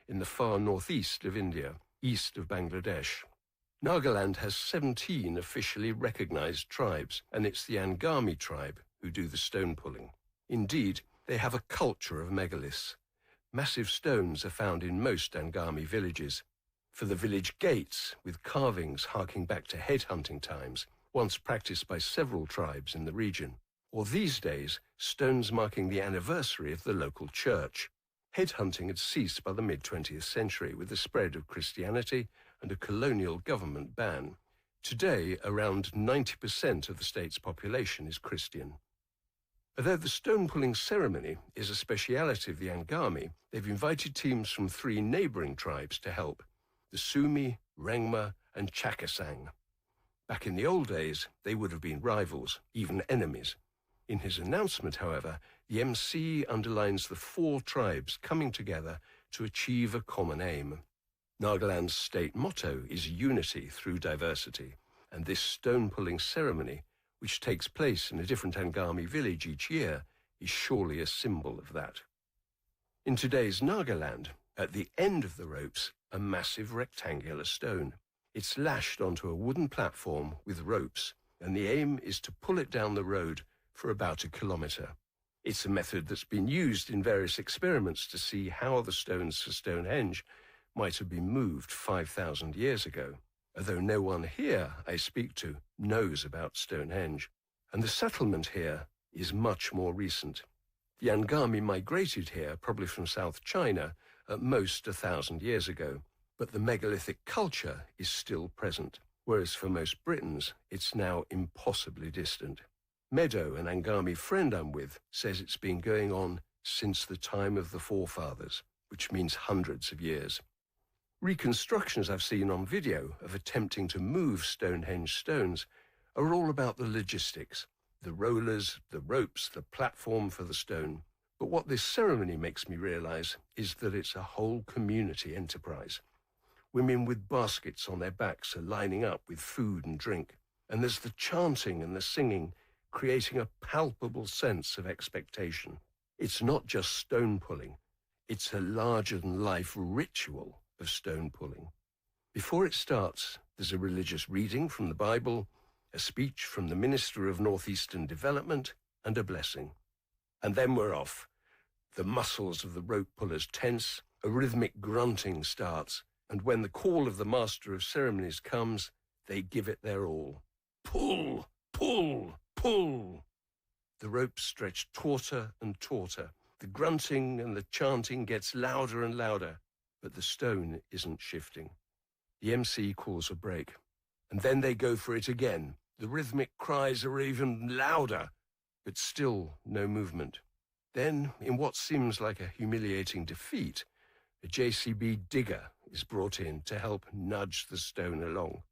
in the far northeast of India, east of Bangladesh. Nagaland has 17 officially recognized tribes, and it's the Angami tribe who do the stone pulling. Indeed, they have a culture of megaliths. Massive stones are found in most Angami villages. For the village gates, with carvings harking back to headhunting times, once practiced by several tribes in the region. Or these days, stones marking the anniversary of the local church. Headhunting had ceased by the mid-20th century with the spread of Christianity and a colonial government ban. Today, around 90% of the state's population is Christian. Although the stone-pulling ceremony is a speciality of the Angami, they've invited teams from 3 neighbouring tribes to help: the Sumi, Rengma, and Chakasang. Back in the old days, they would have been rivals, even enemies. In his announcement, however, the MC underlines the 4 tribes coming together to achieve a common aim. Nagaland's state motto is unity through diversity, and this stone-pulling ceremony, which takes place in a different Angami village each year, is surely a symbol of that. In today's Nagaland, at the end of the ropes, a massive rectangular stone. It's lashed onto a wooden platform with ropes, and the aim is to pull it down the road for about 1 kilometre. It's a method that's been used in various experiments to see how the stones for Stonehenge might have been moved 5,000 years ago, although no one here I speak to knows about Stonehenge, and the settlement here is much more recent. The Angami migrated here, probably from South China, at most 1,000 years ago, but the megalithic culture is still present, whereas for most Britons, it's now impossibly distant. Meadow, an Angami friend I'm with, says it's been going on since the time of the forefathers, which means hundreds of years. Reconstructions I've seen on video of attempting to move Stonehenge stones are all about the logistics, the rollers, the ropes, the platform for the stone. But what this ceremony makes me realize is that it's a whole community enterprise. Women with baskets on their backs are lining up with food and drink, and there's the chanting and the singing, creating a palpable sense of expectation. It's not just stone pulling, it's a larger-than-life ritual of stone pulling. Before it starts, there's a religious reading from the Bible, a speech from the Minister of Northeastern Development, and a blessing. And then we're off. The muscles of the rope pullers tense, a rhythmic grunting starts, and when the call of the Master of Ceremonies comes, they give it their all. Pull, pull, pull. The ropes stretch tauter and tauter. The grunting and the chanting gets louder and louder, but the stone isn't shifting. The MC calls a break, and then they go for it again. The rhythmic cries are even louder, but still no movement. Then, in what seems like a humiliating defeat, a JCB digger is brought in to help nudge the stone along.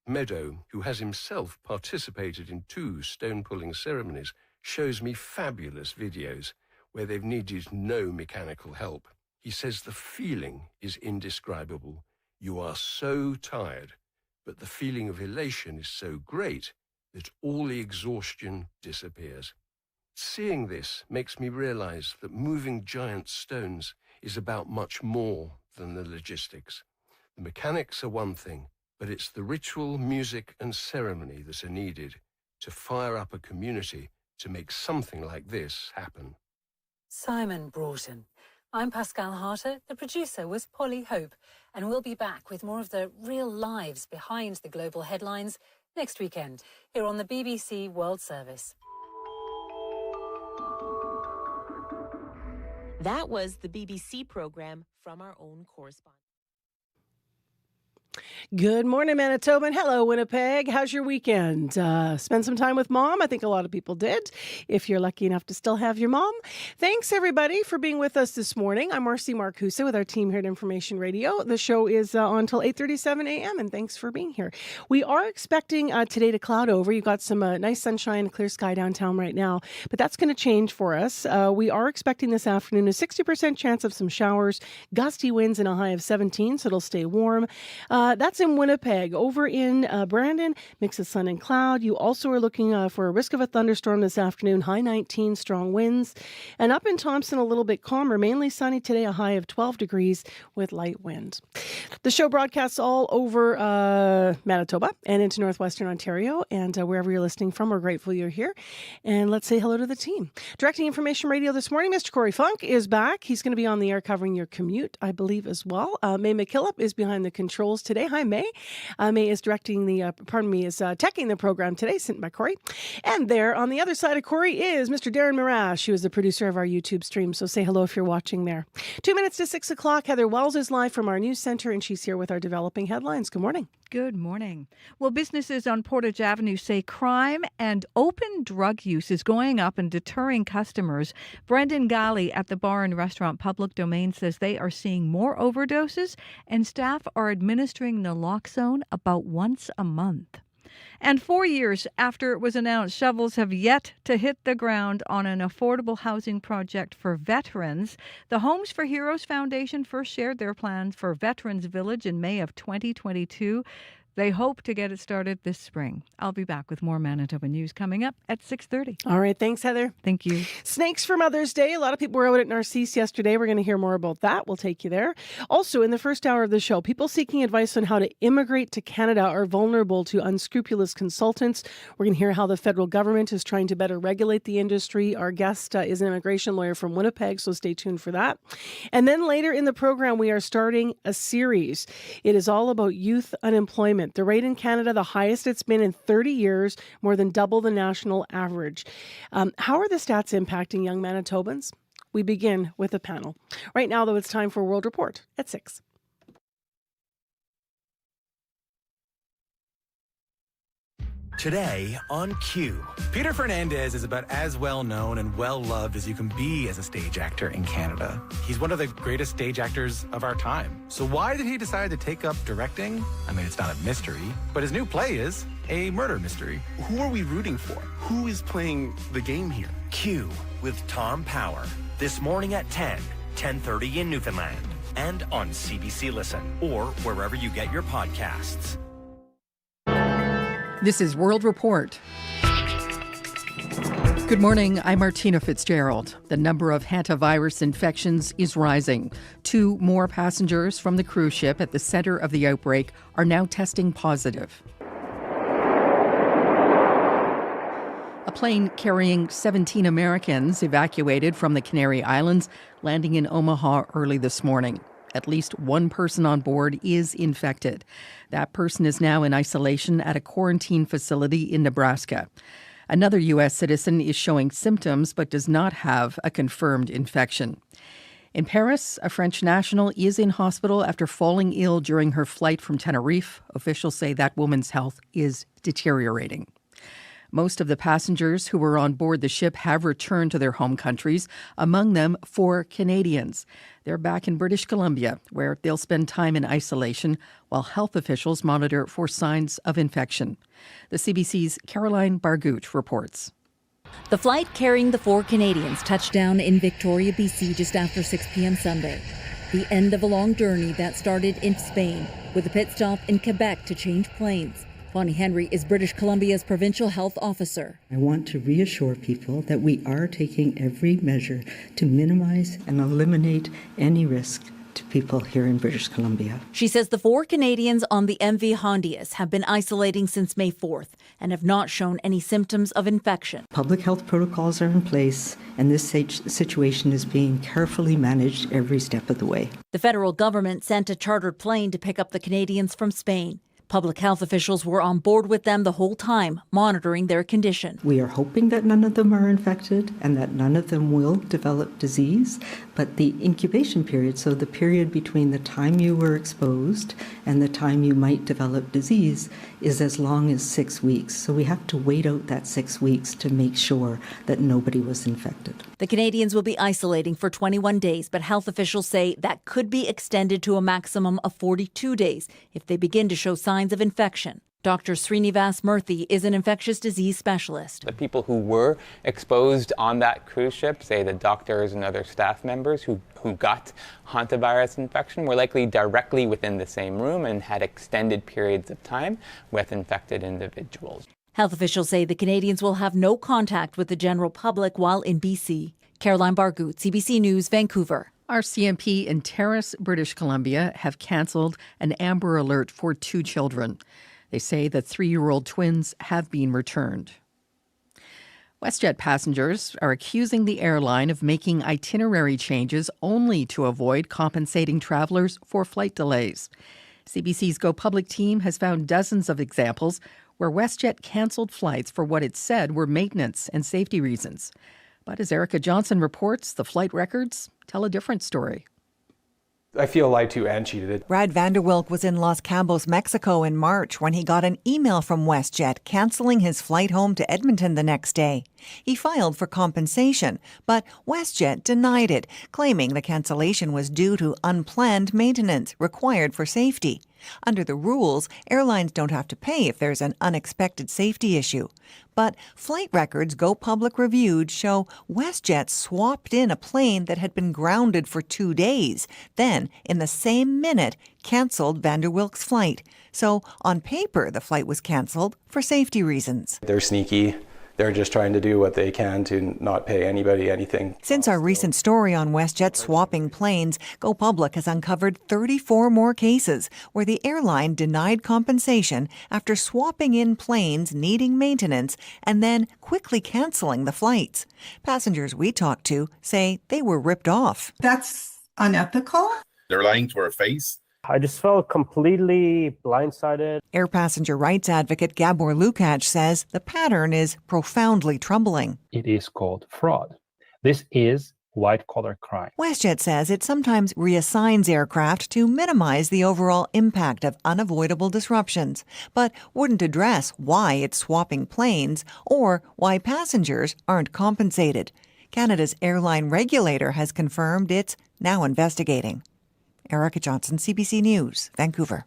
Meadow, who has himself participated in 2 stone-pulling ceremonies, shows me fabulous videos where they've needed no mechanical help. He says the feeling is indescribable. You are so tired, but the feeling of elation is so great that all the exhaustion disappears. Seeing this makes me realize that moving giant stones is about much more than the logistics. The mechanics are one thing, but it's the ritual, music, and ceremony that are needed to fire up a community to make something like this happen. Simon Broughton. I'm Pascal Harter. The producer was Polly Hope, and we'll be back with more of the real lives behind the global headlines next weekend here on the BBC World Service. That was the BBC program from our own correspondent. Good morning, Manitoba, and hello, Winnipeg. How's your weekend? Spend some time with Mom? I think a lot of people did, if you're lucky enough to still have your mom. Thanks, everybody, for being with us this morning. I'm Marcy Marcusa with our team here at Information Radio. The show is on until 8:37 a.m., and thanks for being here. We are expecting today to cloud over. You've got some nice sunshine and clear sky downtown right now, but that's going to change for us. We are expecting this afternoon a 60% chance of some showers, gusty winds, and a high of 17, so it'll stay warm. That's in Winnipeg. Over in Brandon, mix of sun and cloud. You also are looking for a risk of a thunderstorm this afternoon, high 19, strong winds. And up in Thompson, a little bit calmer, mainly sunny today, a high of 12 degrees with light wind. The show broadcasts all over Manitoba and into northwestern Ontario. And wherever you're listening from, we're grateful you're here. And let's say hello to the team. Directing Information Radio this morning, Mr. Corey Funk is back. He's going to be on the air covering your commute, I believe, as well. May McKillop is behind the controls today. Hi, May. May is teching the program today, sent by Corey. And there on the other side of Corey is Mr. Darren Marash, who is the producer of our YouTube stream. So say hello if you're watching there. 2 minutes to 6 o'clock. Heather Wells is live from our news center, and she's here with our developing headlines. Good morning. Good morning. Well, businesses on Portage Avenue say crime and open drug use is going up and deterring customers. Brendan Gali at the bar and restaurant Public Domain says they are seeing more overdoses and staff are administering naloxone about once a month. And 4 years after it was announced, shovels have yet to hit the ground on an affordable housing project for veterans. The Homes for Heroes Foundation first shared their plans for Veterans Village in May of 2022. They hope to get it started this spring. I'll be back with more Manitoba news coming up at 6:30. All right. Thanks, Heather. Thank you. Snakes for Mother's Day. A lot of people were out at Narcisse yesterday. We're going to hear more about that. We'll take you there. Also, in the first hour of the show, people seeking advice on how to immigrate to Canada are vulnerable to unscrupulous consultants. We're going to hear how the federal government is trying to better regulate the industry. Our guest is an immigration lawyer from Winnipeg, so stay tuned for that. And then later in the program, we are starting a series. It is all about youth unemployment. The rate in Canada, the highest it's been in 30 years, more than double the national average. How are the stats impacting young Manitobans? We begin with a panel. Right now, though, it's time for World Report at 6. Today on Q. Peter Fernandez is about as well known and well loved as you can be as a stage actor in Canada. He's one of the greatest stage actors of our time. So why did he decide to take up directing? I mean, it's not a mystery, but his new play is a murder mystery. Who are we rooting for? Who is playing the game here? Q with Tom Power. This morning at 10:30 in Newfoundland. And on CBC Listen or wherever you get your podcasts. This is World Report. Good morning, I'm Martina Fitzgerald. The number of Hantavirus infections is rising. 2 more passengers from the cruise ship at the center of the outbreak are now testing positive. A plane carrying 17 Americans evacuated from the Canary Islands, landing in Omaha early this morning. At least one person on board is infected. That person is now in isolation at a quarantine facility in Nebraska. Another U.S. citizen is showing symptoms but does not have a confirmed infection. In Paris, a French national is in hospital after falling ill during her flight from Tenerife. Officials say that woman's health is deteriorating. Most of the passengers who were on board the ship have returned to their home countries, among them 4 Canadians. They're back in British Columbia, where they'll spend time in isolation while health officials monitor for signs of infection. The CBC's Caroline Bargouche reports. The flight carrying the 4 Canadians touched down in Victoria, BC just after 6 p.m. Sunday. The end of a long journey that started in Spain, with a pit stop in Quebec to change planes. Bonnie Henry is British Columbia's provincial health officer. I want to reassure people that we are taking every measure to minimize and eliminate any risk to people here in British Columbia. She says the 4 Canadians on the MV Hondius have been isolating since May 4th and have not shown any symptoms of infection. Public health protocols are in place, and this situation is being carefully managed every step of the way. The federal government sent a chartered plane to pick up the Canadians from Spain. Public health officials were on board with them the whole time, monitoring their condition. We are hoping that none of them are infected and that none of them will develop disease, but the incubation period, so the period between the time you were exposed and the time you might develop disease, is as long as 6 weeks. So we have to wait out that 6 weeks to make sure that nobody was infected. The Canadians will be isolating for 21 days, but health officials say that could be extended to a maximum of 42 days if they begin to show signs of infection. Dr. Srinivas Murthy is an infectious disease specialist. The people who were exposed on that cruise ship, say the doctors and other staff members who got hantavirus infection, were likely directly within the same room and had extended periods of time with infected individuals. Health officials say the Canadians will have no contact with the general public while in BC. Caroline Bargout, CBC News, Vancouver. RCMP in Terrace, British Columbia, have cancelled an Amber Alert for 2 children. They say that 3-year-old twins have been returned. WestJet passengers are accusing the airline of making itinerary changes only to avoid compensating travelers for flight delays. CBC's Go Public team has found dozens of examples where WestJet cancelled flights for what it said were maintenance and safety reasons. But as Erica Johnson reports, the flight records tell a different story. I feel lied to and cheated. Brad Vanderwilk was in Los Cabos, Mexico in March when he got an email from WestJet canceling his flight home to Edmonton the next day. He filed for compensation, but WestJet denied it, claiming the cancellation was due to unplanned maintenance required for safety. Under the rules, airlines don't have to pay if there's an unexpected safety issue. But flight records Go Public reviewed show WestJet swapped in a plane that had been grounded for 2 days, then, in the same minute, canceled Vanderwilk's flight. So, on paper, the flight was canceled for safety reasons. They're sneaky. They're just trying to do what they can to not pay anybody anything. Since our recent story on WestJet swapping planes, Go Public has uncovered 34 more cases where the airline denied compensation after swapping in planes needing maintenance and then quickly canceling the flights. Passengers we talked to say they were ripped off. That's unethical. They're lying to our face. I just felt completely blindsided. Air passenger rights advocate Gabor Lukács says the pattern is profoundly troubling. It is called fraud. This is white-collar crime. WestJet says it sometimes reassigns aircraft to minimize the overall impact of unavoidable disruptions, but wouldn't address why it's swapping planes or why passengers aren't compensated. Canada's airline regulator has confirmed it's now investigating. Erica Johnson, CBC News, Vancouver.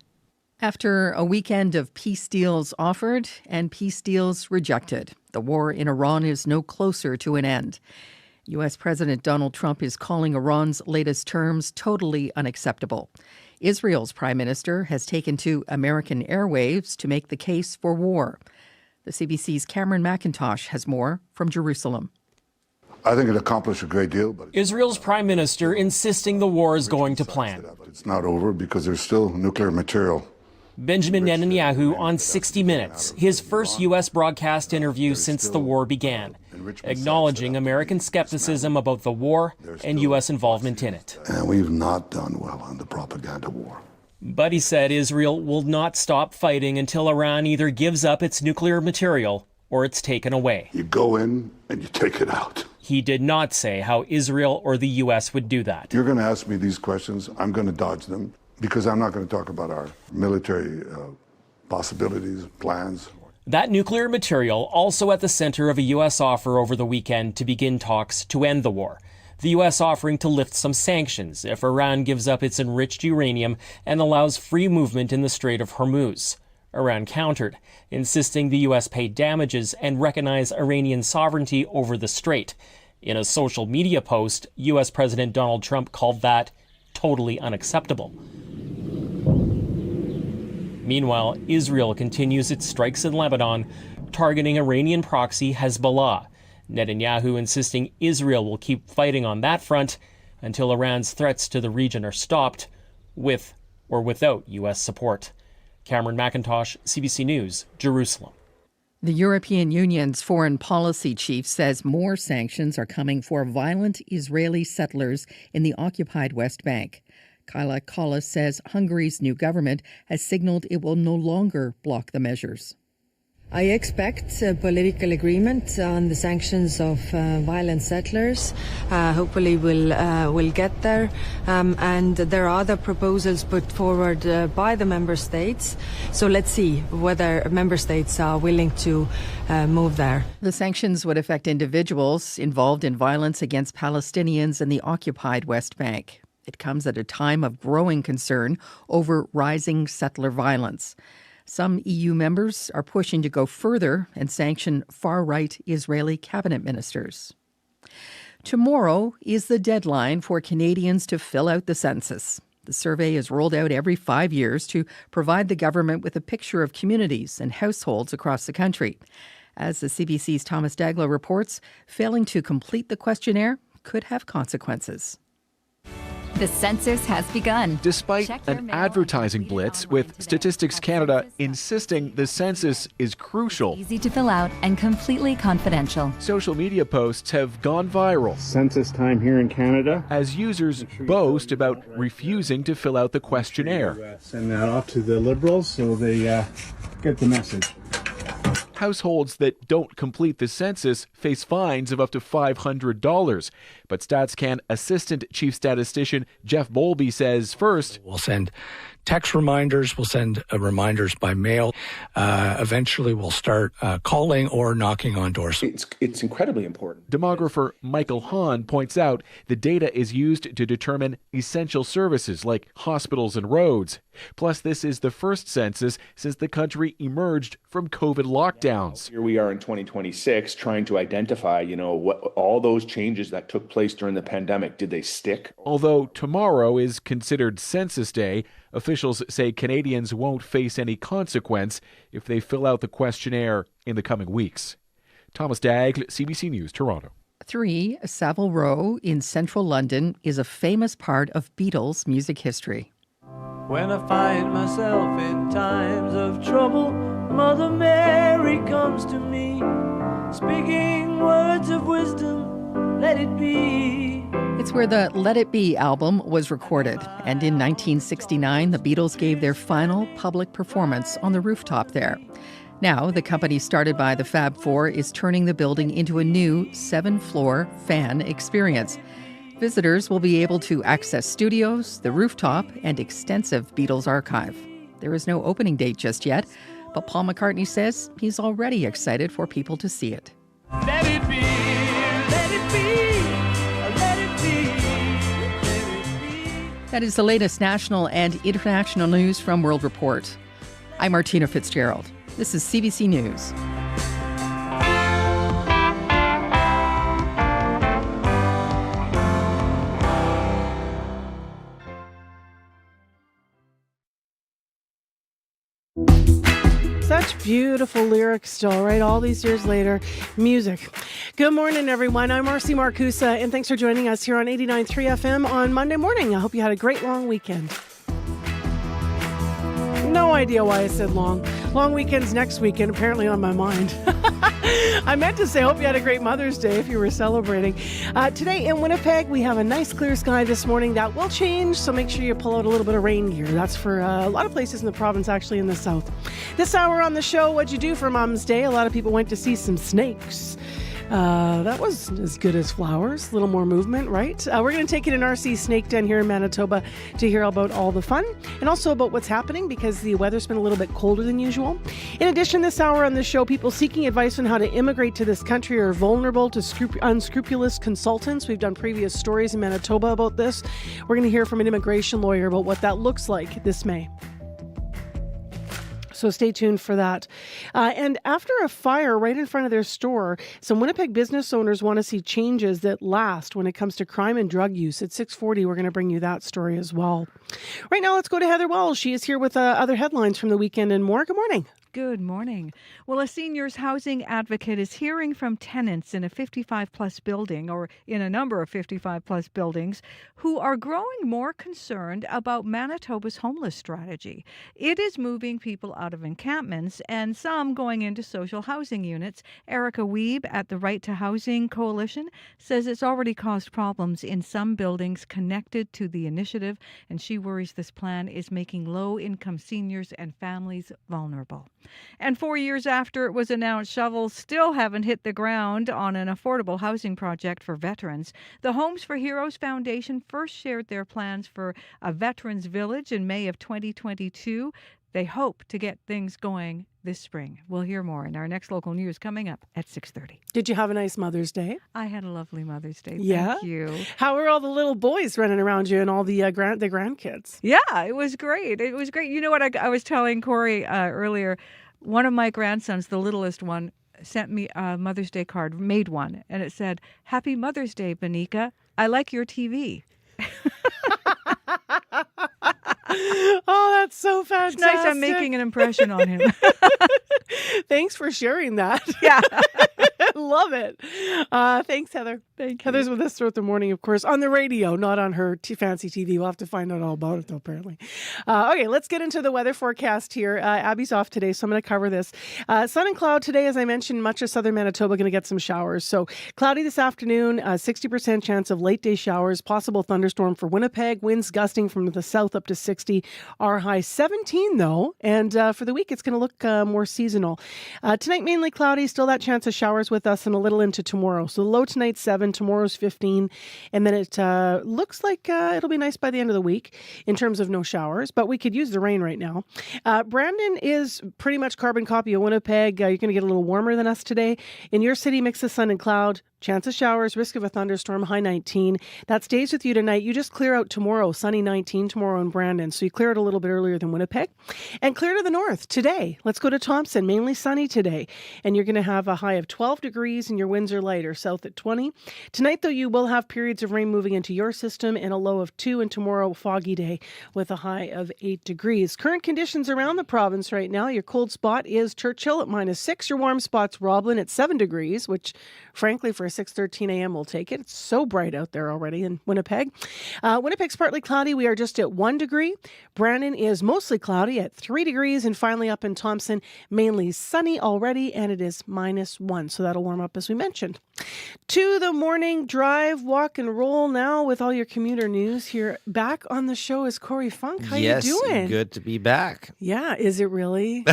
After a weekend of peace deals offered and peace deals rejected, the war in Iran is no closer to an end. U.S. President Donald Trump is calling Iran's latest terms totally unacceptable. Israel's prime minister has taken to American airwaves to make the case for war. The CBC's Cameron McIntosh has more from Jerusalem. I think it accomplished a great deal. But Israel's prime minister insisting the war is going to plan. It's not over because there's still nuclear material. Benjamin Netanyahu on 60 Minutes, his first U.S. broadcast interview since the war began, acknowledging American skepticism about the war and U.S. involvement in it. And we've not done well on the propaganda war. But he said Israel will not stop fighting until Iran either gives up its nuclear material or it's taken away. You go in and you take it out. He did not say how Israel or the U.S. would do that. You're going to ask me these questions. I'm going to dodge them because I'm not going to talk about our military possibilities, plans. That nuclear material also at the center of a U.S. offer over the weekend to begin talks to end the war. The U.S. offering to lift some sanctions if Iran gives up its enriched uranium and allows free movement in the Strait of Hormuz. Iran countered, insisting the U.S. pay damages and recognize Iranian sovereignty over the strait. In a social media post, U.S. President Donald Trump called that totally unacceptable. Meanwhile, Israel continues its strikes in Lebanon, targeting Iranian proxy Hezbollah. Netanyahu insisting Israel will keep fighting on that front until Iran's threats to the region are stopped, with or without U.S. support. Cameron McIntosh, CBC News, Jerusalem. The European Union's foreign policy chief says more sanctions are coming for violent Israeli settlers in the occupied West Bank. Kyla Kallas says Hungary's new government has signaled it will no longer block the measures. I expect a political agreement on the sanctions of violent settlers. Hopefully we'll get there. And there are other proposals put forward by the member states. So let's see whether member states are willing to move there. The sanctions would affect individuals involved in violence against Palestinians in the occupied West Bank. It comes at a time of growing concern over rising settler violence. Some EU members are pushing to go further and sanction far-right Israeli cabinet ministers. Tomorrow is the deadline for Canadians to fill out the census. The survey is rolled out every 5 years to provide the government with a picture of communities and households across the country. As the CBC's Thomas Dagla reports, failing to complete the questionnaire could have consequences. The census has begun. Despite an advertising blitz, with Statistics Canada insisting the census is crucial. Easy to fill out and completely confidential. Social media posts have gone viral. Census time here in Canada. As users boast about refusing to fill out the questionnaire. Send that off to the Liberals so they get the message. Households that don't complete the census face fines of up to $500. But StatsCan Assistant Chief Statistician Jeff Bowlby says first, we'll send text reminders, we'll send reminders by mail. Eventually we'll start calling or knocking on doors. It's incredibly important. Demographer Michael Hahn points out the data is used to determine essential services like hospitals and roads. Plus, this is the first census since the country emerged from COVID lockdowns. Here we are in 2026 trying to identify, what all those changes that took place during the pandemic, did they stick? Although tomorrow is considered Census Day, officials say Canadians won't face any consequence if they fill out the questionnaire in the coming weeks. Thomas Dagla, CBC News, Toronto. 3 Savile Row in central London is a famous part of Beatles music history. When I find myself in times of trouble, Mother Mary comes to me, speaking words of wisdom, let it be. It's where the Let It Be album was recorded, and in 1969, the Beatles gave their final public performance on the rooftop there. Now, the company started by the Fab Four is turning the building into a new 7-floor fan experience. Visitors will be able to access studios, the rooftop, and extensive Beatles archive. There is no opening date just yet, but Paul McCartney says he's already excited for people to see it. Let it be, let it be, let it be, let it be. That is the latest national and international news from World Report. I'm Martina Fitzgerald. This is CBC News. Such beautiful lyrics still, right? All these years later, music. Good morning, everyone. I'm Marcy Marcusa, and thanks for joining us here on 89.3 FM on Monday morning. I hope you had a great long weekend. No idea why I said long. Long weekend's next weekend, apparently on my mind. I meant to say, hope you had a great Mother's Day if you were celebrating. Today in Winnipeg, we have a nice clear sky this morning. That will change, so make sure you pull out a little bit of rain gear. That's for a lot of places in the province, actually in the south. This hour on the show, what'd you do for Mom's Day? A lot of people went to see some snakes. That was as good as flowers. A little more movement, right? We're going to take it in RC Snake Den here in Manitoba to hear about all the fun and also about what's happening because the weather's been a little bit colder than usual. In addition, this hour on the show, people seeking advice on how to immigrate to this country are vulnerable to unscrupulous consultants. We've done previous stories in Manitoba about this. We're going to hear from an immigration lawyer about what that looks like this May. So stay tuned for that. And after a fire right in front of their store, some Winnipeg business owners want to see changes that last when it comes to crime and drug use. At 6:40, we're going to bring you that story as well. Right now, let's go to Heather Wells. She is here with other headlines from the weekend and more. Good morning. Good morning. Well, a seniors housing advocate is hearing from tenants in a 55-plus building or in a number of 55-plus buildings who are growing more concerned about Manitoba's homeless strategy. It is moving people out of encampments and some going into social housing units. Erica Wiebe at the Right to Housing Coalition says it's already caused problems in some buildings connected to the initiative, and she worries this plan is making low-income seniors and families vulnerable. And 4 years after it was announced, shovels still haven't hit the ground on an affordable housing project for veterans. The Homes for Heroes Foundation first shared their plans for a veterans village in May of 2022. They hope to get things going this spring. We'll hear more in our next local news coming up at 6:30. Did you have a nice Mother's Day? I had a lovely Mother's Day. Yeah? Thank you. How were all the little boys running around you and all the grandkids? Yeah, it was great. It was great. You know what I was telling Corey earlier? One of my grandsons, the littlest one, sent me a Mother's Day card, made one, and it said, "Happy Mother's Day, Benika. I like your TV." Oh, that's so fantastic. It's nice I'm making an impression on him. Thanks for sharing that. Yeah. Love it. Thanks, Heather. Thank you. Heather's with us throughout the morning, of course, on the radio, not on her fancy TV. We'll have to find out all about it, though, apparently. Okay, let's get into the weather forecast here. Abby's off today, so I'm going to cover this. Sun and cloud today, as I mentioned, much of southern Manitoba going to get some showers. So cloudy this afternoon, 60% chance of late day showers, possible thunderstorm for Winnipeg, winds gusting from the south up to 60. Our high 17, though, and for the week, it's going to look more seasonal. Tonight, mainly cloudy, still that chance of showers with us and a little into tomorrow. So the low tonight 7, tomorrow's 15, and then it looks like it'll be nice by the end of the week in terms of no showers, but we could use the rain right now. Brandon is pretty much carbon copy of Winnipeg. You're going to get a little warmer than us today. In your city, mix of sun and cloud. Chance of showers, risk of a thunderstorm, high 19. That stays with you tonight. You just clear out tomorrow, sunny 19 tomorrow in Brandon. So you clear it a little bit earlier than Winnipeg. And clear to the north today. Let's go to Thompson, mainly sunny today. And you're going to have a high of 12 degrees and your winds are lighter, south at 20. Tonight, though, you will have periods of rain moving into your system and a low of 2. And tomorrow, foggy day with a high of 8 degrees. Current conditions around the province right now. Your cold spot is Churchill at -6. Your warm spot's Roblin at 7 degrees, which frankly for 6:13 a.m. we'll take it. It's so bright out there already in Winnipeg. Winnipeg's partly cloudy. We are just at 1 degree. Brandon is mostly cloudy at 3 degrees. And finally up in Thompson, mainly sunny already, and it is -1. So that'll warm up as we mentioned. To the morning drive, walk and roll now with all your commuter news here. Back on the show is Corey Funk. How you doing? Good to be back. Yeah, is it really?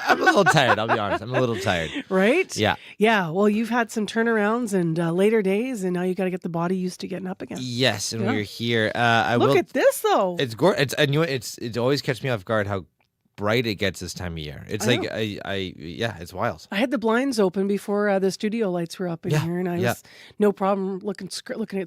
I'm a little tired, I'll be honest. I'm a little tired. Right? Yeah. Yeah, well, you've had some turnarounds and later days, and now you got to get the body used to getting up again. Yes, and Yeah. we're here. Look at this, though. It's gorgeous. And you know, it always catches me off guard how bright it gets this time of year. It's I like know. yeah, it's wild. I had the blinds open before the studio lights were up in here, and I was no problem looking at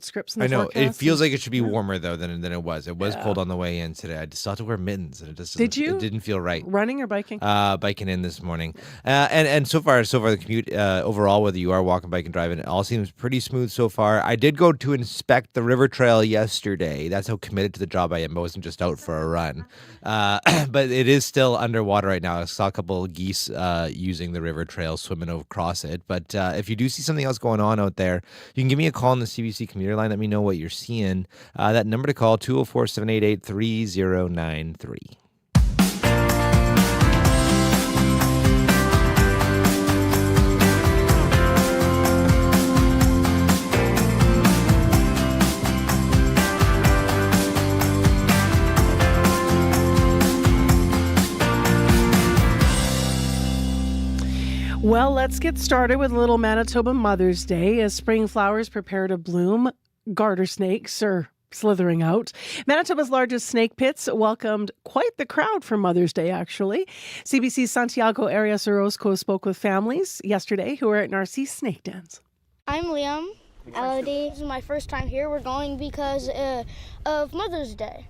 scripts in the I know. forecast. It feels like it should be warmer though than it was. It was cold on the way in today. I just had to wear mittens, and it just Did you? It didn't feel right. Running or biking? Biking in this morning, and so far the commute overall, whether you are walking, biking, driving, it all seems pretty smooth so far. I did go to inspect the river trail yesterday. That's how committed to the job I am. I wasn't just out for a run, but it is still underwater right now. I saw a couple of geese using the river trail, swimming across it. But if you do see something else going on out there, you can give me a call on the CBC commuter line. Let me know what you're seeing. That number to call, 204-788-3093. Well, let's get started with a little Manitoba Mother's Day. As spring flowers prepare to bloom, garter snakes are slithering out. Manitoba's largest snake pits welcomed quite the crowd for Mother's Day, actually. CBC's Santiago Arias Orozco spoke with families yesterday who were at Narcisse Snake Dance. I'm Liam. Elodie. This is my first time here. We're going because of Mother's Day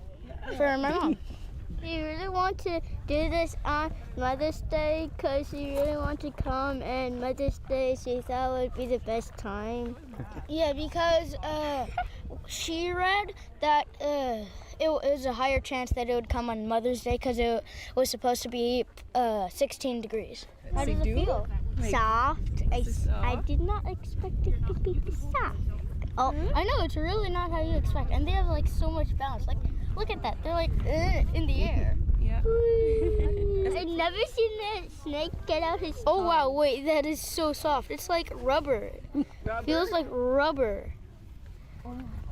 for my mom. We really want to do this on Mother's Day because she really wanted to come, and Mother's Day she thought would be the best time. Yeah, because she read that it was a higher chance that it would come on Mother's Day because it was supposed to be 16 degrees. How does it feel? Soft. I did not expect it to be soft. Oh, I know, it's really not how you expect. And they have like so much bounce. Like, look at that. They're like in the air. Yeah. I've never seen that snake get out his... Oh, wow, wait, that is so soft. It's like rubber. Feels like rubber.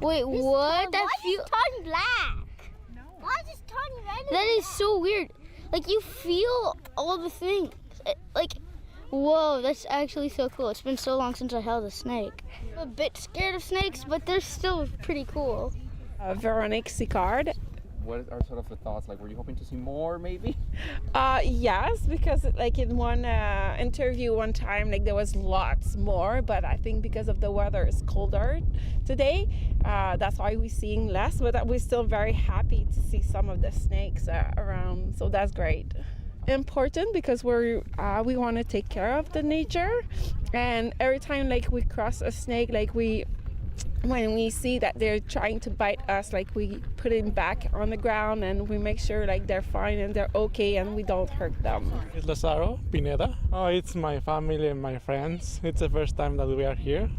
Wait, what? That feels... Why is it turning black? No. Why is it turning red? That is so weird. Like, you feel all the things. Like... Whoa, that's actually so cool. It's been so long since I held a snake. I'm a bit scared of snakes, but they're still pretty cool. Veronique Sicard. what are sort of the thoughts? Like, were you hoping to see more, maybe? Yes, because like in one interview one time, like there was lots more, but I think because of the weather is colder today, that's why we're seeing less. But we're still very happy to see some of the snakes around, so that's great. Important because we want to take care of the nature, and every time like we cross a snake, like when we see that they're trying to bite us, like we put it back on the ground and we make sure like they're fine and they're okay and we don't hurt them. It's Lazaro Pineda. Oh, it's my family and my friends. It's the first time that we are here.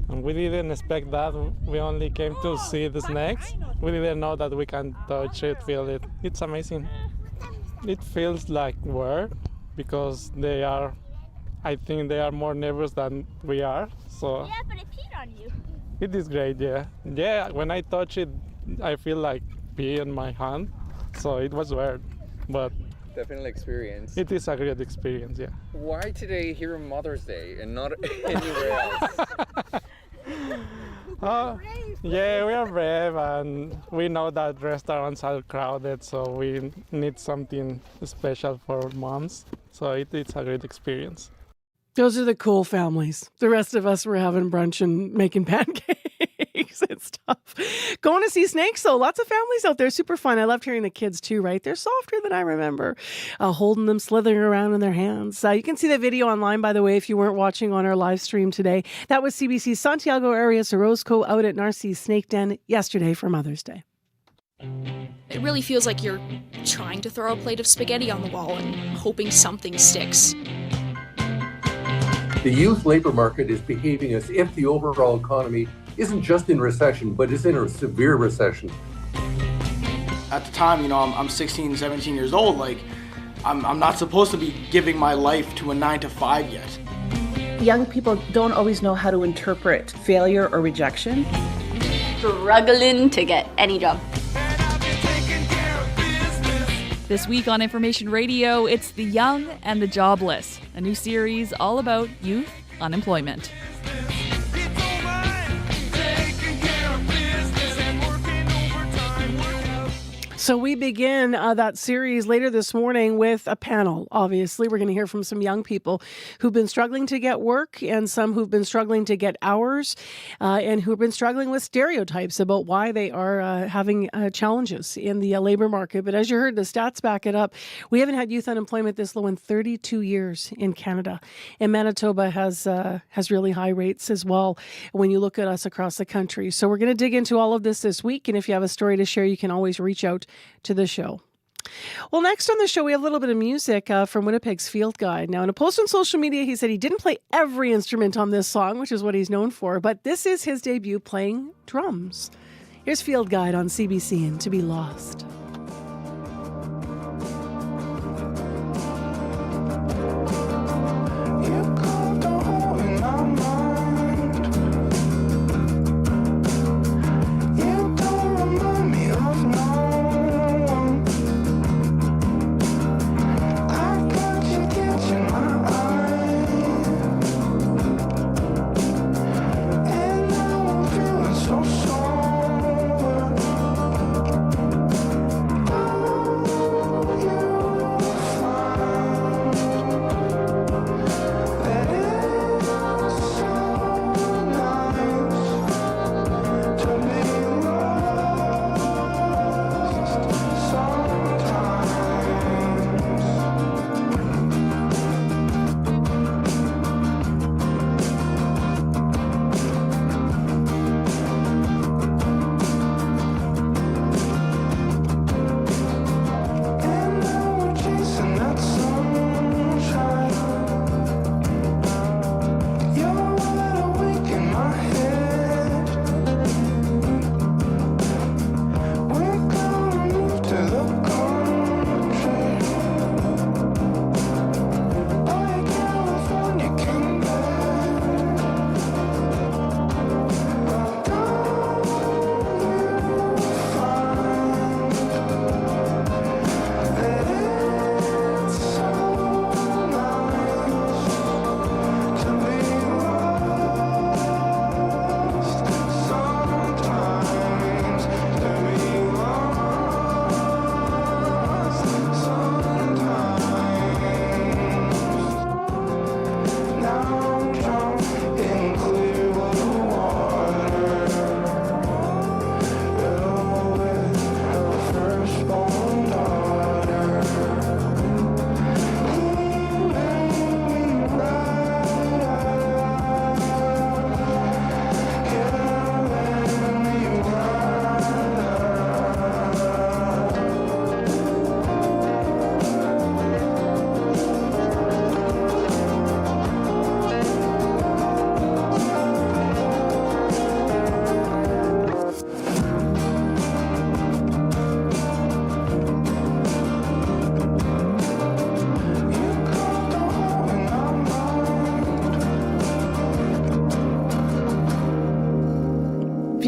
And we didn't expect that. We only came to see the snakes. We didn't know that we can touch it, feel it. It's amazing. It feels like weird because I think they are more nervous than we are. So. Yeah, but it peed on you. It is great, yeah. Yeah, when I touch it, I feel like pee in my hand, so it was weird, but Definitely experience. it is a great experience, yeah. Why today here on Mother's Day and not anywhere else? Yeah, we are brave and we know that restaurants are crowded, so we need something special for moms, so it's a great experience. Those are the cool families. The rest of us were having brunch and making pancakes and stuff. Going to see snakes, though. Lots of families out there. Super fun. I loved hearing the kids, too, right? They're softer than I remember. Holding them, slithering around in their hands. You can see the video online, by the way, if you weren't watching on our live stream today. That was CBC's Santiago Arias Orozco out at Narcisse Snake Den yesterday for Mother's Day. It really feels like you're trying to throw a plate of spaghetti on the wall and hoping something sticks. The youth labor market is behaving as if the overall economy isn't just in recession, but is in a severe recession. At the time, I'm 16, 17 years old. Like, I'm not supposed to be giving my life to a 9-to-5 yet. Young people don't always know how to interpret failure or rejection. Struggling to get any job. This week on Information Radio, it's The Young and the Jobless, a new series all about youth unemployment. So we begin that series later this morning with a panel. Obviously, we're going to hear from some young people who've been struggling to get work and some who've been struggling to get hours and who've been struggling with stereotypes about why they are having challenges in the labor market. But as you heard, the stats back it up. We haven't had youth unemployment this low in 32 years in Canada. And Manitoba has really high rates as well when you look at us across the country. So we're going to dig into all of this week. And if you have a story to share, you can always reach out to the show. Well, next on the show, we have a little bit of music from Winnipeg's Field Guide. Now, in a post on social media, he said he didn't play every instrument on this song, which is what he's known for, but this is his debut playing drums. Here's Field Guide on CBC and To Be Lost.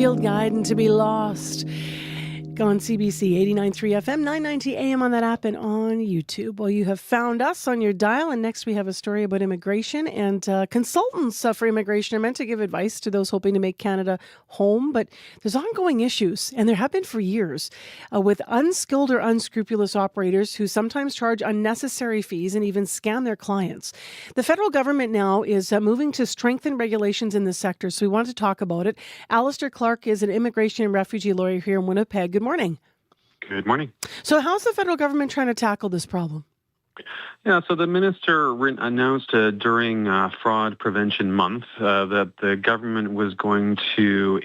Field Guide and To Be Lost. On CBC 89.3 FM, 990 AM on that app and on YouTube. Well, you have found us on your dial, and next we have a story about immigration. And consultants for immigration are meant to give advice to those hoping to make Canada home, but there's ongoing issues, and there have been for years, with unskilled or unscrupulous operators who sometimes charge unnecessary fees and even scam their clients. The federal government now is moving to strengthen regulations in this sector, so we want to talk about it. Alistair Clark is an immigration and refugee lawyer here in Winnipeg. Good morning. Good morning. So how's the federal government trying to tackle this problem? Yeah, so the minister announced during Fraud Prevention Month that the government was going to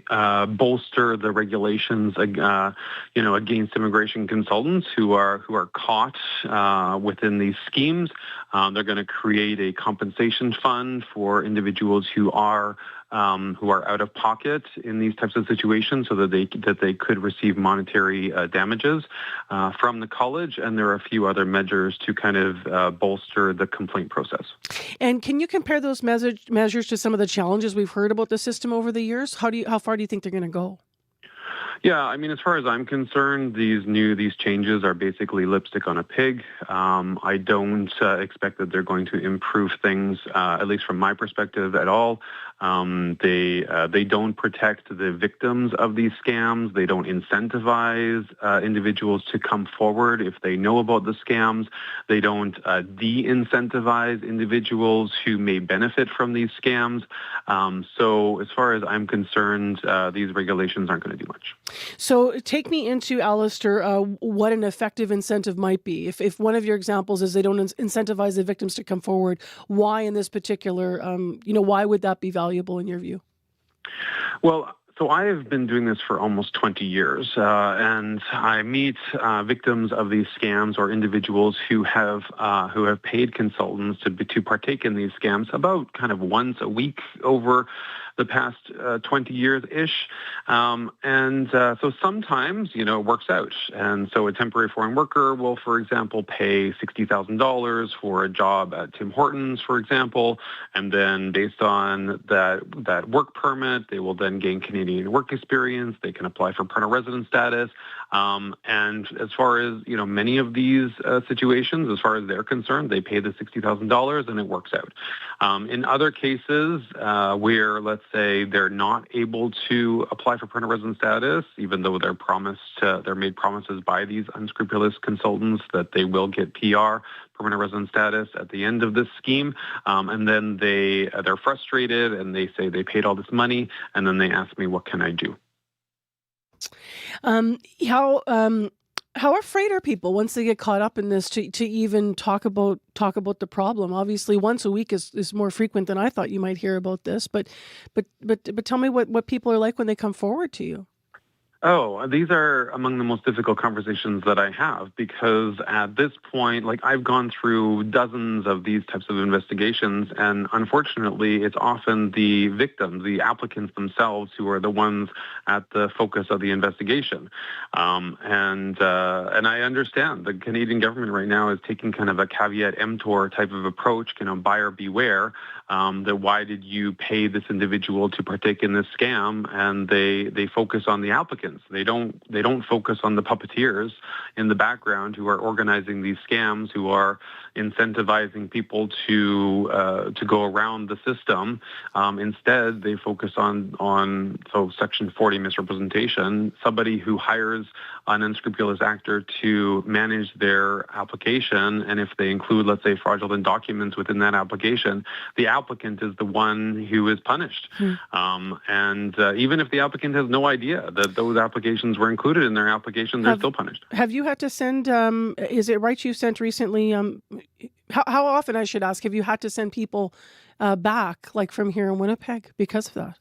bolster the regulations, against immigration consultants who are caught within these schemes. They're going to create a compensation fund for individuals who are out of pocket in these types of situations, so that they could receive monetary damages from the college, and there are a few other measures to kind of bolster the complaint process. And can you compare those measures to some of the challenges we've heard about the system over the years? How far do you think they're going to go? Yeah, I mean, as far as I'm concerned, these changes are basically lipstick on a pig. I don't expect that they're going to improve things, at least from my perspective, at all. They don't protect the victims of these scams. They don't incentivize individuals to come forward if they know about the scams. They don't de-incentivize individuals who may benefit from these scams. So as far as I'm concerned, these regulations aren't going to do much. So take me into, Alistair, what an effective incentive might be. If one of your examples is they don't incentivize the victims to come forward, why in this particular, why would that be valuable in your view? Well, so I have been doing this for almost 20 years, and I meet victims of these scams or individuals who have paid consultants to partake in these scams about kind of once a week over the past 20 years-ish. So sometimes, it works out. And so a temporary foreign worker will, for example, pay $60,000 for a job at Tim Hortons, for example, and then based on that work permit, they will then gain Canadian work experience. They can apply for permanent resident status. And as far as, many of these situations, as far as they're concerned, they pay the $60,000 and it works out. In other cases where, let's say, they're not able to apply for permanent resident status, even though they're made promises by these unscrupulous consultants that they will get PR, permanent resident status, at the end of this scheme, and then they're frustrated and they say they paid all this money, and then they ask me, what can I do? How afraid are people once they get caught up in this to even talk about the problem? Obviously, once a week is more frequent than I thought you might hear about this. But tell me what people are like when they come forward to you. Oh, these are among the most difficult conversations that I have, because at this point, I've gone through dozens of these types of investigations, and unfortunately, it's often the victims, the applicants themselves, who are the ones at the focus of the investigation. And I understand the Canadian government right now is taking kind of a caveat emptor type of approach, buyer beware. That why did you pay this individual to partake in this scam? And they focus on the applicants. They don't focus on the puppeteers in the background who are organizing these scams, who are incentivizing people to go around the system. Instead, they focus on Section 40 misrepresentation, somebody who hires an unscrupulous actor to manage their application, and if they include, let's say, fraudulent documents within that application, the applicant is the one who is punished. And even if the applicant has no idea that those applications were included in their application, they're still punished. Have you had to send, is it right you sent recently, how often, I should ask, have you had to send people back, from here in Winnipeg, because of that?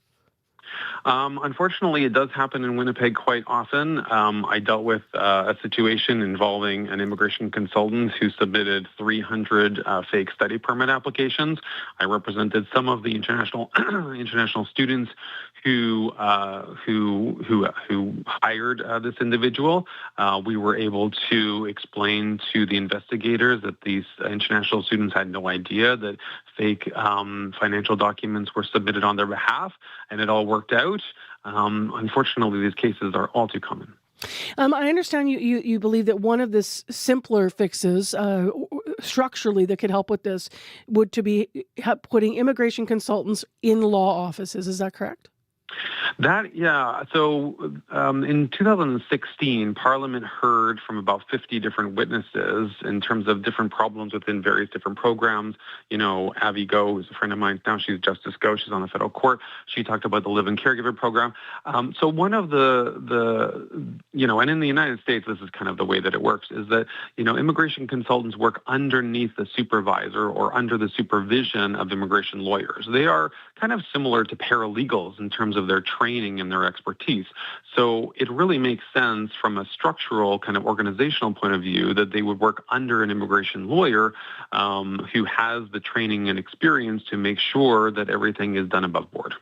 Unfortunately, it does happen in Winnipeg quite often. I dealt with a situation involving an immigration consultant who submitted 300 fake study permit applications. I represented some of the international students who hired this individual. We were able to explain to the investigators that these international students had no idea that fake financial documents were submitted on their behalf, and it all worked out. Unfortunately, these cases are all too common. I understand you believe that one of the simpler fixes structurally that could help with this would to be putting immigration consultants in law offices. Is that correct? So in 2016, Parliament heard from about 50 different witnesses in terms of different problems within various different programs. Avi Go, who's a friend of mine now, she's Justice Go, she's on the federal court. She talked about the live-in caregiver program. So one of the and in the United States, this is kind of the way that it works, is that, immigration consultants work underneath the supervisor or under the supervision of immigration lawyers. They are kind of similar to paralegals in terms of their training and their expertise. So it really makes sense from a structural kind of organizational point of view that they would work under an immigration lawyer who has the training and experience to make sure that everything is done above board.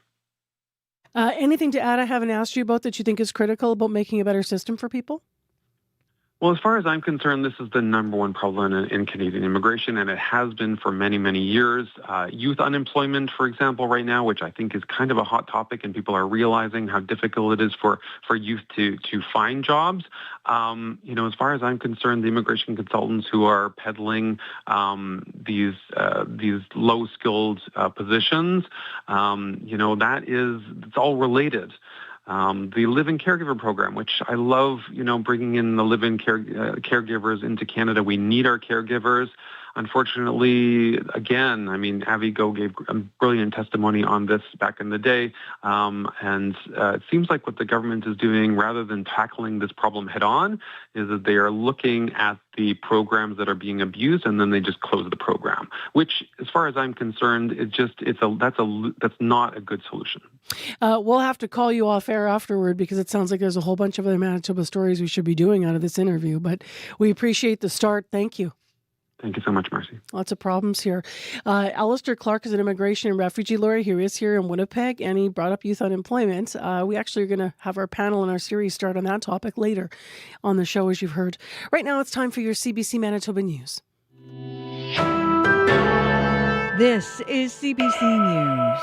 Anything to add I haven't asked you about that you think is critical about making a better system for people? Well, as far as I'm concerned, this is the number one problem in Canadian immigration, and it has been for many, many years. Youth unemployment, for example, right now, which I think is kind of a hot topic, and people are realizing how difficult it is for youth to find jobs. As far as I'm concerned, the immigration consultants who are peddling these low-skilled positions, it's all related. The live-in caregiver program, which I love, bringing in the live-in caregivers into Canada. We need our caregivers. Unfortunately, again, Avi Go gave a brilliant testimony on this back in the day. And it seems like what the government is doing, rather than tackling this problem head on, is that they are looking at the programs that are being abused, and then they just close the program, which, as far as I'm concerned, that's not a good solution. We'll have to call you off air afterward because it sounds like there's a whole bunch of other Manitoba stories we should be doing out of this interview, but we appreciate the start. Thank you. Thank you so much, Marcy. Lots of problems here. Alistair Clark is an immigration and refugee lawyer. He is here in Winnipeg, and he brought up youth unemployment. We actually are going to have our panel in our series start on that topic later on the show, as you've heard. Right now, it's time for your CBC Manitoba News. This is CBC News.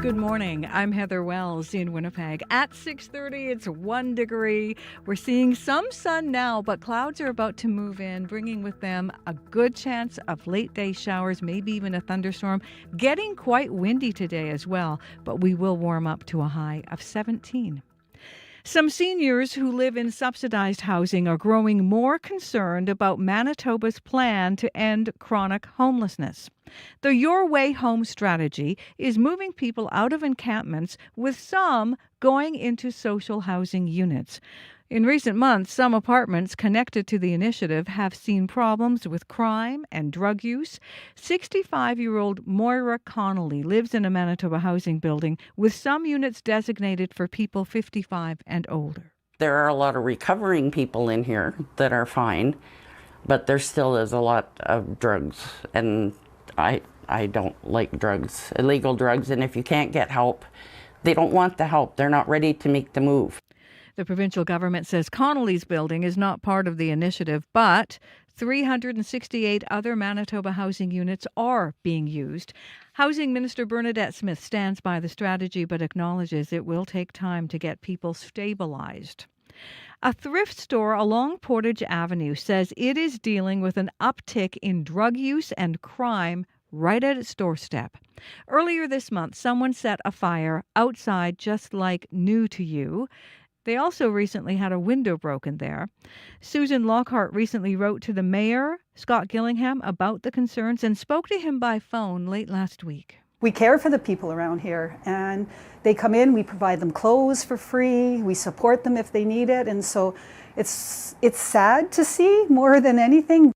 Good morning. I'm Heather Wells in Winnipeg. At 6:30, it's 1 degree. We're seeing some sun now, but clouds are about to move in, bringing with them a good chance of late-day showers, maybe even a thunderstorm. Getting quite windy today as well, but we will warm up to a high of 17. Some seniors who live in subsidized housing are growing more concerned about Manitoba's plan to end chronic homelessness. The Your Way Home strategy is moving people out of encampments, with some going into social housing units. In recent months, some apartments connected to the initiative have seen problems with crime and drug use. 65-year-old Moira Connolly lives in a Manitoba housing building with some units designated for people 55 and older. There are a lot of recovering people in here that are fine, but there still is a lot of drugs, and I don't like drugs, illegal drugs, and if you can't get help, they don't want the help. They're not ready to make the move. The provincial government says Connolly's building is not part of the initiative, but 368 other Manitoba housing units are being used. Housing Minister Bernadette Smith stands by the strategy but acknowledges it will take time to get people stabilized. A thrift store along Portage Avenue says it is dealing with an uptick in drug use and crime right at its doorstep. Earlier this month, someone set a fire outside just like New to You. They also recently had a window broken there. Susan Lockhart recently wrote to the mayor, Scott Gillingham, about the concerns and spoke to him by phone late last week. We care for the people around here, and they come in, we provide them clothes for free, we support them if they need it, and so it's sad to see more than anything.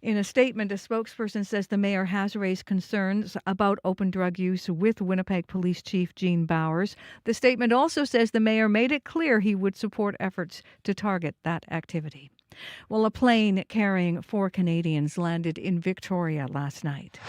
In a statement, a spokesperson says the mayor has raised concerns about open drug use with Winnipeg Police Chief Gene Bowers. The statement also says the mayor made it clear he would support efforts to target that activity. Well, a plane carrying 4 Canadians landed in Victoria last night.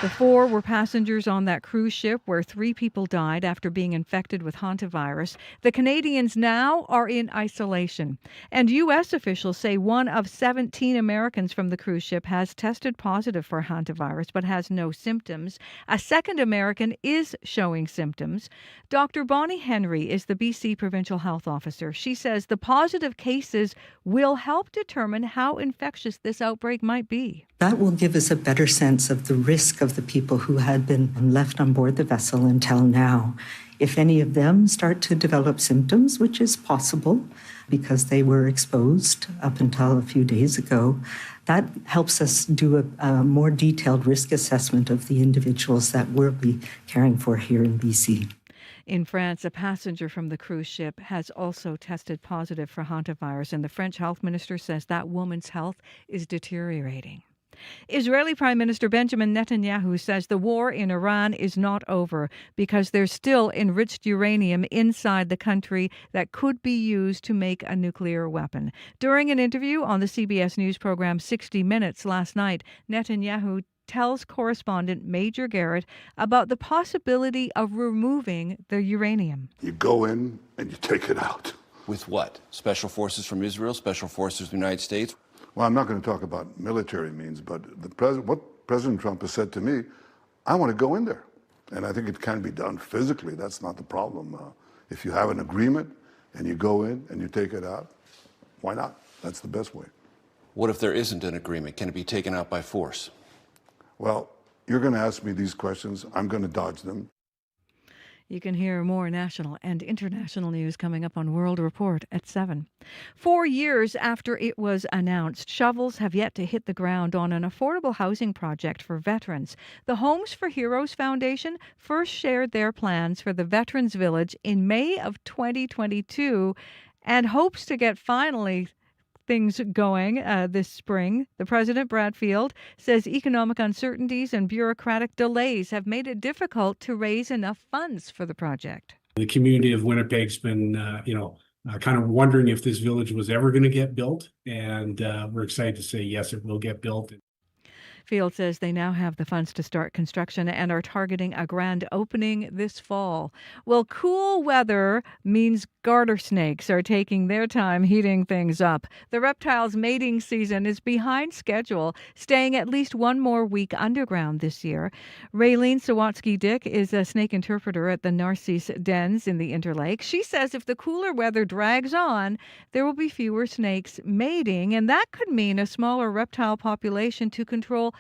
The 4 were passengers on that cruise ship where 3 people died after being infected with Hantavirus. The Canadians now are in isolation. And U.S. officials say 1 of 17 Americans from the cruise ship has tested positive for Hantavirus but has no symptoms. A second American is showing symptoms. Dr. Bonnie Henry is the BC Provincial Health Officer. She says the positive cases will help determine how infectious this outbreak might be. That will give us a better sense of the risk of the people who had been left on board the vessel until now. If any of them start to develop symptoms, which is possible because they were exposed up until a few days ago, that helps us do a more detailed risk assessment of the individuals that we'll be caring for here in BC. In France, a passenger from the cruise ship has also tested positive for Hantavirus, and the French health minister says that woman's health is deteriorating. Israeli Prime Minister Benjamin Netanyahu says the war in Iran is not over because there's still enriched uranium inside the country that could be used to make a nuclear weapon. During an interview on the CBS News program 60 Minutes last night, Netanyahu tells correspondent Major Garrett about the possibility of removing the uranium. You go in and you take it out. With what? Special forces from Israel? Special forces from the United States? Well, I'm not going to talk about military means, but what President Trump has said to me, I want to go in there. And I think it can be done physically. That's not the problem. If you have an agreement and you go in and you take it out, why not? That's the best way. What if there isn't an agreement? Can it be taken out by force? Well, you're going to ask me these questions. I'm going to dodge them. You can hear more national and international news coming up on World Report at 7. 4 years after it was announced, shovels have yet to hit the ground on an affordable housing project for veterans. The Homes for Heroes Foundation first shared their plans for the Veterans Village in May of 2022 and hopes to get finally things going this spring. The president, Brad Field, says economic uncertainties and bureaucratic delays have made it difficult to raise enough funds for the project. The community of Winnipeg's been, kind of wondering if this village was ever going to get built, and we're excited to say yes, it will get built. Field says they now have the funds to start construction and are targeting a grand opening this fall. Well, cool weather means garter snakes are taking their time heating things up. The reptile's mating season is behind schedule, staying at least one more week underground this year. Raylene Sawatsky-Dick is a snake interpreter at the Narcisse Dens in the Interlake. She says if the cooler weather drags on, there will be fewer snakes mating, and that could mean a smaller reptile population to control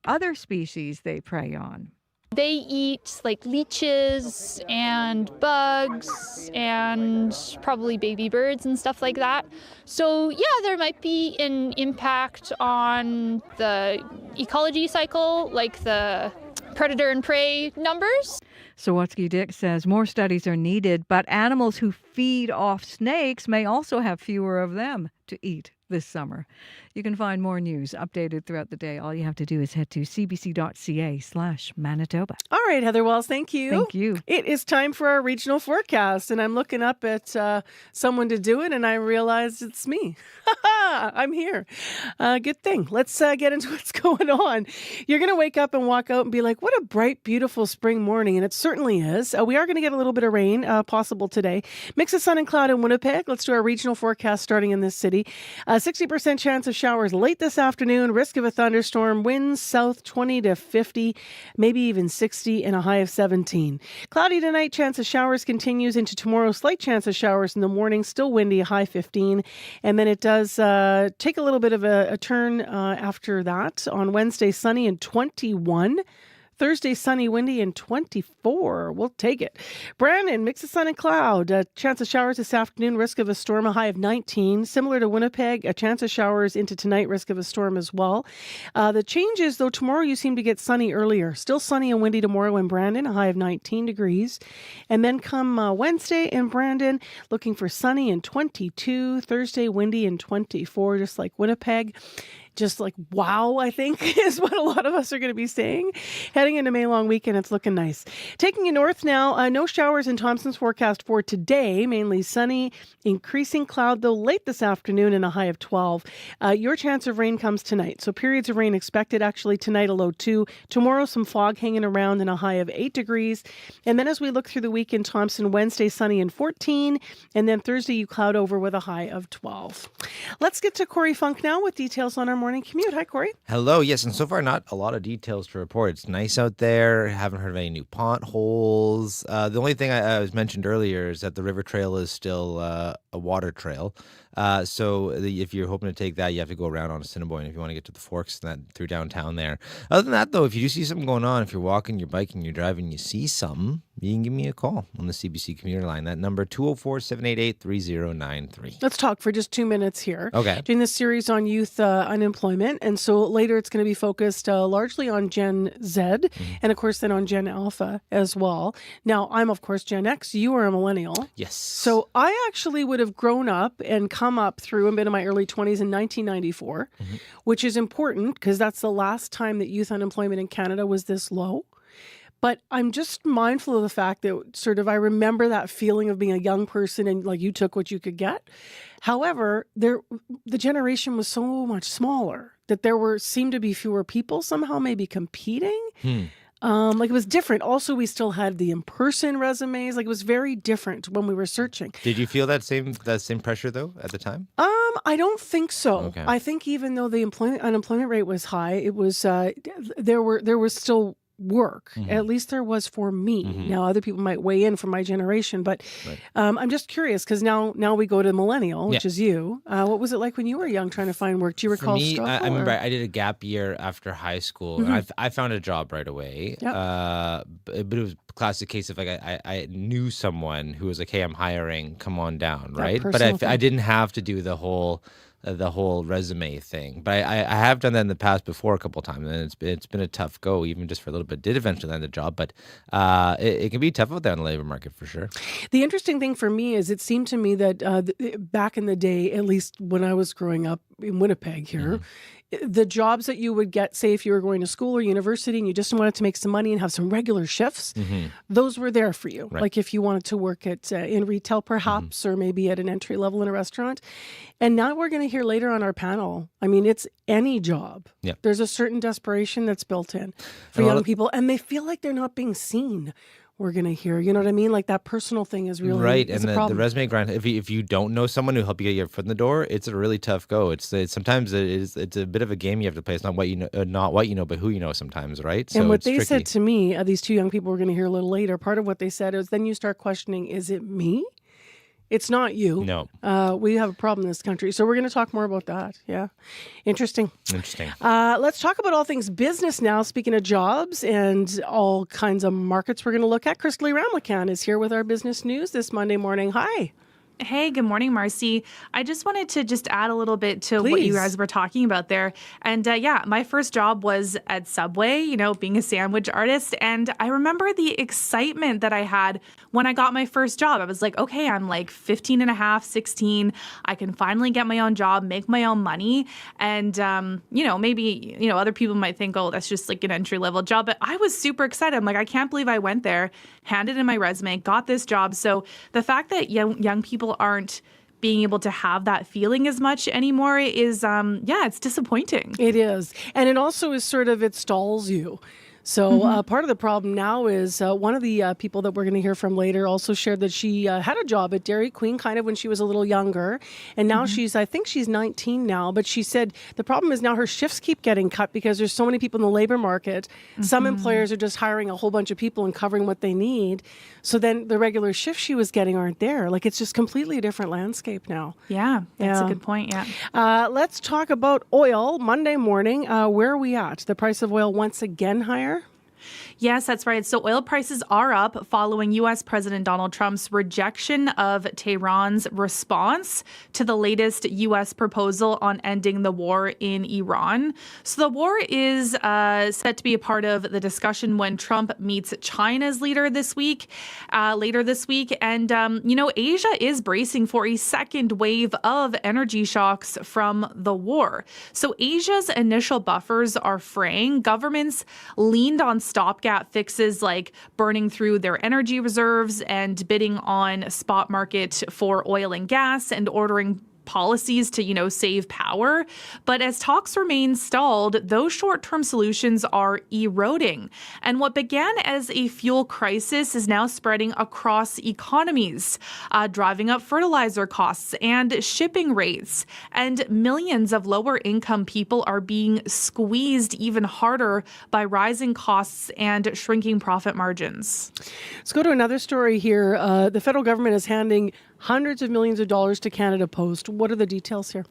other species they prey on. They eat like leeches and bugs and probably baby birds and stuff like that. So yeah, there might be an impact on the ecology cycle, like the predator and prey numbers. Sawatsky-Dick says more studies are needed, but animals who feed off snakes may also have fewer of them to eat this summer. You can find more news updated throughout the day. All you have to do is head to cbc.ca/Manitoba. All right, Heather Walls, thank you. Thank you. It is time for our regional forecast, and I'm looking up at someone to do it, and I realized it's me. I'm here. Good thing. Let's get into what's going on. You're going to wake up and walk out and be like, what a bright, beautiful spring morning, and it certainly is. We are going to get a little bit of rain possible today. Mix of sun and cloud in Winnipeg. Let's do our regional forecast starting in this city. 60% chance of showers late this afternoon, risk of a thunderstorm, winds south 20 to 50, maybe even 60, and a high of 17. Cloudy tonight, chance of showers continues into tomorrow, slight chance of showers in the morning, still windy, high 15, and then it does take a little bit of a turn after that. On Wednesday, sunny and 21. Thursday, sunny, windy, and 24. We'll take it. Brandon, mix of sun and cloud. Chance of showers this afternoon, risk of a storm, a high of 19. Similar to Winnipeg, a chance of showers into tonight, risk of a storm as well. The change is, though, tomorrow you seem to get sunny earlier. Still sunny and windy tomorrow in Brandon, a high of 19 degrees. And then come Wednesday in Brandon, looking for sunny and 22. Thursday, windy and 24, just like Winnipeg. just like, wow, I think is what a lot of us are going to be saying. Heading into May long weekend, it's looking nice. Taking you north now, no showers in Thompson's forecast for today, mainly sunny, increasing cloud though late this afternoon and a high of 12. Your chance of rain comes tonight. So periods of rain expected actually tonight, a low 2. Tomorrow, some fog hanging around and a high of 8 degrees. And then as we look through the week in Thompson, Wednesday, sunny and 14. And then Thursday, you cloud over with a high of 12. Let's get to Corey Funk now with details on our morning commute. Hi, Corey. Hello. Yes, and so far not a lot of details to report. It's nice out there. Haven't heard of any new potholes. The only thing I was mentioned earlier is that the river trail is still a water trail. If you're hoping to take that, you have to go around on Assiniboine if you want to get to the Forks and that through downtown there. Other than that, though, if you do see something going on, if you're walking, you're biking, you're driving, you see something, you can give me a call on the CBC commuter line. That number, 204-788-3093. Let's talk for just 2 minutes here. Okay. Doing this series on youth unemployment. And so later it's going to be focused largely on Gen Z and, of course, then on Gen Alpha as well. Now, I'm, of course, Gen X. You are a millennial. Yes. So I actually would have grown up and come up through and been in my early 20s in 1994, which is important because that's the last time that youth unemployment in Canada was this low. But I'm just mindful of the fact that sort of I remember that feeling of being a young person and like you took what you could get. However, the generation was so much smaller that seemed to be fewer people somehow maybe competing. Like it was different. Also, we still had the in-person resumes. Like it was very different when we were searching. Did you feel that same pressure though at the time? I don't think so. Okay. I think even though the unemployment rate was high, it was there was still work. At least there was for me. Now other people might weigh in from my generation, but I'm just curious because now we go to millennial, which is you. What was it like when you were young trying to find work? Do you recall? For me, struggle, I remember I did a gap year after high school. And I found a job right away. Yep. But it was a classic case of like I knew someone who was like, "Hey, I'm hiring. Come on down." Right. But I didn't have to do the whole resume thing. But I have done that in the past before a couple of times, and it's been a tough go, even just for a little bit. Did eventually land a job, but it can be tough out there in the labor market for sure. The interesting thing for me is it seemed to me that back in the day, at least when I was growing up in Winnipeg here, the jobs that you would get, say if you were going to school or university and you just wanted to make some money and have some regular shifts, those were there for you. Right. Like if you wanted to work at in retail perhaps, or maybe at an entry level in a restaurant. And now we're going to hear later on our panel, I mean, it's any job. Yeah. There's a certain desperation that's built in for young people, and they feel like they're not being seen. We're going to hear, you know what I mean? Like that personal thing is really right. Is And a the problem. resume grind, if you don't know someone who help you get your foot in the door, it's a really tough go. It's sometimes it's a bit of a game you have to play. It's not what you know, but who you know sometimes, right? So and what it's they tricky. said to me, these two young people we're going to hear a little later, part of what they said is then you start questioning, is it me? It's not you. No. We have a problem in this country. So we're going to talk more about that. Yeah. Interesting. Let's talk about all things business now. Speaking of jobs and all kinds of markets we're going to look at. Christly Ramlakan is here with our business news this Monday morning. Hi. Hey, good morning, Marcy. I just wanted to add a little bit to what you guys were talking about there. And my first job was at Subway, being a sandwich artist. And I remember the excitement that I had when I got my first job. I was like, okay, I'm like 15 and a half, 16. I can finally get my own job, make my own money. And, maybe, other people might think, oh, that's just like an entry level job. But I was super excited. I'm like, I can't believe I went there, handed in my resume, got this job. So the fact that young people aren't being able to have that feeling as much anymore is, it's disappointing. It is. And it also is it stalls you. So part of the problem now is one of the people that we're going to hear from later also shared that she had a job at Dairy Queen kind of when she was a little younger. And now I think she's 19 now. But she said the problem is now her shifts keep getting cut because there's so many people in the labor market. Some employers are just hiring a whole bunch of people and covering what they need. So then the regular shifts she was getting aren't there. Like it's just completely a different landscape now. Yeah, that's a good point. Yeah. Let's talk about oil. Monday morning, where are we at? The price of oil once again higher? Yes, that's right. So oil prices are up following U.S. President Donald Trump's rejection of Tehran's response to the latest U.S. proposal on ending the war in Iran. So the war is set to be a part of the discussion when Trump meets China's leader later this week. And, Asia is bracing for a second wave of energy shocks from the war. So Asia's initial buffers are fraying. Governments leaned on stopgap fixes like burning through their energy reserves and bidding on spot market for oil and gas and ordering policies to, save power. But as talks remain stalled, those short-term solutions are eroding. And what began as a fuel crisis is now spreading across economies, driving up fertilizer costs and shipping rates. And millions of lower-income people are being squeezed even harder by rising costs and shrinking profit margins. Let's go to another story here. The federal government is handing hundreds of millions of dollars to Canada Post. What are the details here?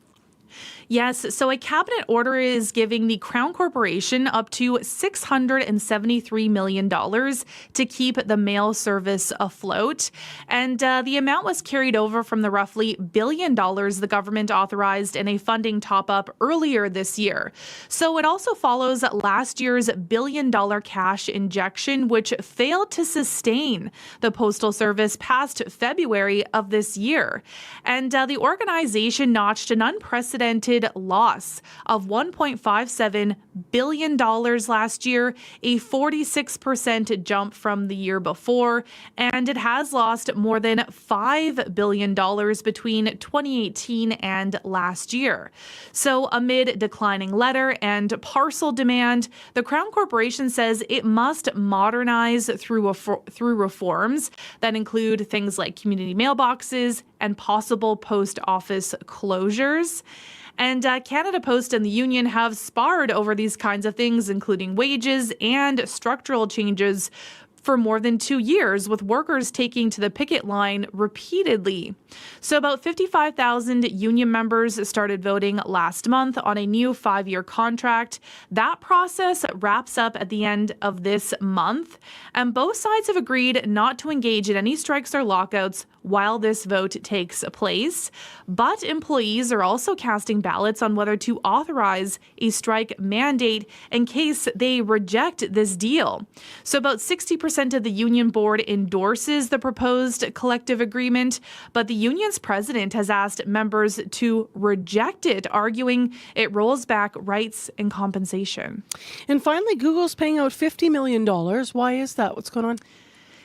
Yes, so a cabinet order is giving the Crown Corporation up to $673 million to keep the mail service afloat. And the amount was carried over from the roughly $1 billion the government authorized in a funding top-up earlier this year. So it also follows last year's $1 billion cash injection, which failed to sustain the Postal Service past February of this year. And the organization notched an unprecedented loss of $1.57 billion last year, a 46% jump from the year before, and it has lost more than $5 billion between 2018 and last year. So amid declining letter and parcel demand, the Crown Corporation says it must modernize through reforms that include things like community mailboxes and possible post office closures. And Canada Post and the union have sparred over these kinds of things, including wages and structural changes, for more than 2 years, with workers taking to the picket line repeatedly. So about 55,000 union members started voting last month on a new 5-year contract. That process wraps up at the end of this month, and both sides have agreed not to engage in any strikes or lockouts while this vote takes place. But employees are also casting ballots on whether to authorize a strike mandate in case they reject this deal. So about 60% of the union board endorses the proposed collective agreement, but the union's president has asked members to reject it, arguing it rolls back rights and compensation. And finally, Google's paying out $50 million. Why is that? What's going on?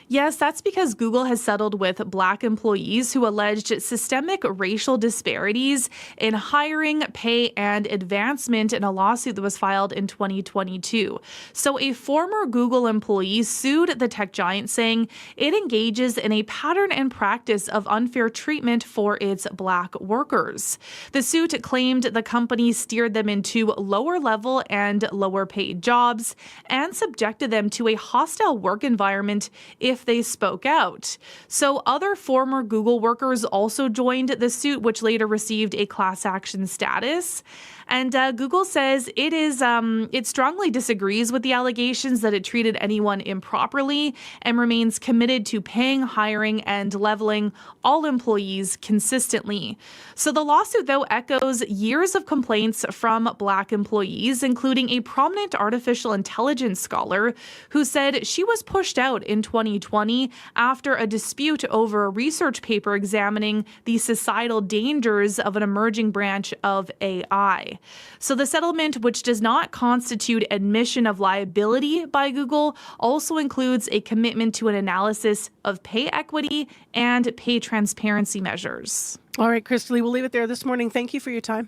Yes, that's because Google has settled with Black employees who alleged systemic racial disparities in hiring, pay, and advancement in a lawsuit that was filed in 2022. So a former Google employee sued the tech giant, saying it engages in a pattern and practice of unfair treatment for its Black workers. The suit claimed the company steered them into lower level and lower paid jobs and subjected them to a hostile work environment if they spoke out. So other former Google workers also joined the suit, which later received a class action status. And Google says it strongly disagrees with the allegations that it treated anyone improperly and remains committed to paying, hiring, and leveling all employees consistently. So the lawsuit, though, echoes years of complaints from Black employees, including a prominent artificial intelligence scholar who said she was pushed out in 2020 after a dispute over a research paper examining the societal dangers of an emerging branch of AI. So the settlement, which does not constitute admission of liability by Google, also includes a commitment to an analysis of pay equity and pay transparency measures. All right, Crystalie, we'll leave it there this morning. Thank you for your time.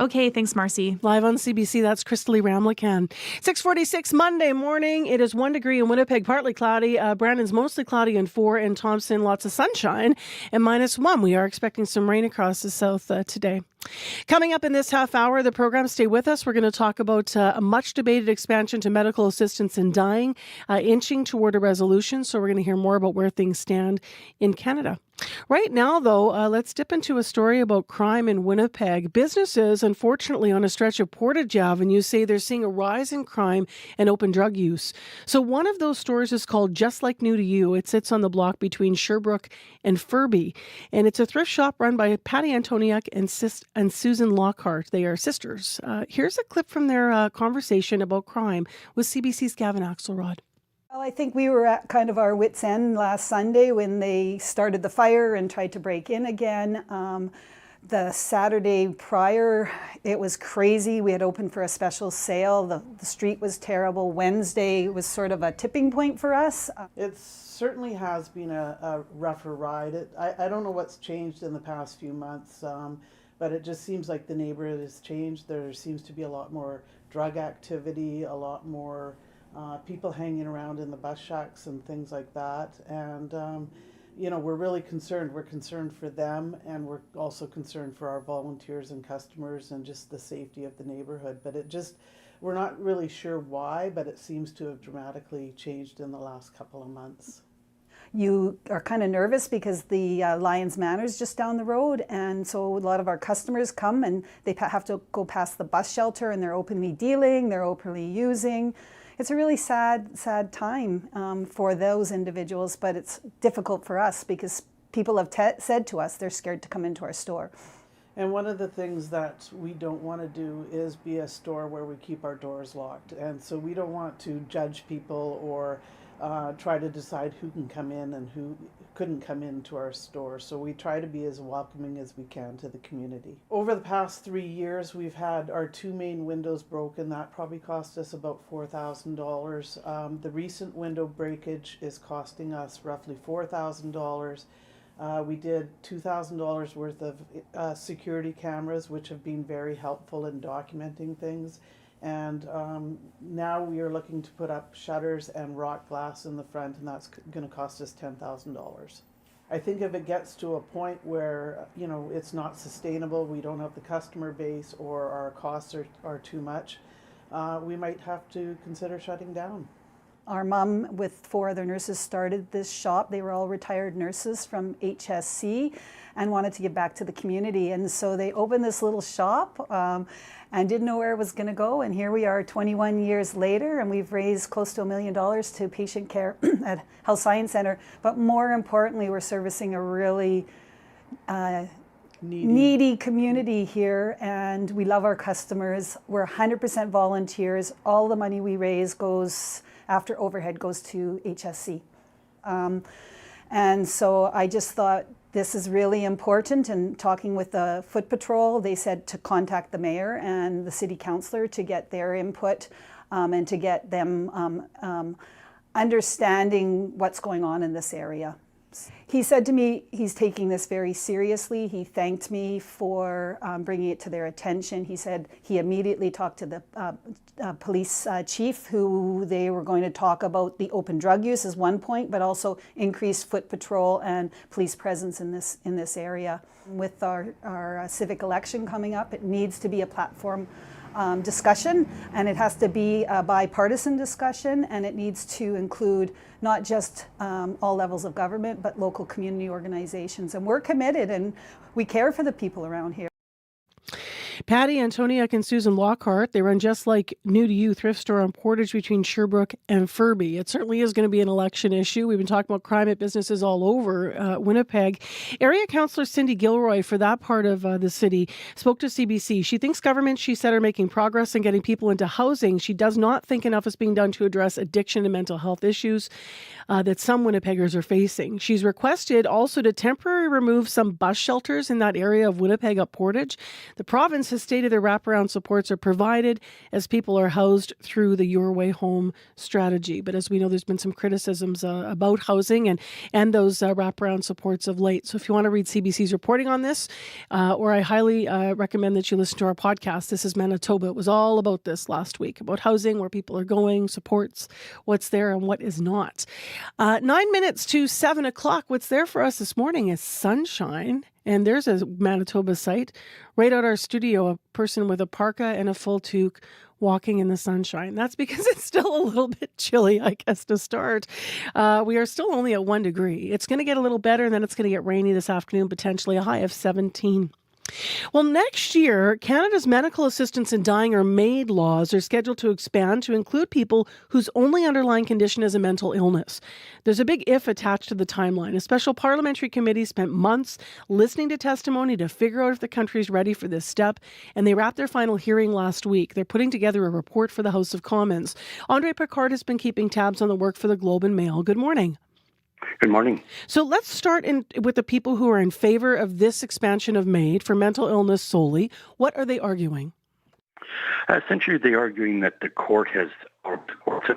Okay, thanks, Marcy. Live on CBC, that's Crystalie Ramlakan. 6:46 Monday morning. It is 1 degree in Winnipeg, partly cloudy. Brandon's mostly cloudy and 4 in Thompson, lots of sunshine, and -1. We are expecting some rain across the south today. Coming up in this half hour, the program, stay with us. We're going to talk about a much debated expansion to medical assistance in dying, inching toward a resolution. So we're going to hear more about where things stand in Canada. Right now, though, let's dip into a story about crime in Winnipeg. Businesses, unfortunately, on a stretch of Portage Avenue say they're seeing a rise in crime and open drug use. So one of those stores is called Just Like New to You. It sits on the block between Sherbrooke and Furby. And it's a thrift shop run by Patty Antoniak and Susan Lockhart. They are sisters. Here's a clip from their conversation about crime with CBC's Gavin Axelrod. Well, I think we were at kind of our wits' end last Sunday when they started the fire and tried to break in again. The Saturday prior, it was crazy. We had opened for a special sale. The street was terrible. Wednesday was sort of a tipping point for us. It certainly has been a rougher ride. I don't know what's changed in the past few months, but it just seems like the neighborhood has changed. There seems to be a lot more drug activity, a lot more people hanging around in the bus shacks and things like that. And, we're really concerned. We're concerned for them, and we're also concerned for our volunteers and customers and just the safety of the neighborhood. But we're not really sure why, but it seems to have dramatically changed in the last couple of months. You are kind of nervous because the Lions Manor is just down the road, and so a lot of our customers come and they have to go past the bus shelter, and they're openly dealing, they're openly using. It's a really sad time for those individuals, but it's difficult for us because people have said to us they're scared to come into our store. And one of the things that we don't want to do is be a store where we keep our doors locked. And so we don't want to judge people or try to decide who can come in and who couldn't come into our store. So we try to be as welcoming as we can to the community. Over the past 3 years, we've had our 2 main windows broken. That probably cost us about $4,000. The recent window breakage is costing us roughly $4,000. We did $2,000 worth of security cameras, which have been very helpful in documenting things. And now we are looking to put up shutters and rock glass in the front, and that's going to cost us $10,000. I think if it gets to a point where, it's not sustainable, we don't have the customer base, or our costs are too much, we might have to consider shutting down. Our mom with 4 other nurses started this shop. They were all retired nurses from HSC and wanted to give back to the community. And so they opened this little shop and didn't know where it was going to go. And here we are 21 years later, and we've raised close to $1 million to patient care at Health Science Center. But more importantly, we're servicing a really needy community here, and we love our customers. We're 100% volunteers. All the money we raise after overhead goes to HSC. And so I just thought this is really important. And talking with the Foot Patrol, they said to contact the mayor and the city councillor to get their input and to get them understanding what's going on in this area. He said to me he's taking this very seriously. He thanked me for bringing it to their attention. He said he immediately talked to the police chief, who they were going to talk about the open drug use as one point, but also increased foot patrol and police presence in this area. With our civic election coming up, it needs to be a platform discussion, and it has to be a bipartisan discussion, and it needs to include not just all levels of government, but local community organizations. And we're committed, and we care for the people around here. Patty Antoniak and Susan Lockhart, they run Just Like New to You thrift store on Portage between Sherbrooke and Furby. It certainly is going to be an election issue. We've been talking about crime at businesses all over Winnipeg. Area Councillor Cindy Gilroy for that part of the city spoke to CBC. She thinks government, she said, are making progress in getting people into housing. She does not think enough is being done to address addiction and mental health issues that some Winnipeggers are facing. She's requested also to temporarily remove some bus shelters in that area of Winnipeg up Portage. The province has stated their wraparound supports are provided as people are housed through the Your Way Home strategy. But as we know, there's been some criticisms about housing and those wraparound supports of late. So if you want to read CBC's reporting on this, or I highly recommend that you listen to our podcast, This is Manitoba. It was all about this last week, about housing, where people are going, supports, what's there and what is not. 9 minutes to 7 o'clock. What's there for us this morning is sunshine And there's a Manitoba site right out our studio, a person with a parka and a full toque walking in the sunshine. That's because it's still a little bit chilly, I guess, to start. We are still only at 1 degree. It's going to get a little better, and then it's going to get rainy this afternoon, potentially a high of 17. Well, next year, Canada's medical assistance in dying or MAID laws are scheduled to expand to include people whose only underlying condition is a mental illness. There's a big if attached to the timeline. A special parliamentary committee spent months listening to testimony to figure out if the country is ready for this step, and they wrapped their final hearing last week. They're putting together a report for the House of Commons. Andre Picard has been keeping tabs on the work for the Globe and Mail. Good morning. Good morning. So let's start with the people who are in favor of this expansion of MAID for mental illness solely. What are they arguing? Essentially, they're arguing that the courts have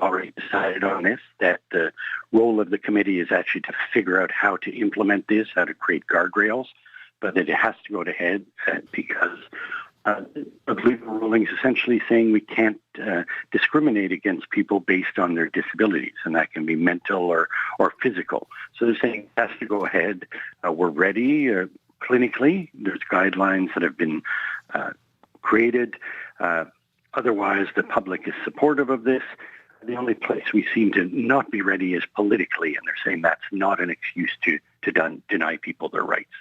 already decided on this, that the role of the committee is actually to figure out how to implement this, how to create guardrails, but that it has to go ahead because of legal rulings essentially saying we can't discriminate against people based on their disabilities, and that can be mental or physical. So they're saying it has to go ahead. We're ready clinically. There's guidelines that have been created. Otherwise, the public is supportive of this. The only place we seem to not be ready is politically, and they're saying that's not an excuse to deny people their rights.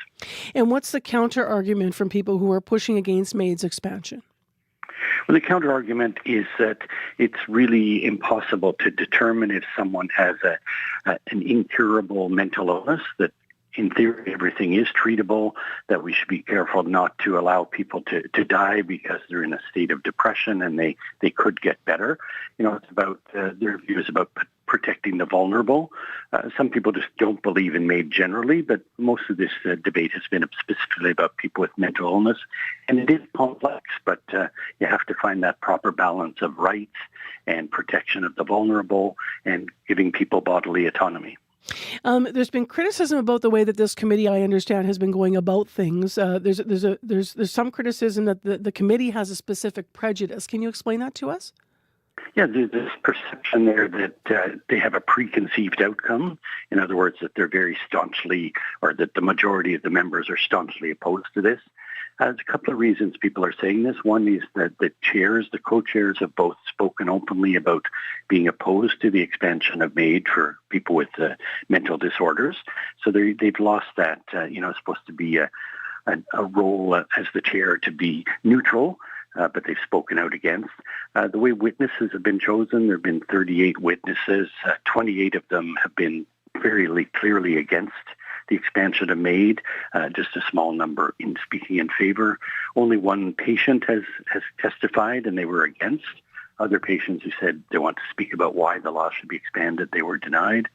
And what's the counter-argument from people who are pushing against MAID's expansion? Well, the counter-argument is that it's really impossible to determine if someone has an incurable mental illness, that in theory everything is treatable, that we should be careful not to allow people to die because they're in a state of depression and they could get better. It's about, their view is about protecting the vulnerable. Some people just don't believe in MAID generally, but most of this debate has been specifically about people with mental illness. And it is complex, but you have to find that proper balance of rights and protection of the vulnerable and giving people bodily autonomy. There's been criticism about the way that this committee, I understand, has been going about things. There's some criticism that the committee has a specific prejudice. Can you explain that to us? Yeah, there's this perception there that they have a preconceived outcome. In other words, that they're very staunchly, or that the majority of the members are staunchly opposed to this. There's a couple of reasons people are saying this. One is that the co-chairs have both spoken openly about being opposed to the expansion of MAID for people with mental disorders. So they've lost that, it's supposed to be a role as the chair to be neutral, but they've spoken out against. The way witnesses have been chosen, there have been 38 witnesses. 28 of them have been very clearly against the expansion of MAID, just a small number in speaking in favor. Only one patient has testified, and they were against. Other patients who said they want to speak about why the law should be expanded, they were denied.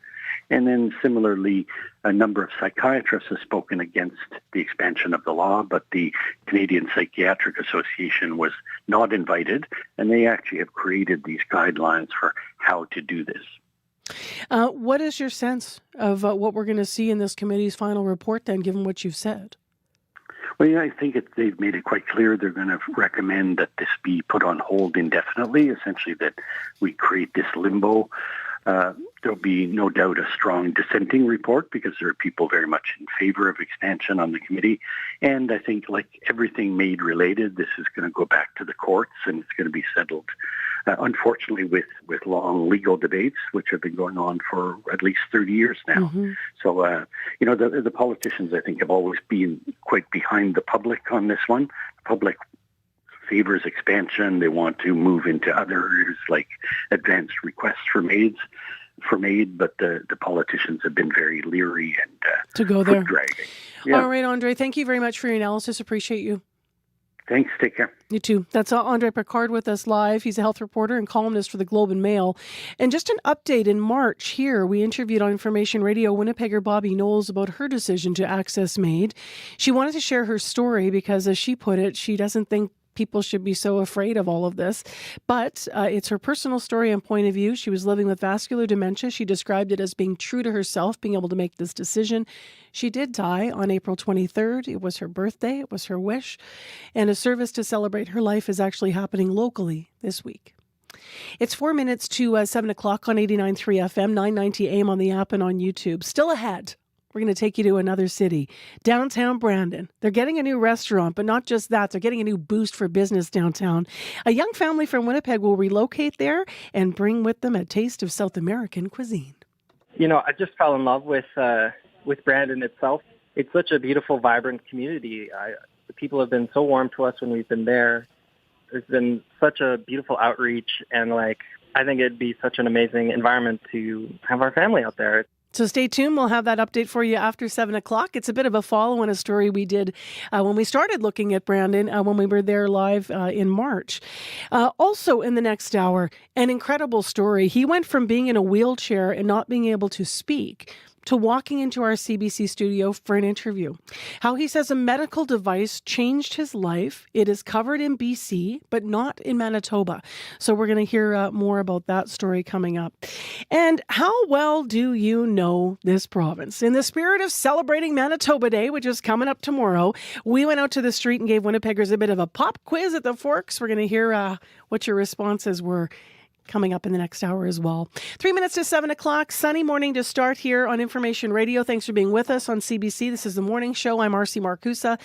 And then similarly, a number of psychiatrists have spoken against the expansion of the law, but the Canadian Psychiatric Association was not invited, and they actually have created these guidelines for how to do this. What is your sense of what we're going to see in this committee's final report then, given what you've said? Well, yeah, I think they've made it quite clear they're going to recommend that this be put on hold indefinitely, essentially that we create this limbo. There'll be no doubt a strong dissenting report because there are people very much in favor of expansion on the committee. And I think like everything MAID related, this is going to go back to the courts and it's going to be settled, unfortunately, with long legal debates, which have been going on for at least 30 years now. Mm-hmm. So, the politicians, I think, have always been quite behind the public on this one. The public favors expansion. They want to move into other areas like advanced requests for MAID, but the politicians have been very leery and to go there. Dragging. Yeah. All right, Andre, thank you very much for your analysis. Appreciate you. Thanks. Take care. You too. That's Andre Picard with us live. He's a health reporter and columnist for the Globe and Mail. And just an update, in March here, we interviewed on Information Radio Winnipegger Bobby Knowles about her decision to access MAID. She wanted to share her story because, as she put it, she doesn't think people should be so afraid of all of this. But it's her personal story and point of view. She was living with vascular dementia. She described it as being true to herself, being able to make this decision. She did die on April 23rd. It was her birthday. It was her wish. And a service to celebrate her life is actually happening locally this week. It's 4 minutes to 7 o'clock on 89.3 FM, 990 AM on the app and on YouTube. Still ahead We're going to take you to another city, downtown Brandon. They're getting a new restaurant, but not just that. They're getting a new boost for business downtown. A young family from Winnipeg will relocate there and bring with them a taste of South American cuisine. You know, I just fell in love with Brandon itself. It's such a beautiful, vibrant community. The people have been so warm to us when we've been there. There's been such a beautiful outreach, and I think it'd be such an amazing environment to have our family out there. So stay tuned. We'll have that update for you after 7 o'clock. It's a bit of a follow on a story we did when we started looking at Brandon when we were there live in March. Also in the next hour, an incredible story. He went from being in a wheelchair and not being able to speak to walking into our CBC studio for an interview. How he says a medical device changed his life. It is covered in BC, but not in Manitoba. So we're going to hear more about that story coming up. And how well do you know this province? In the spirit of celebrating Manitoba Day, which is coming up tomorrow, we went out to the street and gave Winnipeggers a bit of a pop quiz at the Forks. We're going to hear what your responses were coming up in the next hour as well. 3 minutes to 7 o'clock. Sunny morning to start here on Information Radio. Thanks for being with us on CBC. This is the morning show. I'm Marcy Marcusa.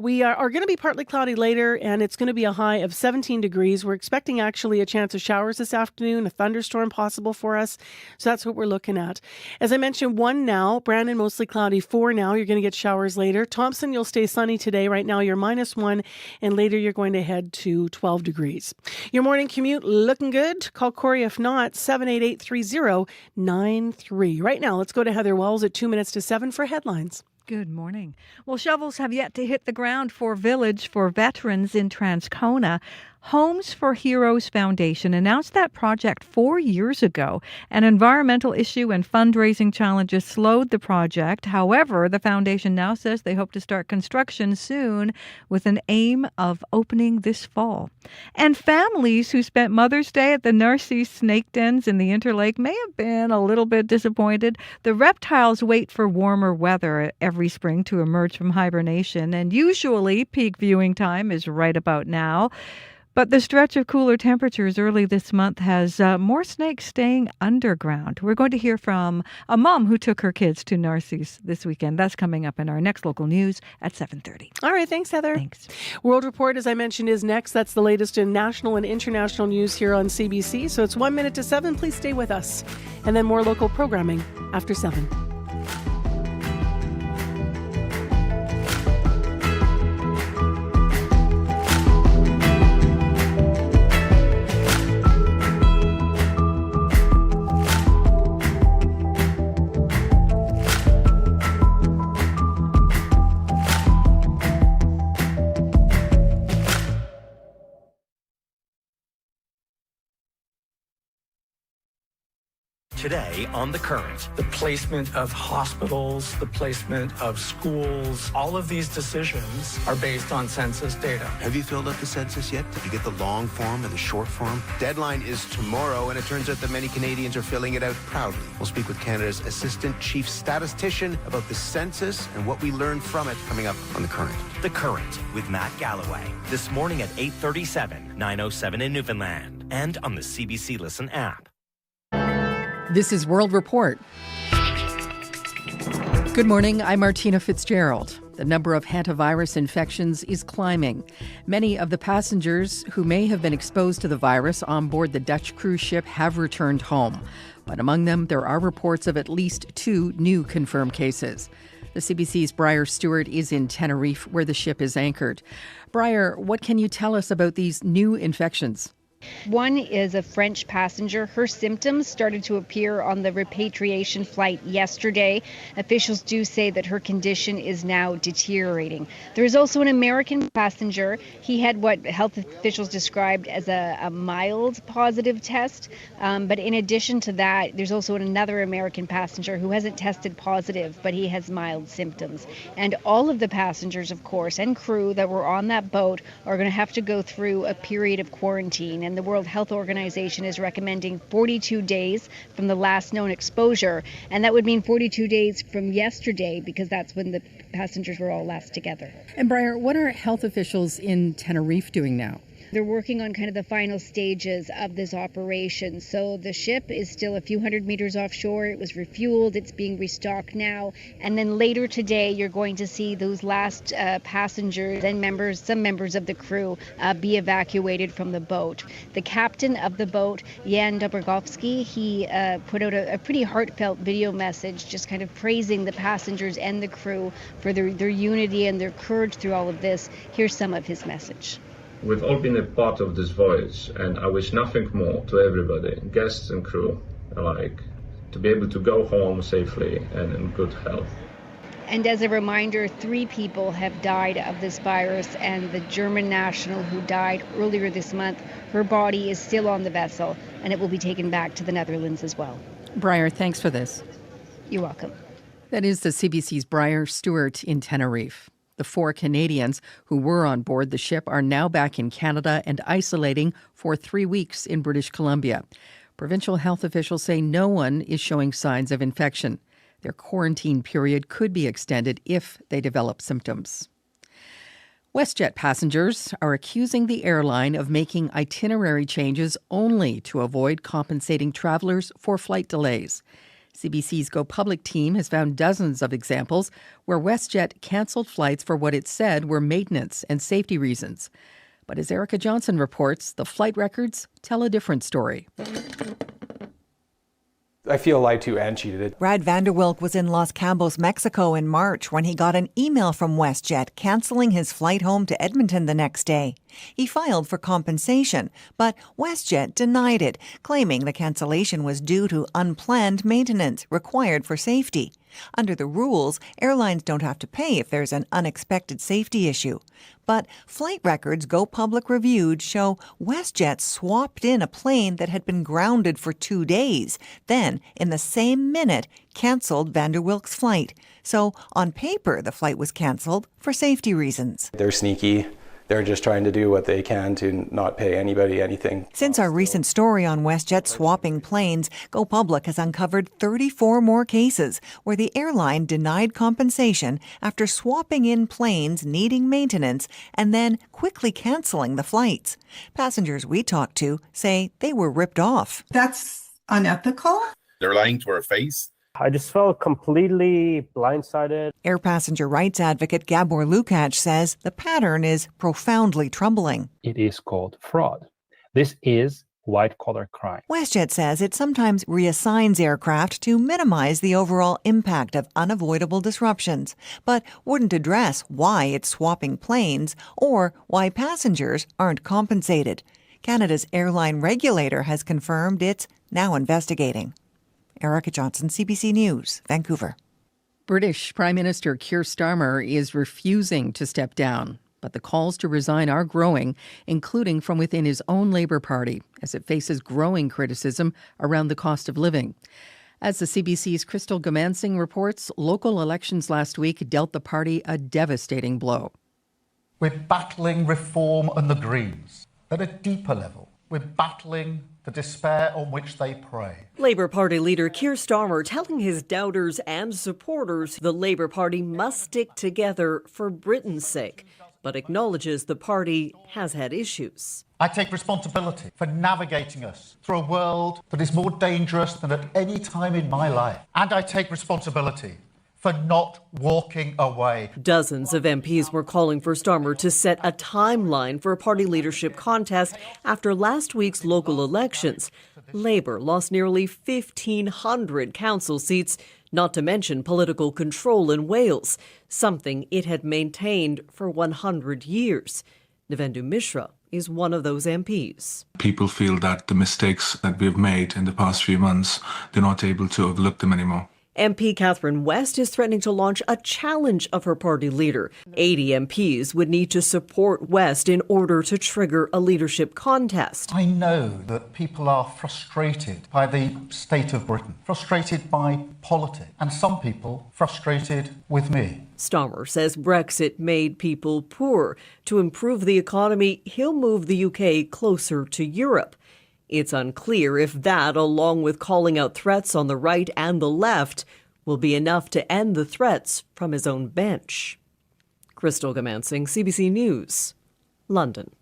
We are going to be partly cloudy later, and it's going to be a high of 17 degrees. We're expecting actually a chance of showers this afternoon, a thunderstorm possible for us. So that's what we're looking at. As I mentioned, 1 now. Brandon, mostly cloudy. 4 now. You're going to get showers later. Thompson, you'll stay sunny today. Right now, you're -1, and later you're going to head to 12 degrees. Your morning commute looking good. Call Corey if not, 788-3093. Right now, let's go to Heather Wells at 2 minutes to 7 for headlines. Good morning. Well, shovels have yet to hit the ground for Village for Veterans in Transcona. Homes for Heroes Foundation announced that project 4 years ago. An environmental issue and fundraising challenges slowed the project. However, the foundation now says they hope to start construction soon with an aim of opening this fall. And families who spent Mother's Day at the Narcisse snake dens in the Interlake may have been a little bit disappointed. The reptiles wait for warmer weather every spring to emerge from hibernation, and usually peak viewing time is right about now. But the stretch of cooler temperatures early this month has more snakes staying underground. We're going to hear from a mom who took her kids to Narcisse this weekend. That's coming up in our next local news at 7:30. All right. Thanks, Heather. Thanks. World Report, as I mentioned, is next. That's the latest in national and international news here on CBC. So it's 1 minute to 7. Please stay with us. And then more local programming after 7. Today on The Current. The placement of hospitals, the placement of schools, all of these decisions are based on census data. Have you filled out the census yet? Did you get the long form and the short form? Deadline is tomorrow, and it turns out that many Canadians are filling it out proudly. We'll speak with Canada's Assistant Chief Statistician about the census and what we learned from it coming up on The Current. The Current with Matt Galloway. This morning at 8:37, 9:07 in Newfoundland, and on the CBC Listen app. This is World Report. Good morning, I'm Martina Fitzgerald. The number of hantavirus infections is climbing. Many of the passengers who may have been exposed to the virus on board the Dutch cruise ship have returned home. But among them, there are reports of at least 2 new confirmed cases. The CBC's Briar Stewart is in Tenerife, where the ship is anchored. Briar, what can you tell us about these new infections? One is a French passenger. Her symptoms started to appear on the repatriation flight yesterday. Officials do say that her condition is now deteriorating. There is also an American passenger. He had what health officials described as a mild positive test. But in addition to that, there's also another American passenger who hasn't tested positive, but he has mild symptoms. And all of the passengers, of course, and crew that were on that boat are going to have to go through a period of quarantine. And the World Health Organization is recommending 42 days from the last known exposure. And that would mean 42 days from yesterday, because that's when the passengers were all last together. And Briar, what are health officials in Tenerife doing now? They're working on kind of the final stages of this operation. So the ship is still a few hundred meters offshore. It was refueled. It's being restocked now. And then later today, you're going to see those last passengers and some members of the crew be evacuated from the boat. The captain of the boat, Jan Dobrogovsky, he put out a pretty heartfelt video message just kind of praising the passengers and the crew for their unity and their courage through all of this. Here's some of his message. We've all been a part of this voyage, and I wish nothing more to everybody, guests and crew alike, to be able to go home safely and in good health. And as a reminder, 3 people have died of this virus, and the German national who died earlier this month, her body is still on the vessel, and it will be taken back to the Netherlands as well. Briar, thanks for this. You're welcome. That is the CBC's Briar Stewart in Tenerife. The 4 Canadians who were on board the ship are now back in Canada and isolating for 3 weeks in British Columbia. Provincial health officials say no one is showing signs of infection. Their quarantine period could be extended if they develop symptoms. WestJet passengers are accusing the airline of making itinerary changes only to avoid compensating travelers for flight delays. CBC's Go Public team has found dozens of examples where WestJet canceled flights for what it said were maintenance and safety reasons. But as Erica Johnson reports, the flight records tell a different story. I feel lied to and cheated. Brad Vanderwilk was in Los Cabos, Mexico in March when he got an email from WestJet canceling his flight home to Edmonton the next day. He filed for compensation, but WestJet denied it, claiming the cancellation was due to unplanned maintenance required for safety. Under the rules, airlines don't have to pay if there's an unexpected safety issue. But flight records Go Public reviewed show WestJet swapped in a plane that had been grounded for 2 days, then, in the same minute, canceled Vanderwilk's flight. So, on paper, the flight was canceled for safety reasons. They're sneaky. They're just trying to do what they can to not pay anybody anything. Since our recent story on WestJet swapping planes, Go Public has uncovered 34 more cases where the airline denied compensation after swapping in planes needing maintenance and then quickly canceling the flights. Passengers we talked to say they were ripped off. That's unethical. They're lying to our face. I just felt completely blindsided. Air passenger rights advocate Gabor Lukács says the pattern is profoundly troubling. It is called fraud. This is white-collar crime. WestJet says it sometimes reassigns aircraft to minimize the overall impact of unavoidable disruptions, but wouldn't address why it's swapping planes or why passengers aren't compensated. Canada's airline regulator has confirmed it's now investigating. Erica Johnson, CBC News, Vancouver. British Prime Minister Keir Starmer is refusing to step down, but the calls to resign are growing, including from within his own Labour Party, as it faces growing criticism around the cost of living. As the CBC's Crystal Gamansing reports, local elections last week dealt the party a devastating blow. We're battling Reform and the Greens. At a deeper level, we're battling the despair on which they prey. Labour Party leader Keir Starmer telling his doubters and supporters the Labour Party must stick together for Britain's sake, but acknowledges the party has had issues. I take responsibility for navigating us through a world that is more dangerous than at any time in my life. And I take responsibility for not walking away. Dozens of MPs were calling for Starmer to set a timeline for a party leadership contest after last week's local elections. Labour lost nearly 1,500 council seats, not to mention political control in Wales, something it had maintained for 100 years. Navendu Mishra is one of those MPs. People feel that the mistakes that we've made in the past few months, they're not able to overlook them anymore. MP Catherine West is threatening to launch a challenge of her party leader. 80 MPs would need to support West in order to trigger a leadership contest. I know that people are frustrated by the state of Britain, frustrated by politics, and some people frustrated with me. Starmer says Brexit made people poor. To improve the economy, he'll move the UK closer to Europe. It's unclear if that, along with calling out threats on the right and the left, will be enough to end the threats from his own bench. Crystal Gamansing, CBC News, London.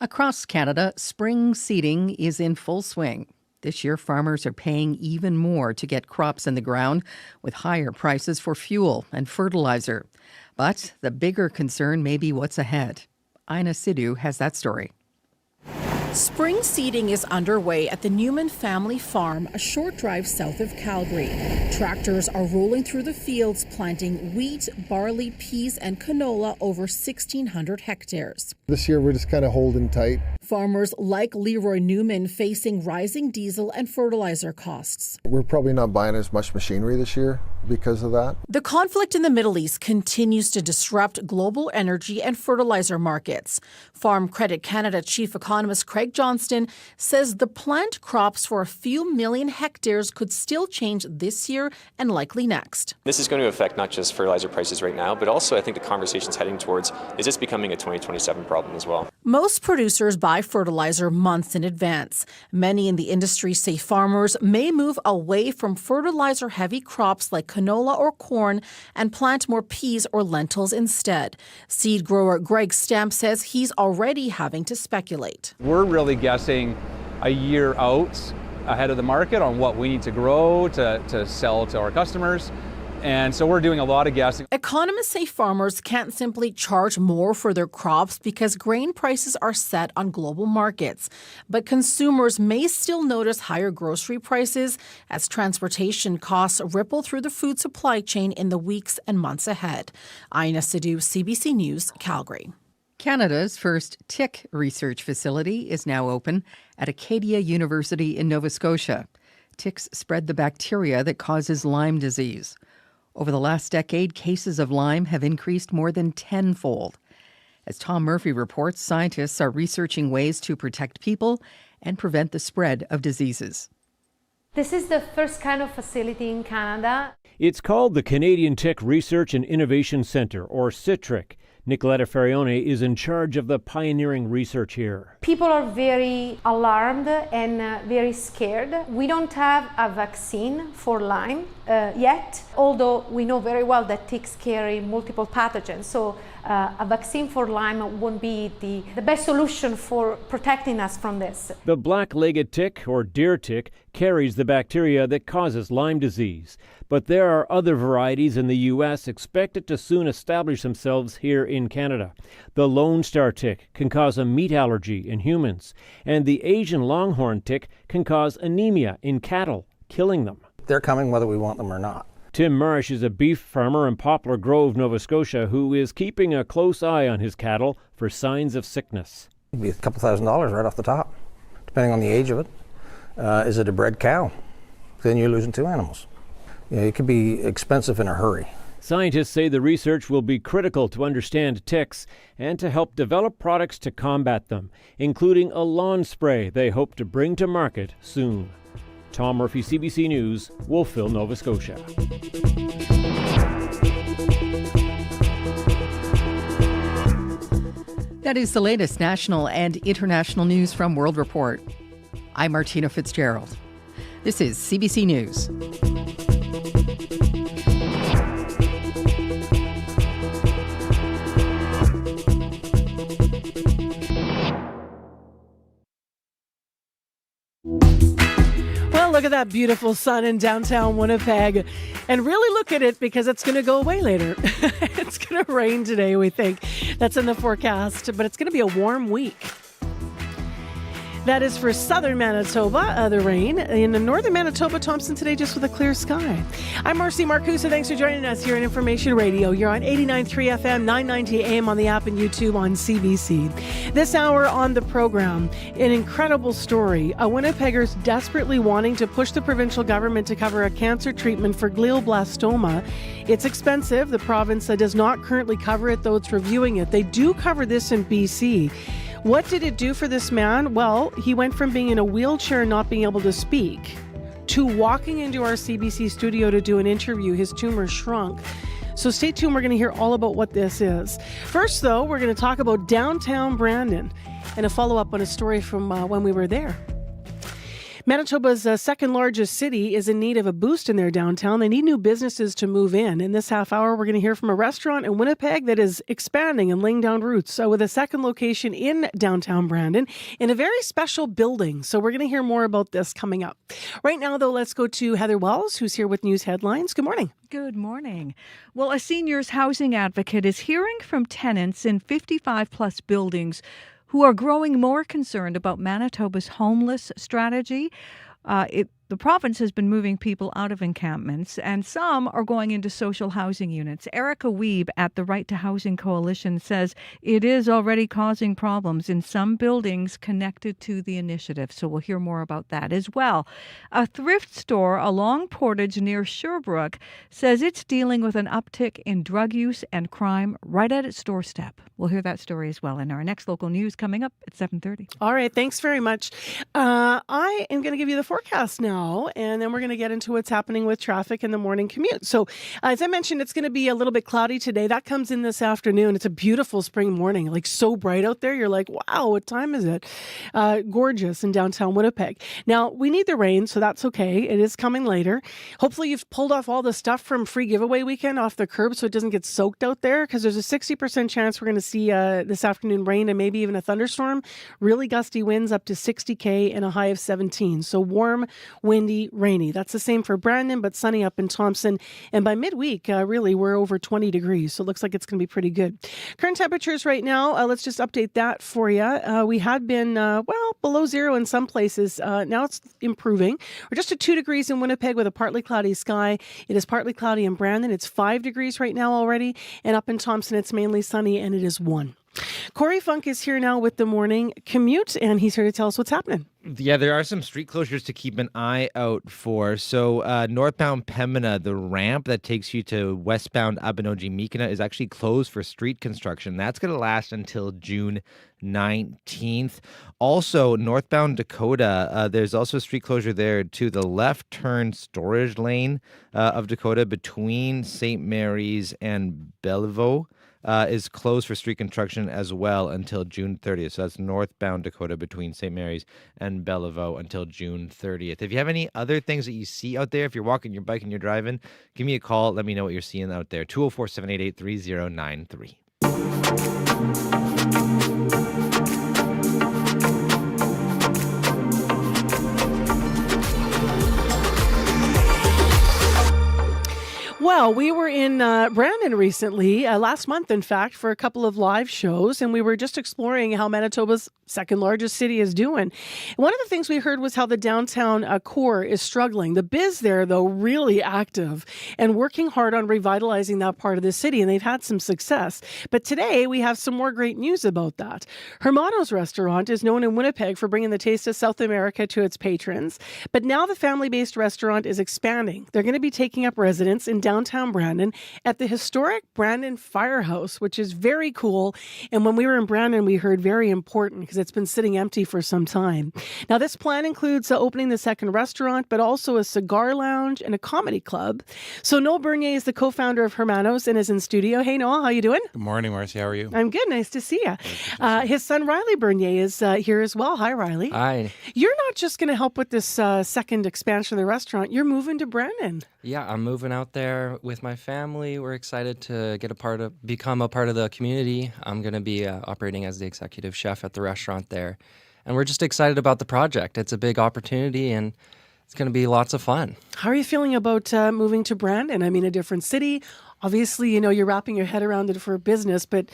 Across Canada, spring seeding is in full swing. This year, farmers are paying even more to get crops in the ground, with higher prices for fuel and fertilizer. But the bigger concern may be what's ahead. Ina Sidhu has that story. Spring seeding is underway at the Newman family farm, a short drive south of Calgary. Tractors are rolling through the fields, planting wheat, barley, peas, and canola over 1,600 hectares. This year, we're just kind of holding tight. Farmers like Leroy Newman facing rising diesel and fertilizer costs. We're probably not buying as much machinery this year because of that. The conflict in the Middle East continues to disrupt global energy and fertilizer markets. Farm Credit Canada chief economist Craig Johnston says the plant crops for a few million hectares could still change this year and likely next. This is going to affect not just fertilizer prices right now, but also I think the conversation's heading towards, is this becoming a 2027 problem as well? Most producers buy fertilizer months in advance. Many in the industry say farmers may move away from fertilizer-heavy crops like canola or corn and plant more peas or lentils instead. Seed grower Greg Stamp says he's already having to speculate. We're really guessing a year out ahead of the market on what we need to grow to sell to our customers. And so we're doing a lot of guessing. Economists say farmers can't simply charge more for their crops because grain prices are set on global markets. But consumers may still notice higher grocery prices as transportation costs ripple through the food supply chain in the weeks and months ahead. Ina Sidhu, CBC News, Calgary. Canada's first tick research facility is now open at Acadia University in Nova Scotia. Ticks spread the bacteria that causes Lyme disease. Over the last decade, cases of Lyme have increased more than tenfold. As Tom Murphy reports, scientists are researching ways to protect people and prevent the spread of diseases. This is the first kind of facility in Canada. It's called the Canadian Tick Research and Innovation Centre, or CITRIC. Nicoletta Ferrione is in charge of the pioneering research here. People are very alarmed and very scared. We don't have a vaccine for Lyme yet, although we know very well that ticks carry multiple pathogens. So a vaccine for Lyme won't be the best solution for protecting us from this. The black-legged tick, or deer tick, carries the bacteria that causes Lyme disease. But there are other varieties in the U.S. expected to soon establish themselves here in Canada. The Lone Star tick can cause a meat allergy in humans, and the Asian longhorn tick can cause anemia in cattle, killing them. They're coming whether we want them or not. Tim Marsh is a beef farmer in Poplar Grove, Nova Scotia, who is keeping a close eye on his cattle for signs of sickness. It'd be a couple $1,000s right off the top, depending on the age of it. Is it a bred cow? Then you're losing two animals. It could be expensive in a hurry. Scientists say the research will be critical to understand ticks and to help develop products to combat them, including a lawn spray they hope to bring to market soon. Tom Murphy, CBC News, Wolfville, Nova Scotia. That is the latest national and international news from World Report. I'm Martina Fitzgerald. This is CBC News. Well, look at that beautiful sun in downtown Winnipeg. And really look at it because it's going to go away later. It's going to rain today, we think. That's in the forecast, but it's going to be a warm week. That is for southern Manitoba, the rain. In northern Manitoba, Thompson today just with a clear sky. I'm Marcy Marcusa. Thanks for joining us here on Information Radio. You're on 89.3 FM, 990 AM on the app and YouTube on CBC. This hour on the program, an incredible story. A Winnipegger's desperately wanting to push the provincial government to cover a cancer treatment for glioblastoma. It's expensive. The province does not currently cover it, though it's reviewing it. They do cover this in BC. What did it do for this man? Well, he went from being in a wheelchair and not being able to speak to walking into our CBC studio to do an interview. His tumor shrunk. So stay tuned. We're going to hear all about what this is. First, though, we're going to talk about downtown Brandon and a follow-up on a story from when we were there. Manitoba's second largest city is in need of a boost in their downtown. They need new businesses to move in. In this half hour, we're going to hear from a restaurant in Winnipeg that is expanding and laying down roots with a second location in downtown Brandon in a very special building. So we're going to hear more about this coming up. Right now, though, let's go to Heather Wells, who's here with news headlines. Good morning. Good morning. Well, a seniors housing advocate is hearing from tenants in 55-plus buildings who are growing more concerned about Manitoba's homeless strategy. The province has been moving people out of encampments, and some are going into social housing units. Erica Wiebe at the Right to Housing Coalition says it is already causing problems in some buildings connected to the initiative. So we'll hear more about that as well. A thrift store along Portage near Sherbrooke says it's dealing with an uptick in drug use and crime right at its doorstep. We'll hear that story as well in our next local news coming up at 7:30. All right, thanks very much. I am going to give you the forecast now, and then we're going to get into what's happening with traffic in the morning commute. So, as I mentioned, it's going to be a little bit cloudy today. That comes in this afternoon. It's a beautiful spring morning, like so bright out there. You're like, wow, what time is it? Gorgeous in downtown Winnipeg. Now, we need the rain, so that's okay. It is coming later. Hopefully, you've pulled off all the stuff from free giveaway weekend off the curb so it doesn't get soaked out there, because there's a 60% chance we're going to see this afternoon rain and maybe even a thunderstorm. Really gusty winds up to 60 and a high of 17. So warm, windy, rainy. That's the same for Brandon, but sunny up in Thompson. And by midweek, really, we're over 20 degrees. So it looks like it's going to be pretty good. Current temperatures right now, let's just update that for you. We had been, below zero in some places. Now it's improving. We're just at 2 degrees in Winnipeg with a partly cloudy sky. It is partly cloudy in Brandon. It's 5 degrees right now already. And up in Thompson, it's mainly sunny, and it is 1. Corey Funk is here now with the morning commute, and he's here to tell us what's happening. Yeah, there are some street closures to keep an eye out for. So northbound Pembina, the ramp that takes you to westbound Abinogi-Mikina is actually closed for street construction. That's going to last until June 19th. Also, northbound Dakota, there's also a street closure there to the left turn storage lane of Dakota between St. Mary's and Bellevue. Is closed for street construction as well until June 30th. So that's northbound Dakota between St. Mary's and Bellevue until June 30th. If you have any other things that you see out there, if you're walking your bike and you're driving, give me a call. Let me know what you're seeing out there. 204-788-3093. Well, we were in Brandon recently, last month, in fact, for a couple of live shows, and we were just exploring how Manitoba's second largest city is doing. One of the things we heard was how the downtown core is struggling. The biz there, though, really active and working hard on revitalizing that part of the city, and they've had some success. But today, we have some more great news about that. Hermano's restaurant is known in Winnipeg for bringing the taste of South America to its patrons, but now the family-based restaurant is expanding. They're going to be taking up residence in downtown Brandon at the historic Brandon Firehouse, which is very cool. And when we were in Brandon, we heard very important because it's been sitting empty for some time. Now, this plan includes opening the second restaurant, but also a cigar lounge and a comedy club. So Noel Bernier is the co-founder of Hermano's and is in studio. Hey, Noel, how you doing? Good morning, Marcy. How are you? I'm good. Nice to see you. His son, Riley Bernier, is here as well. Hi, Riley. Hi. You're not just going to help with this second expansion of the restaurant. You're moving to Brandon. Yeah, I'm moving out there with my family. We're excited to become a part of the community. I'm going to be operating as the executive chef at the restaurant there. And we're just excited about the project. It's a big opportunity and it's going to be lots of fun. How are you feeling about moving to Brandon? I mean, a different city. Obviously, you're wrapping your head around it for business, but,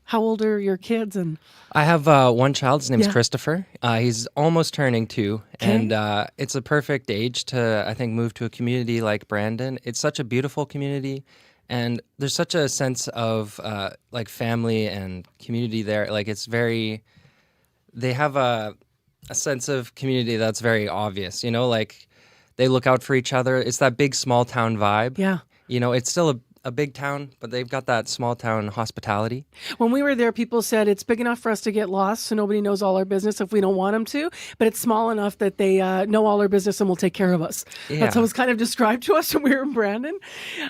how old are your kids? And I have one child. His name's Christopher. He's almost turning 2, and it's a perfect age to, I think, move to a community like Brandon. It's such a beautiful community, and there's such a sense of, family and community there. They have a sense of community that's very obvious, they look out for each other. It's that big small town vibe. Yeah. It's still a big town, but they've got that small town hospitality. When we were there, people said it's big enough for us to get lost, so nobody knows all our business if we don't want them to, but it's small enough that they know all our business and will take care of us. Yeah. That's how it was kind of described to us when we were in Brandon.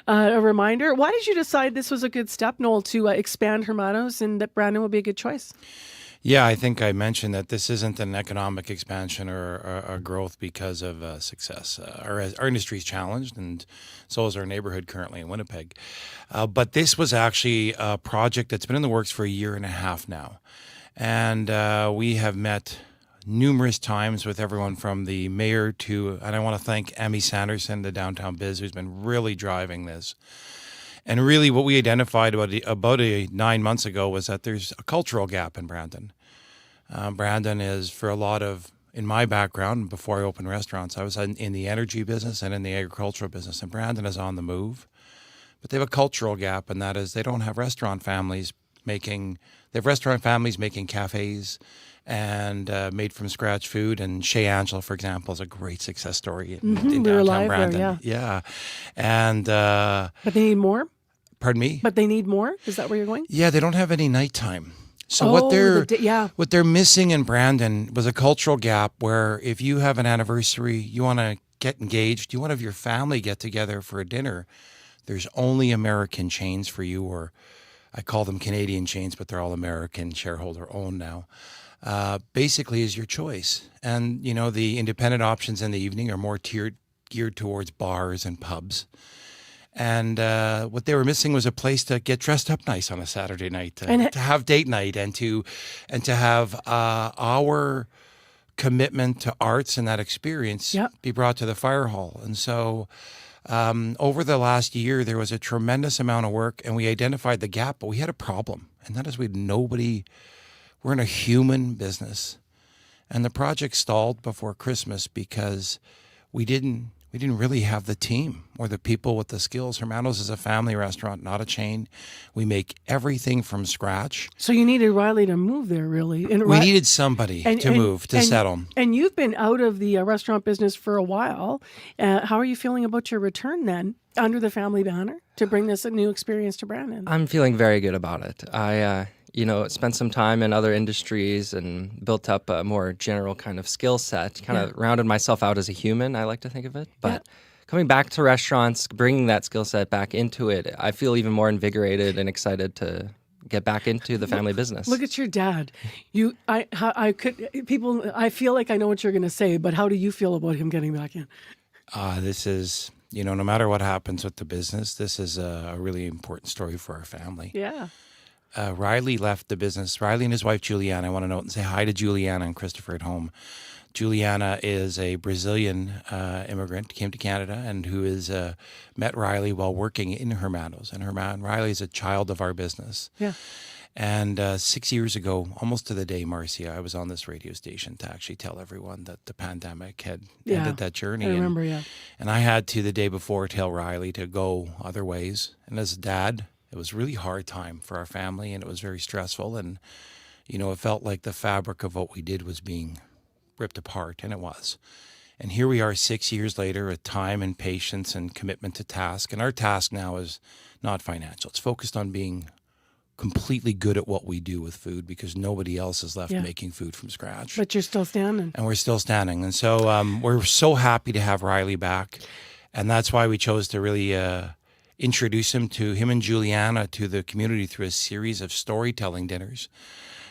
A reminder. Why did you decide this was a good step, Noel, to expand Hermano's and that Brandon would be a good choice? Yeah, I think I mentioned that this isn't an economic expansion or a growth because of success. Our industry is challenged, and so is our neighborhood currently in Winnipeg. But this was actually a project that's been in the works for a year and a half now. And we have met numerous times with everyone from the mayor to, and I want to thank Emmy Sanderson, the Downtown Biz, who's been really driving this. And really what we identified about 9 months ago was that there's a cultural gap in Brandon. Brandon is, for a lot of, in my background, before I opened restaurants, I was in the energy business and in the agricultural business, and Brandon is on the move. But they have a cultural gap, and that is they don't have restaurant families making cafes and made from scratch food. And Chez Angela, for example, is a great success story in downtown Brandon. There, yeah. And but they need more? Pardon me? But they need more? Is that where you're going? Yeah, they don't have any nighttime. So what they're missing in Brandon was a cultural gap where if you have an anniversary, you want to get engaged, you want to have your family get together for a dinner, there's only American chains for you, or I call them Canadian chains, but they're all American shareholder owned now. Basically is your choice. And, you know, the independent options in the evening are more geared towards bars and pubs. And what they were missing was a place to get dressed up nice on a Saturday night, to have date night, and to have our commitment to arts and that experience be brought to the fire hall. And so over the last year, there was a tremendous amount of work, and we identified the gap, but we had a problem, and that is we're in a human business. And the project stalled before Christmas because we didn't really have the team or the people with the skills. Hermanos is a family restaurant, not a chain. We make everything from scratch. So you needed Riley to move there, really. And we needed somebody to settle. And you've been out of the restaurant business for a while. How are you feeling about your return then, under the family banner, to bring this new experience to Brandon? I'm feeling very good about it. I spent some time in other industries and built up a more general kind of skill set, kind of rounded myself out as a human, I like to think of it. But coming back to restaurants, bringing that skill set back into it, I feel even more invigorated and excited to get back into the family business. Look at your dad. I feel like I know what you're going to say, but how do you feel about him getting back in? This is, no matter what happens with the business, this is a really important story for our family. Yeah. Riley left the business. Riley and his wife, Juliana, I want to note and say hi to Juliana and Christopher at home. Juliana is a Brazilian immigrant, came to Canada, and who has met Riley while working in Hermanos. And Riley is a child of our business. Yeah. And 6 years ago, almost to the day, Marcia, I was on this radio station to actually tell everyone that the pandemic had ended that journey. I remember, And I had to, the day before, tell Riley to go other ways. And as a dad, it was a really hard time for our family, and it was very stressful. And, it felt like the fabric of what we did was being ripped apart, and it was. And here we are 6 years later with time and patience and commitment to task. And our task now is not financial. It's focused on being completely good at what we do with food, because nobody else is left making food from scratch. But you're still standing. And we're still standing. And so we're so happy to have Riley back. And that's why we chose to really introduce him and Juliana to the community through a series of storytelling dinners.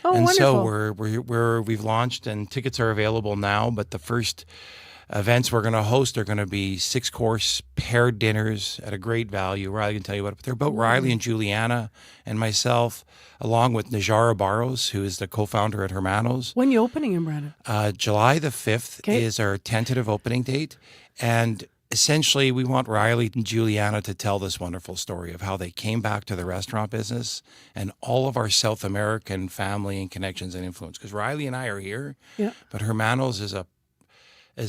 Oh, and wonderful. So we've launched, and tickets are available now, but the first events we're going to host are going to be 6-course paired dinners at a great value. Riley can tell you but they're about Riley and Juliana and myself, along with Najara Barros, who is the co-founder at Hermanos. When are you opening in Brandon? July the 5th is our tentative opening date. And essentially, we want Riley and Juliana to tell this wonderful story of how they came back to the restaurant business and all of our South American family and connections and influence. Because Riley and I are here, but Hermanos is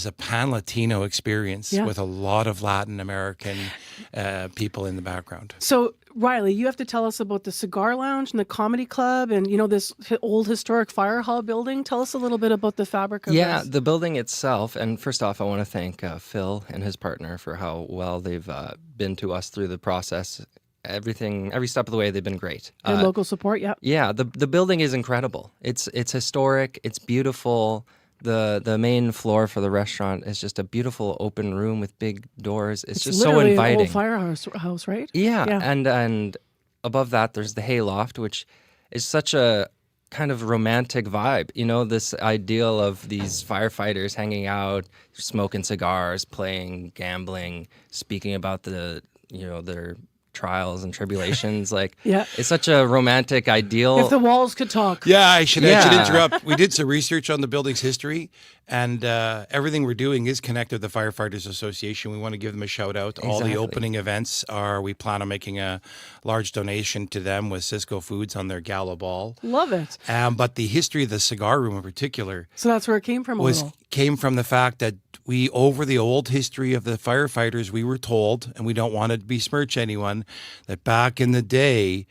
a pan-Latino experience with a lot of Latin American people in the background. So, Riley, you have to tell us about the Cigar Lounge and the Comedy Club and, this old historic fire hall building. Tell us a little bit about the fabric of this. The building itself. And first off, I want to thank Phil and his partner for how well they've been to us through the process. Every step of the way, they've been great. And local support, Yeah, the building is incredible. It's historic. It's beautiful. The main floor for the restaurant is just a beautiful open room with big doors. It's just so inviting. An old firehouse, right? Yeah. And above that, there's the hay loft, which is such a kind of romantic vibe, this ideal of these firefighters hanging out, smoking cigars, playing, gambling, speaking about their trials and tribulations. It's such a romantic ideal. If the walls could talk. Yeah, I should interrupt. We did some research on the building's history, and everything we're doing is connected to the Firefighters Association. We want to give them a shout out. All the opening events we plan on making a large donation to them with Cisco Foods on their gala ball. Love it. But the history of the cigar room in particular. So that's where it came from came from the fact that over the old history of the firefighters, we were told, and we don't want to besmirch anyone, that back in the day,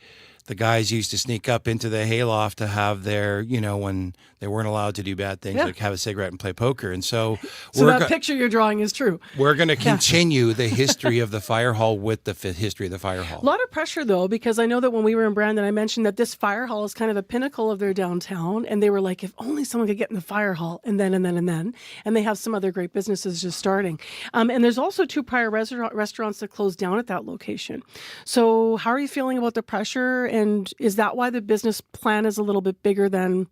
the guys used to sneak up into the hayloft to have their, when they weren't allowed to do bad things, like have a cigarette and play poker. And so that picture you're drawing is true. We're going to continue the history of the fire hall with the history of the fire hall. A lot of pressure, though, because I know that when we were in Brandon, I mentioned that this fire hall is kind of a pinnacle of their downtown. And they were like, if only someone could get in the fire hall, and then. And they have some other great businesses just starting. And there's also 2 prior restaurants that closed down at that location. So how are you feeling about the pressure? And is that why the business plan is a little bit bigger than,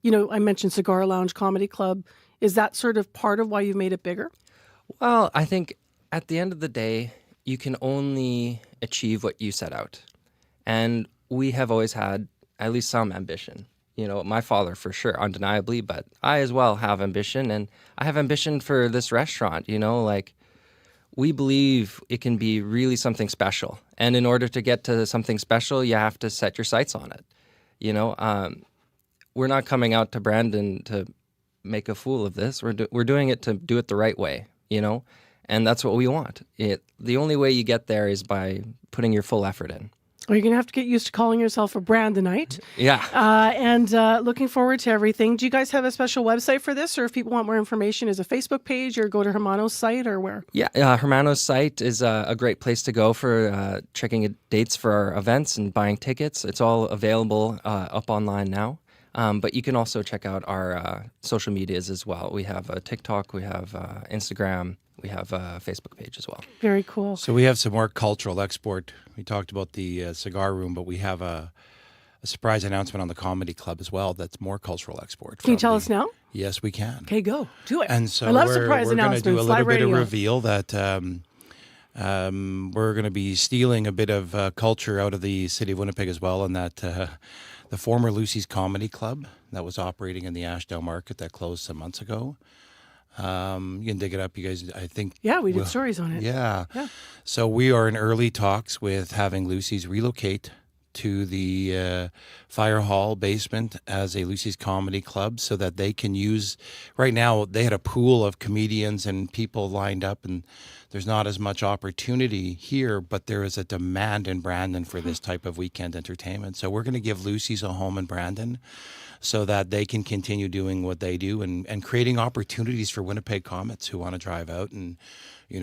I mentioned Cigar Lounge, Comedy Club. Is that sort of part of why you've made it bigger? Well, I think at the end of the day, you can only achieve what you set out. And we have always had at least some ambition. My father for sure, undeniably, but I as well have ambition. And I have ambition for this restaurant, we believe it can be really something special. And in order to get to something special, you have to set your sights on it. We're not coming out to Brandon to make a fool of this. We're doing it to do it the right way, and that's what we want. The only way you get there is by putting your full effort in. Well, you're going to have to get used to calling yourself a Brandonite. Yeah. And looking forward to everything. Do you guys have a special website for this? Or if people want more information, is a Facebook page or go to Hermano's site or where? Yeah, Hermano's site is a great place to go for checking dates for our events and buying tickets. It's all available up online now. But you can also check out our social medias as well. We have TikTok, we have Instagram, we have a Facebook page as well. Very cool. So we have some more cultural export. We talked about the cigar room, but we have a surprise announcement on the Comedy Club as well. That's more cultural export. Can you tell us now? Yes, we can. Okay, go. Do it. And so I love surprise announcements. We're going to do a little bit of reveal that we're going to be stealing a bit of culture out of the city of Winnipeg as well, and that the former Lucy's Comedy Club that was operating in the Ashdown Market that closed some months ago. You can dig it up, you guys. I think. Yeah, we did stories on it. Yeah. So we are in early talks with having Lucy's relocate to the fire hall basement as a Lucy's Comedy Club so that they can use. Right now, they had a pool of comedians and people lined up, and there's not as much opportunity here, but there is a demand in Brandon for this type of weekend entertainment. So we're going to give Lucy's a home in Brandon so that they can continue doing what they do and creating opportunities for Winnipeg comics who want to drive out and,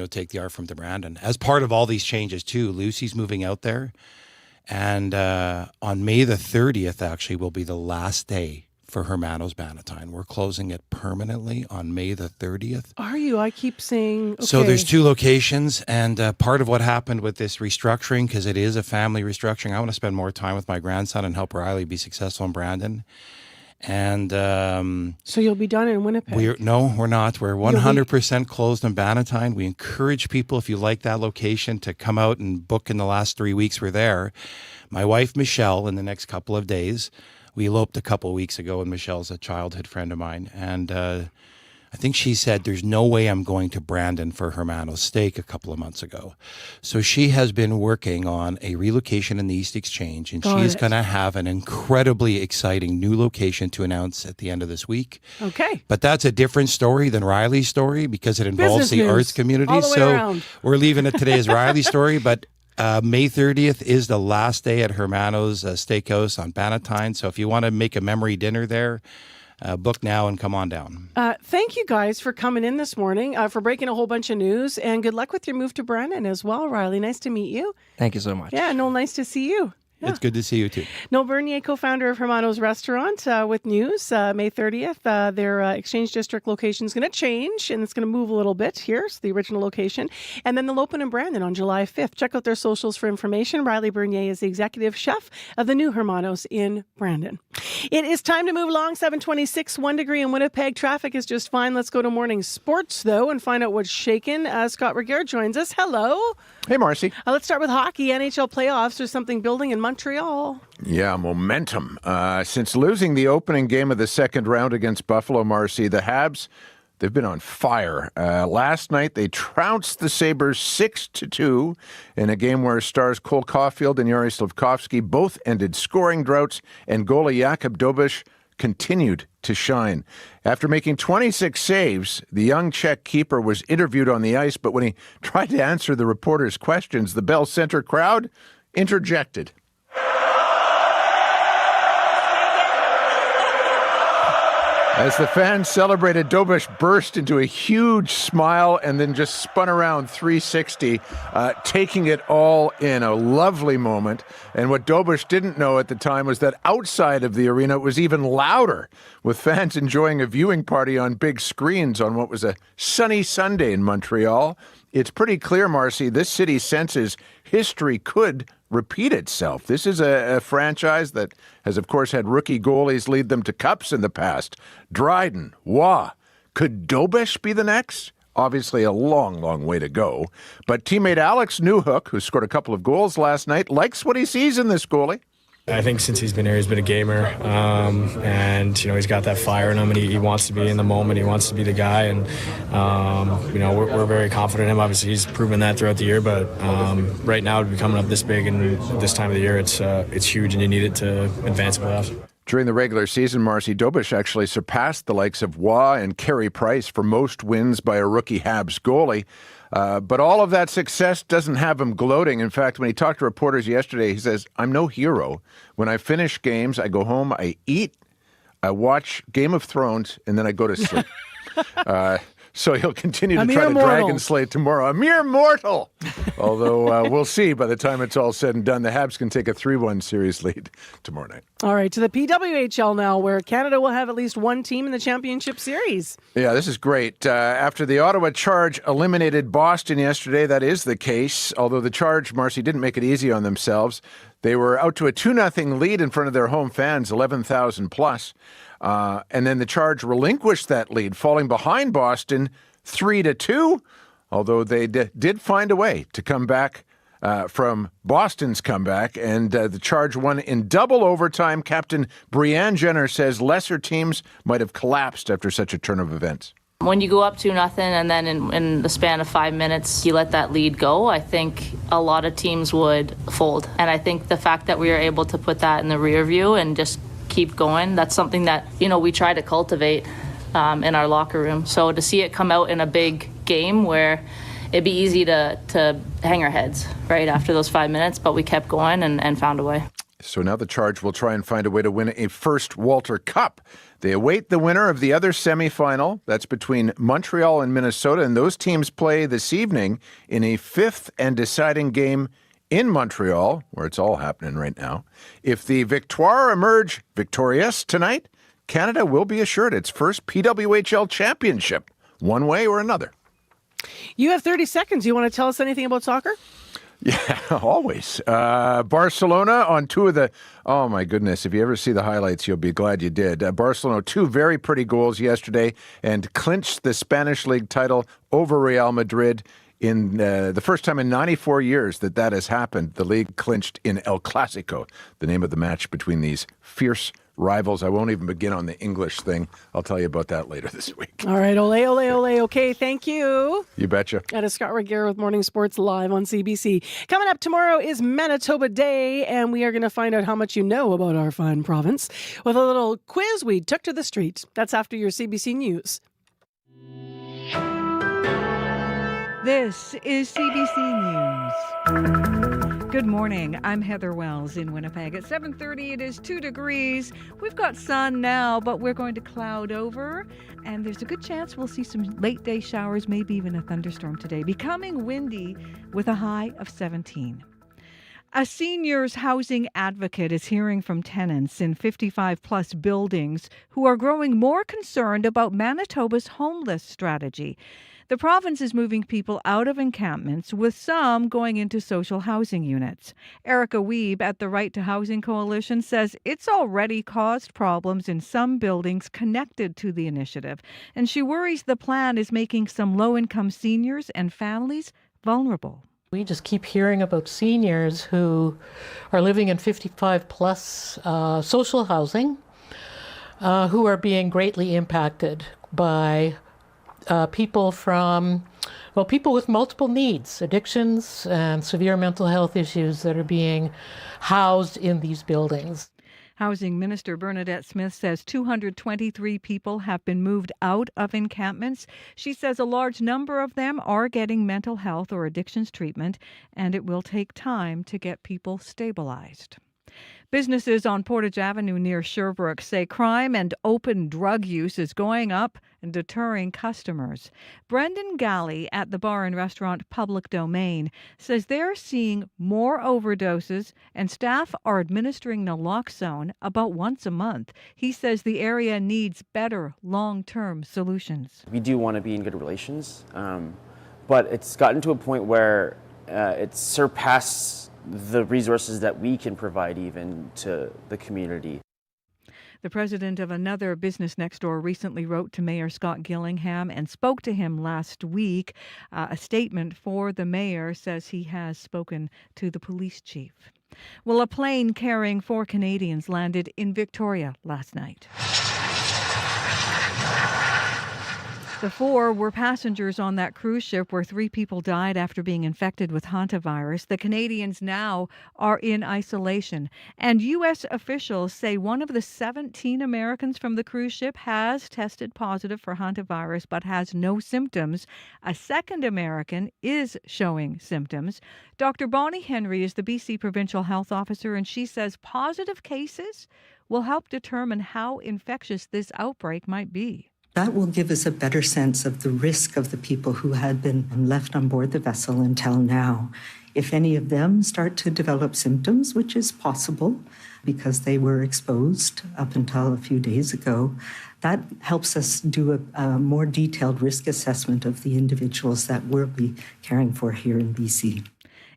take the art from to Brandon. As part of all these changes too, Lucy's moving out there. And on May the 30th, actually, will be the last day for Hermano's Bannatyne. We're closing it permanently on May the 30th. Are you? I keep saying, okay. So there's 2 locations, and part of what happened with this restructuring, because it is a family restructuring, I want to spend more time with my grandson and help Riley be successful in Brandon. And so you'll be done in Winnipeg? No, we're not. We're 100% closed in Bannatyne. We encourage people, if you like that location, to come out and book in the last 3 weeks we're there. My wife, Michelle, in the next couple of days, we eloped a couple of weeks ago, and Michelle's a childhood friend of mine. And I think she said, there's no way I'm going to Brandon for Hermano's steak a couple of months ago. So she has been working on a relocation in the East Exchange, and she's going to have an incredibly exciting new location to announce at the end of this week. Okay. But that's a different story than Riley's story because it involves the arts community. All the way around. We're leaving it today as Riley's story, but May 30th is the last day at Hermano's Steakhouse on Bannatyne. So if you want to make a memory dinner there, book now and come on down. Thank you guys for coming in this morning, for breaking a whole bunch of news, and good luck with your move to Brandon as well, Riley. Nice to meet you. Thank you so much. Yeah, no, nice to see you. Yeah. It's good to see you too. Noel Bernier, co-founder of Hermano's Restaurant, with news. May 30th, their Exchange District location is going to change, and it's going to move a little bit. Here's the original location. And then they'll open in Brandon on July 5th. Check out their socials for information. Riley Bernier is the executive chef of the new Hermano's in Brandon. It is time to move along. 7:26, 1 degree in Winnipeg. Traffic is just fine. Let's go to morning sports, though, and find out what's shaking. Scott Regehr joins us. Hello. Hey, Marcy. Let's start with hockey. NHL playoffs. There's something building in Montreal. Yeah, momentum. Since losing the opening game of the second round against Buffalo, Marcy, the Habs, they've been on fire. Last night, they trounced the Sabres 6-2 in a game where stars Cole Caulfield and Yuri Slafkovsky both ended scoring droughts, and goalie Jakub Dobeš continued to shine. After making 26 saves, the young Czech keeper was interviewed on the ice, but when he tried to answer the reporters' questions, the Bell Center crowd interjected. As the fans celebrated, Dobeš burst into a huge smile and then just spun around 360, taking it all in. A lovely moment. And what Dobeš didn't know at the time was that outside of the arena it was even louder, with fans enjoying a viewing party on big screens on what was a sunny Sunday in Montreal. It's pretty clear, Marcy, this city's Census history could repeat itself. This is a franchise that has, of course, had rookie goalies lead them to cups in the past. Dryden, Waugh. Could Dobeš be the next? Obviously a long, long way to go. But teammate Alex Newhook, who scored a couple of goals last night, likes what he sees in this goalie. I think since he's been here, he's been a gamer, and he's got that fire in him, and he wants to be in the moment. He wants to be the guy, and we're very confident in him. Obviously, he's proven that throughout the year, but right now, to be coming up this big and this time of the year, it's huge, and you need it to advance in playoffs. During the regular season, Marcy, Dobeš actually surpassed the likes of Waugh and Carey Price for most wins by a rookie Habs goalie. But all of that success doesn't have him gloating. In fact, when he talked to reporters yesterday, he says, "I'm no hero. When I finish games, I go home, I eat, I watch Game of Thrones, and then I go to sleep." So he'll continue to try to dragon slay tomorrow. A mere mortal! Although we'll see by the time it's all said and done. The Habs can take a 3-1 series lead tomorrow night. All right, to the PWHL now, where Canada will have at least one team in the championship series. Yeah, this is great. After the Ottawa Charge eliminated Boston yesterday, that is the case. Although the Charge, Marcy, didn't make it easy on themselves. They were out to a 2-0 lead in front of their home fans, 11,000 plus. And then the Charge relinquished that lead, falling behind Boston 3-2, although they did find a way to come back from Boston's comeback, and the Charge won in double overtime. Captain Brianne Jenner says lesser teams might have collapsed after such a turn of events. When you go up 2-0 and then in the span of 5 minutes you let that lead go, I think a lot of teams would fold. And I think the fact that we were able to put that in the rear view and just keep going, that's something that we try to cultivate in our locker room. So to see it come out in a big game where it'd be easy to hang our heads right after those 5 minutes, but we kept going and found a way. So now the Charge will try and find a way to win a first Walter Cup. They await the winner of the other semifinal. That's between Montreal and Minnesota, and those teams play this evening in a fifth and deciding game in Montreal, where it's all happening right now. If the Victoire emerge victorious tonight, Canada will be assured its first PWHL championship, one way or another. You have 30 seconds. You want to tell us anything about soccer? Yeah, always. Barcelona on two of the... Oh, my goodness. If you ever see the highlights, you'll be glad you did. Barcelona, two very pretty goals yesterday and clinched the Spanish League title over Real Madrid in the first time in 94 years that has happened. The league clinched in El Clásico, the name of the match between these fierce rivals. I won't even begin on the English thing. I'll tell you about that later this week. All right, ole, ole, ole. Okay, thank you. You betcha. That is Scott Regehr with Morning Sports live on CBC. Coming up tomorrow is Manitoba Day, and we are going to find out how much you know about our fine province with a little quiz we took to the street. That's after your CBC News. This is CBC News. Good morning. I'm Heather Wells in Winnipeg. At 7:30, it is 2 degrees. We've got sun now, but we're going to cloud over, and there's a good chance we'll see some late day showers, maybe even a thunderstorm today. Becoming windy with a high of 17. A seniors housing advocate is hearing from tenants in 55-plus buildings who are growing more concerned about Manitoba's homeless strategy. The province is moving people out of encampments, with some going into social housing units. Erica Wiebe at the Right to Housing Coalition says it's already caused problems in some buildings connected to the initiative, and she worries the plan is making some low-income seniors and families vulnerable. We just keep hearing about seniors who are living in 55-plus social housing who are being greatly impacted by people with multiple needs, addictions and severe mental health issues that are being housed in these buildings. Housing Minister Bernadette Smith says 223 people have been moved out of encampments. She says a large number of them are getting mental health or addictions treatment, and it will take time to get people stabilized. Businesses on Portage Avenue near Sherbrooke say crime and open drug use is going up and deterring customers. Brendan Galley at the bar and restaurant Public Domain says they're seeing more overdoses and staff are administering naloxone about once a month. He says the area needs better long-term solutions. We do want to be in good relations, but it's gotten to a point where it surpasses the resources that we can provide even to the community. The president of another business next door recently wrote to Mayor Scott Gillingham and spoke to him last week. A statement for the mayor says he has spoken to the police chief. Well, a plane carrying 4 Canadians landed in Victoria last night. The 4 were passengers on that cruise ship where 3 people died after being infected with Hantavirus. The Canadians now are in isolation. And U.S. officials say one of the 17 Americans from the cruise ship has tested positive for Hantavirus but has no symptoms. A second American is showing symptoms. Dr. Bonnie Henry is the BC Provincial Health Officer, and she says positive cases will help determine how infectious this outbreak might be. That will give us a better sense of the risk of the people who had been left on board the vessel until now. If any of them start to develop symptoms, which is possible because they were exposed up until a few days ago, that helps us do a more detailed risk assessment of the individuals that we'll be caring for here in BC.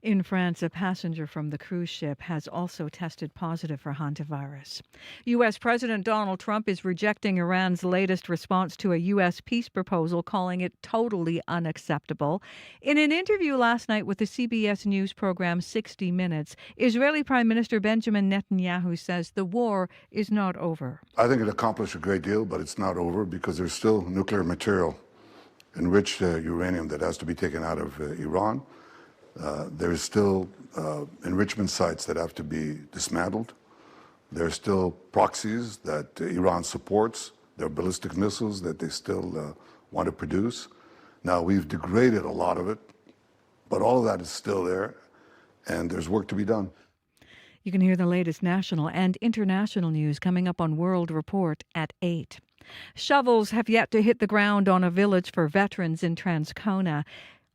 In France, a passenger from the cruise ship has also tested positive for Hantavirus. U.S. President Donald Trump is rejecting Iran's latest response to a U.S. peace proposal, calling it totally unacceptable. In an interview last night with the CBS News program 60 Minutes, Israeli Prime Minister Benjamin Netanyahu says the war is not over. I think it accomplished a great deal, but it's not over because there's still nuclear material, enriched uranium, that has to be taken out of Iran. There's still enrichment sites that have to be dismantled. There's still proxies that Iran supports. There are ballistic missiles that they still want to produce. Now, we've degraded a lot of it, but all of that is still there, and there's work to be done. You can hear the latest national and international news coming up on World Report at 8. Shovels have yet to hit the ground on a village for veterans in Transcona.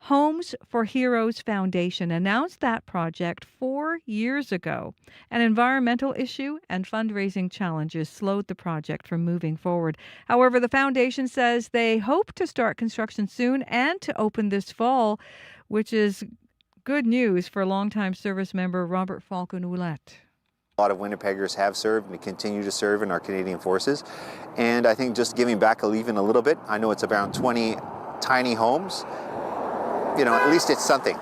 Homes for Heroes Foundation announced that project 4 years ago. An environmental issue and fundraising challenges slowed the project from moving forward. However, the foundation says they hope to start construction soon and to open this fall, which is good news for longtime service member Robert Falcon-Ouellette. A lot of Winnipeggers have served and continue to serve in our Canadian Forces. And I think just giving back even a little bit, I know it's around 20 tiny homes. You know, at least it's something.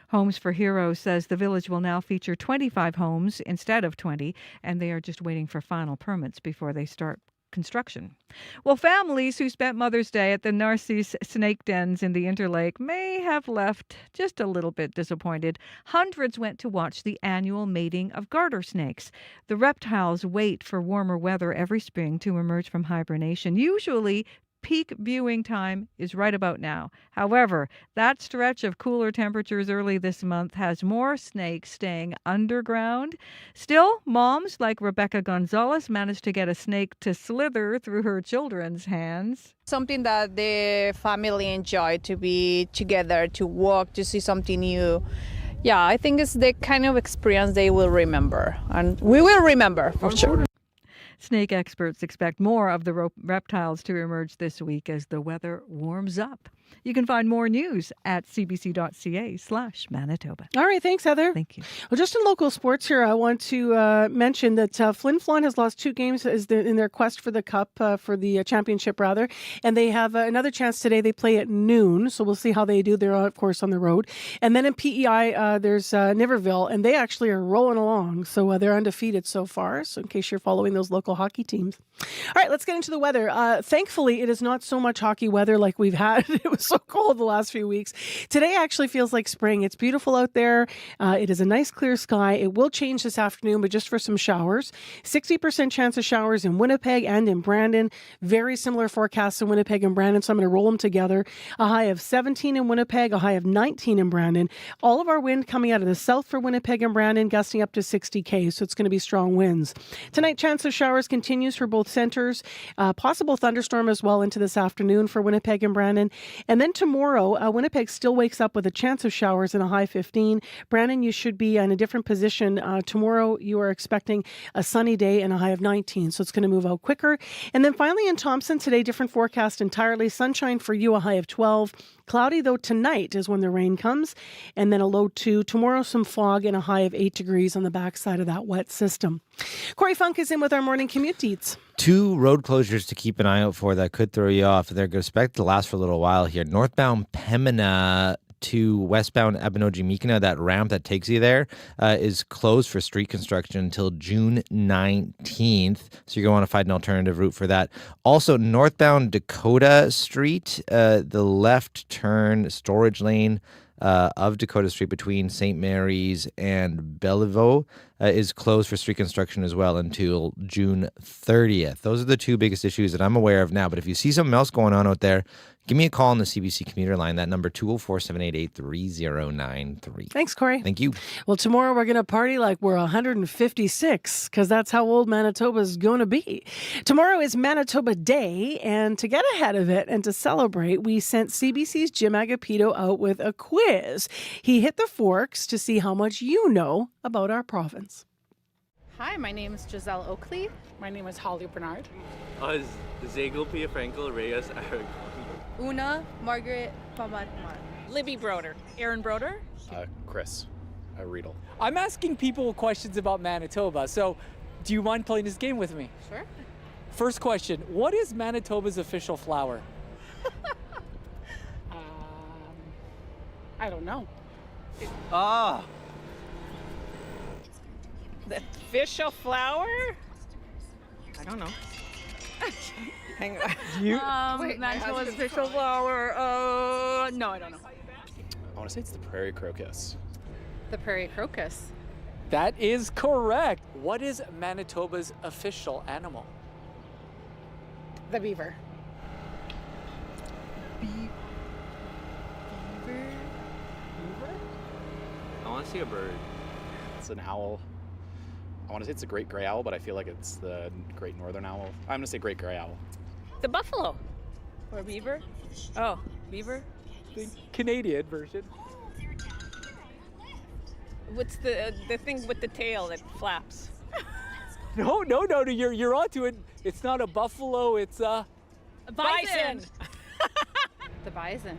Homes for Heroes says the village will now feature 25 homes instead of 20, and they are just waiting for final permits before they start construction. Well, families who spent Mother's Day at the Narcisse snake dens in the Interlake may have left just a little bit disappointed. Hundreds went to watch the annual mating of garter snakes. The reptiles wait for warmer weather every spring to emerge from hibernation. Usually, peak viewing time is right about now. However, that stretch of cooler temperatures early this month has more snakes staying underground. Still, moms like Rebecca Gonzalez managed to get a snake to slither through her children's hands. Something that the family enjoy, to be together, to walk, to see something new. Yeah, I think it's the kind of experience they will remember, and we will remember for sure. Snake experts expect more of the reptiles to emerge this week as the weather warms up. You can find more news at cbc.ca/Manitoba. All right, thanks, Heather. Thank you. Well, just in local sports here, I want to mention that Flin Flon has lost 2 games in their quest for the Cup, for the championship, rather. And they have another chance today. They play at noon, so we'll see how they do. They're, of course, on the road. And then in PEI, there's Niverville, and they actually are rolling along. So they're undefeated so far, so in case you're following those local hockey teams. All right, let's get into the weather. Thankfully, it is not so much hockey weather like we've had. It was so cold the last few weeks. Today actually feels like spring. It's beautiful out there. It is a nice clear sky. It will change this afternoon, but just for some showers. 60% chance of showers in Winnipeg and in Brandon. Very similar forecasts in Winnipeg and Brandon, so I'm going to roll them together. A high of 17 in Winnipeg, a high of 19 in Brandon. All of our wind coming out of the south for Winnipeg and Brandon, gusting up to 60 km, so it's going to be strong winds. Tonight, chance of showers continues for both centers. Possible thunderstorm as well into this afternoon for Winnipeg and Brandon. And then tomorrow, Winnipeg still wakes up with a chance of showers and a high 15. Brandon, you should be in a different position. Tomorrow, you are expecting a sunny day and a high of 19, so it's going to move out quicker. And then finally in Thompson, today, different forecast entirely. Sunshine for you, a high of 12. Cloudy, though, tonight is when the rain comes, and then a low 2. Tomorrow, some fog and a high of 8 degrees on the backside of that wet system. Corey Funk is in with our morning commute deets. 2 road closures to keep an eye out for that could throw you off. They're expected to last for a little while here. Northbound Pembina to westbound Abinogi-Mikina, that ramp that takes you there is closed for street construction until June 19th. So you're going to want to find an alternative route for that. Also, northbound Dakota Street, the left turn storage lane of Dakota Street between St. Mary's and Bellevue is closed for street construction as well until June 30th. Those are the 2 biggest issues that I'm aware of now. But if you see something else going on out there, give me a call on the CBC commuter line. That number 204-788-3093. Thanks, Corey. Thank you. Well, tomorrow we're going to party like we're 156 because that's how old Manitoba's going to be. Tomorrow is Manitoba Day, and to get ahead of it and to celebrate, we sent CBC's Jim Agapito out with a quiz. He hit the forks to see how much you know about our province. Hi, my name is Giselle Oakley. My name is Holly Bernard. Zegel P. Franco Reyes. Una Margaret Pamatman. Libby Broder. Aaron Broder. Chris Riedel. I'm asking people questions about Manitoba, so do you mind playing this game with me? Sure. First question, what is Manitoba's official flower? I don't know. The official flower? I don't know. Hang on. Manitoba's official flower. No, I don't know. I want to say it's the prairie crocus. The prairie crocus. That is correct. What is Manitoba's official animal? The beaver. Beaver? I want to see a bird. It's an owl. I want to say it's a great gray owl, but I feel like it's the great northern owl. I'm going to say great gray owl. The buffalo. Or beaver. Oh, beaver? The Canadian version. What's the thing with the tail that flaps? No, you're onto it. It's not a buffalo, it's a bison. The bison.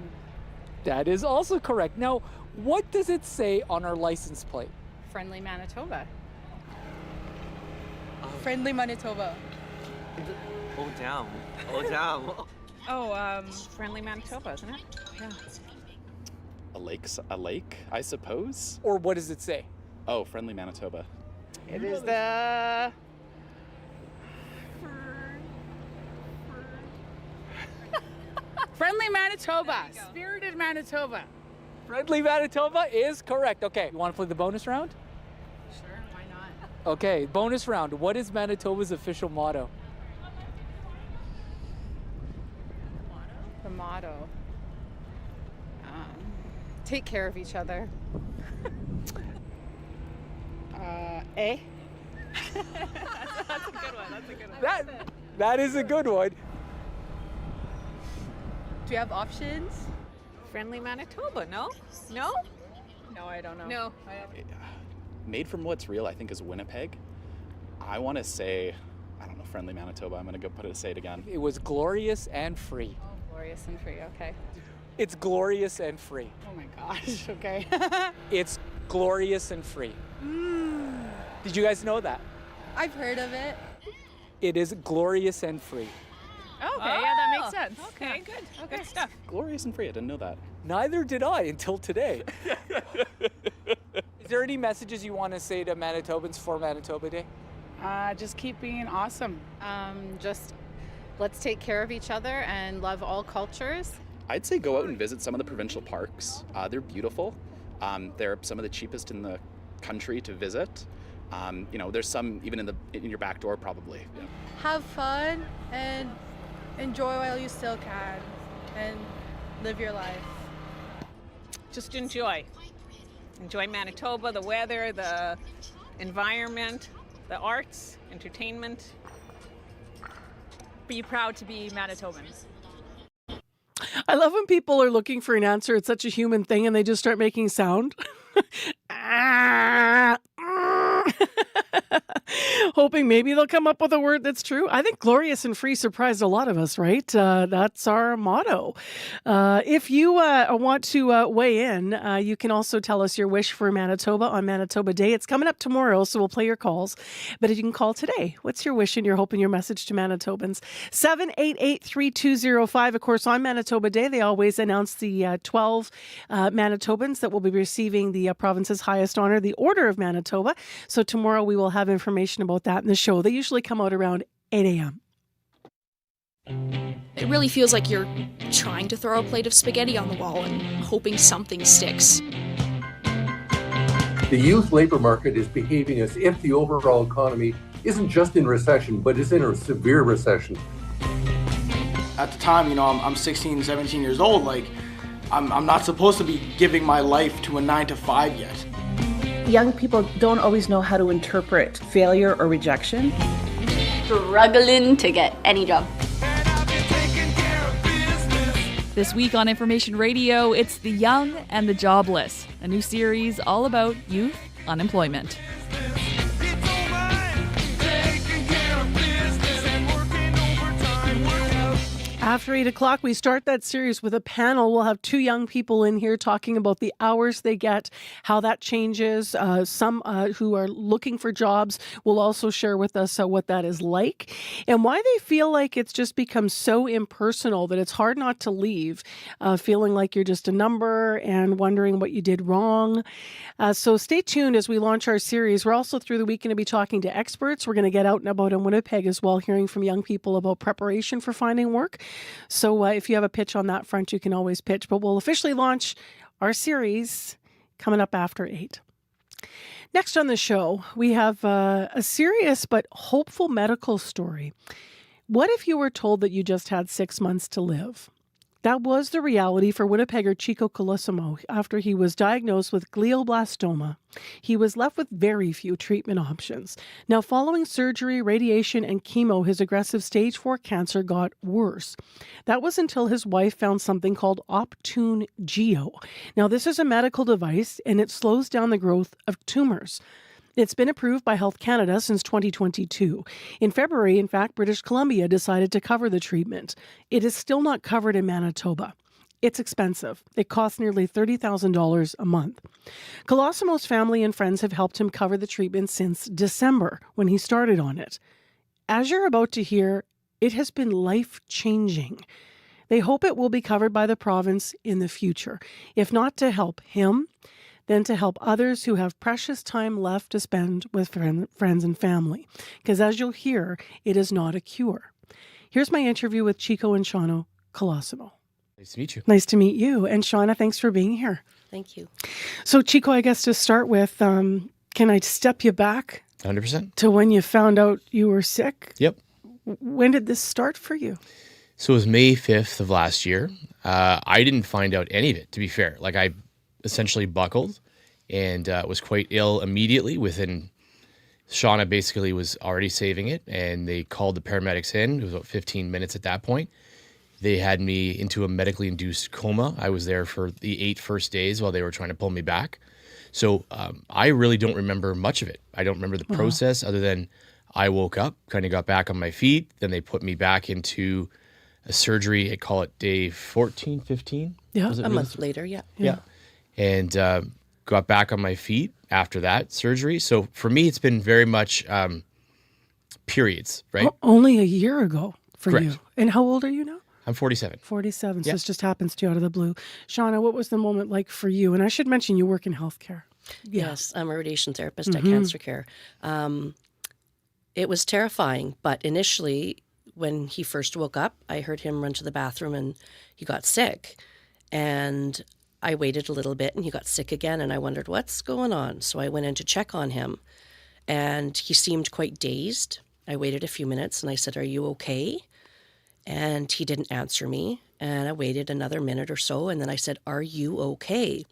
That is also correct. Now, what does it say on our license plate? Friendly Manitoba. Friendly Manitoba. Oh, damn. Friendly Manitoba, isn't it? Yeah. A lake, I suppose? Or what does it say? Oh, friendly Manitoba. It is the... Friendly Manitoba. Spirited Manitoba. Friendly Manitoba is correct. Okay, you want to play the bonus round? Sure, why not? Okay, bonus round. What is Manitoba's official motto? The motto. Take care of each other. Eh? That's a good one. That is a good one. Do you have options? Friendly Manitoba, no? No? No, I don't know. No, I haven't. Made from what's real, I think, is Winnipeg. I want to say, I don't know, friendly Manitoba. I'm going to go say it again. It was glorious and free. Oh, glorious and free. Okay. It's glorious and free. Oh my gosh. Okay. It's glorious and free. Did you guys know that? I've heard of it. It is glorious and free. Okay, yeah, that makes sense. Okay, good. Okay, good stuff. Glorious and free. I didn't know that. Neither did I until today. Is there any messages you want to say to Manitobans for Manitoba Day? Just keep being awesome. Just let's take care of each other and love all cultures. I'd say go out and visit some of the provincial parks. They're beautiful. They're some of the cheapest in the country to visit. There's some even in your back door probably. Yeah. Have fun and enjoy while you still can and live your life. Just enjoy. Enjoy Manitoba, the weather, the environment, the arts, entertainment. Be proud to be Manitobans. I love when people are looking for an answer. It's such a human thing and they just start making sound. Hoping maybe they'll come up with a word that's true. I think glorious and free surprised a lot of us, right? That's our motto. If you want to weigh in, you can also tell us your wish for Manitoba on Manitoba Day. It's coming up tomorrow, so we'll play your calls. But you can call today. What's your wish and your hope and your message to Manitobans? 788-3205. Of course, on Manitoba Day, they always announce the 12 Manitobans that will be receiving the province's highest honor, the Order of Manitoba. So tomorrow we will have information about that in the show. They usually come out around 8 a.m. It really feels like you're trying to throw a plate of spaghetti on the wall and hoping something sticks. The youth labor market is behaving as if the overall economy isn't just in recession, but is in a severe recession. At the time, I'm 16, 17 years old. I'm not supposed to be giving my life to a 9-to-5 yet. Young people don't always know how to interpret failure or rejection. Struggling to get any job. This week on Information Radio, it's The Young and the Jobless, a new series all about youth unemployment. After 8 o'clock, we start that series with a panel. We'll have two young people in here talking about the hours they get, how that changes. Some who are looking for jobs will also share with us what that is like and why they feel like it's just become so impersonal that it's hard not to leave, feeling like you're just a number and wondering what you did wrong. So stay tuned as we launch our series. We're also through the week going to be talking to experts. We're going to get out and about in Winnipeg as well, hearing from young people about preparation for finding work. So if you have a pitch on that front, you can always pitch. But we'll officially launch our series coming up after 8. Next on the show, we have a serious but hopeful medical story. What if you were told that you just had 6 months to live? That was the reality for Winnipegger Chico Colosimo after he was diagnosed with glioblastoma. He was left with very few treatment options. Now, following surgery, radiation, and chemo, his aggressive stage 4 cancer got worse. That was until his wife found something called Optune Geo. Now, this is a medical device, and it slows down the growth of tumors. It's been approved by Health Canada since 2022. In February, in fact, British Columbia decided to cover the treatment. It is still not covered in Manitoba. It's expensive. It costs nearly $30,000 a month. Colosimo's family and friends have helped him cover the treatment since December, when he started on it. As you're about to hear, it has been life-changing. They hope it will be covered by the province in the future, if not to help him, then to help others who have precious time left to spend with friends and family. Because as you'll hear, it is not a cure. Here's my interview with Chico and Shauna Colosimo. Nice to meet you. Nice to meet you. And Shauna, thanks for being here. Thank you. So Chico, I guess to start with, can I step you back 100%. to when you found out you were sick? Yep. When did this start for you? So it was May 5th of last year. I didn't find out any of it, to be fair. I essentially buckled and was quite ill immediately. Shauna basically was already saving it, and they called the paramedics in. It was about 15 minutes at that point. They had me into a medically induced coma. I was there for the 8 first days while they were trying to pull me back. So I really don't remember much of it. I don't remember the process other than I woke up, kind of got back on my feet. Then they put me back into a surgery. I call it day 14, 15. Yeah, Was it a really? month later, yeah. Yeah. And got back on my feet after that surgery. So for me, it's been very much periods, right? Only a year ago for Correct. you. And how old are you now? I'm 47. 47. So Yeah. this just happens to you out of the blue. Shauna, what was the moment like for you? And I should mention you work in healthcare. Yeah. Yes, I'm a radiation therapist at Mhm. Cancer Care. It was terrifying, but initially, when he first woke up, I heard him run to the bathroom and he got sick. And I waited a little bit and he got sick again, and I wondered, what's going on? So I went in to check on him, and he seemed quite dazed. I waited a few minutes and I said, "Are you okay?" And he didn't answer me. And I waited another minute or so, and then I said, "Are you okay?"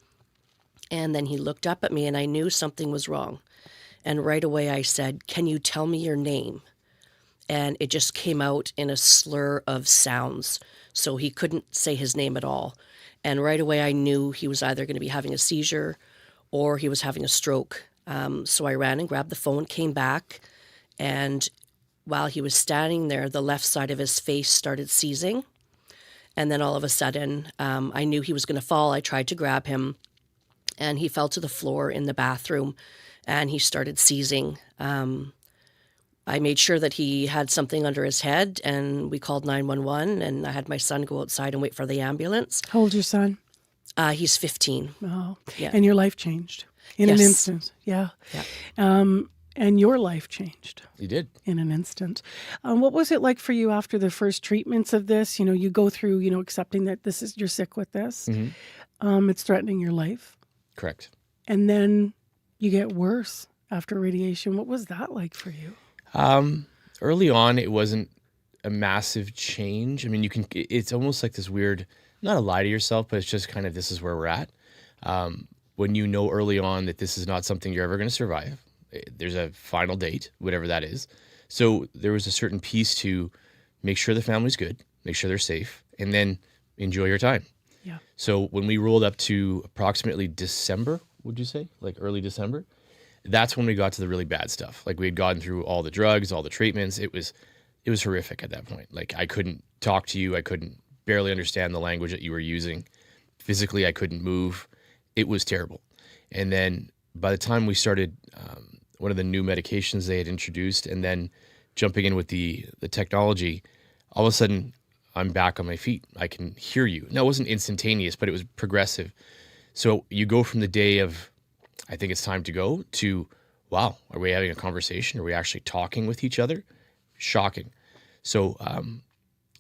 And then he looked up at me, and I knew something was wrong. And right away I said, "Can you tell me your name?" And it just came out in a slur of sounds. So he couldn't say his name at all. And right away I knew he was either going to be having a seizure or he was having a stroke. So I ran and grabbed the phone, came back, and while he was standing there, the left side of his face started seizing. And then all of a sudden, I knew he was going to fall. I tried to grab him, and he fell to the floor in the bathroom, and he started seizing. I made sure that he had something under his head, and we called 911, and I had my son go outside and wait for the ambulance. How old's your son? He's 15. Oh, Yeah. and your life changed in an Yes. instant. Yeah. Yeah. And your life changed. You did. In an instant. What was it like for you after the first treatments of this? You know, you go through, accepting that you're sick with this. Mm-hmm. It's threatening your life. Correct. And then you get worse after radiation. What was that like for you? Early on, it wasn't a massive change. I mean, it's almost like this weird, not a lie to yourself, but it's just kind of, this is where we're at. When you know early on that this is not something you're ever going to survive, there's a final date, whatever that is. So there was a certain piece to make sure the family's good, make sure they're safe, and then enjoy your time. Yeah. So when we rolled up to approximately December, would you say, like early December, that's when we got to the really bad stuff. Like we had gotten through all the drugs, all the treatments. It was horrific at that point. Like I couldn't talk to you. I couldn't barely understand the language that you were using. Physically, I couldn't move. It was terrible. And then by the time we started one of the new medications they had introduced, and then jumping in with the technology, all of a sudden I'm back on my feet. I can hear you. Now, it wasn't instantaneous, but it was progressive. So you go from the day of, I think it's time to go, to, wow, are we having a conversation? Are we actually talking with each other? Shocking. So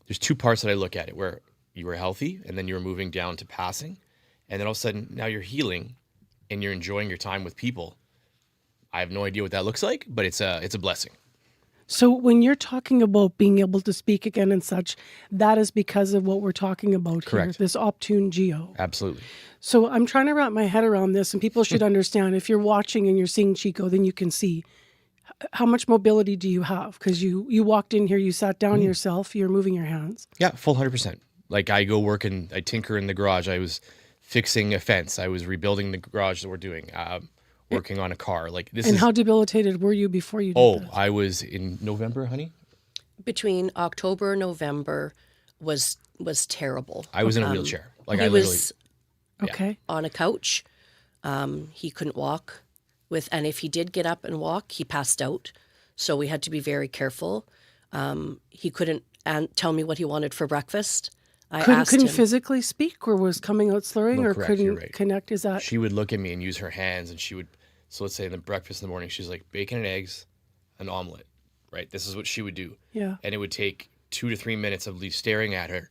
there's two parts that I look at it, where you were healthy and then you were moving down to passing. And then all of a sudden now you're healing and you're enjoying your time with people. I have no idea what that looks like, but it's a blessing. So when you're talking about being able to speak again and such, that is because of what we're talking about Correct. here, this Optune Geo. Absolutely. So I'm trying to wrap my head around this, and people should understand, if you're watching and you're seeing Chico, then you can see how much mobility do you have? Because you walked in here, you sat down yourself, you're moving your hands. Yeah, full 100%. Like I go work and I tinker in the garage. I was fixing a fence. I was rebuilding the garage that we're doing. Working on a car. Like this. And is, how debilitated were you before you did this? I was in November, honey. Between October and November was terrible. I was in a wheelchair. Like he I literally was okay on a couch. He couldn't walk and if he did get up and walk, he passed out. So we had to be very careful. He couldn't tell me what he wanted for breakfast. Couldn't physically speak, or was coming out slurring, No, or correct, couldn't you're right. connect? Is that She would look at me and use her hands, and she would. So let's say in the breakfast in the morning, she's like bacon and eggs, an omelet, right? This is what she would do. Yeah. And it would take 2 to 3 minutes of Lee staring at her.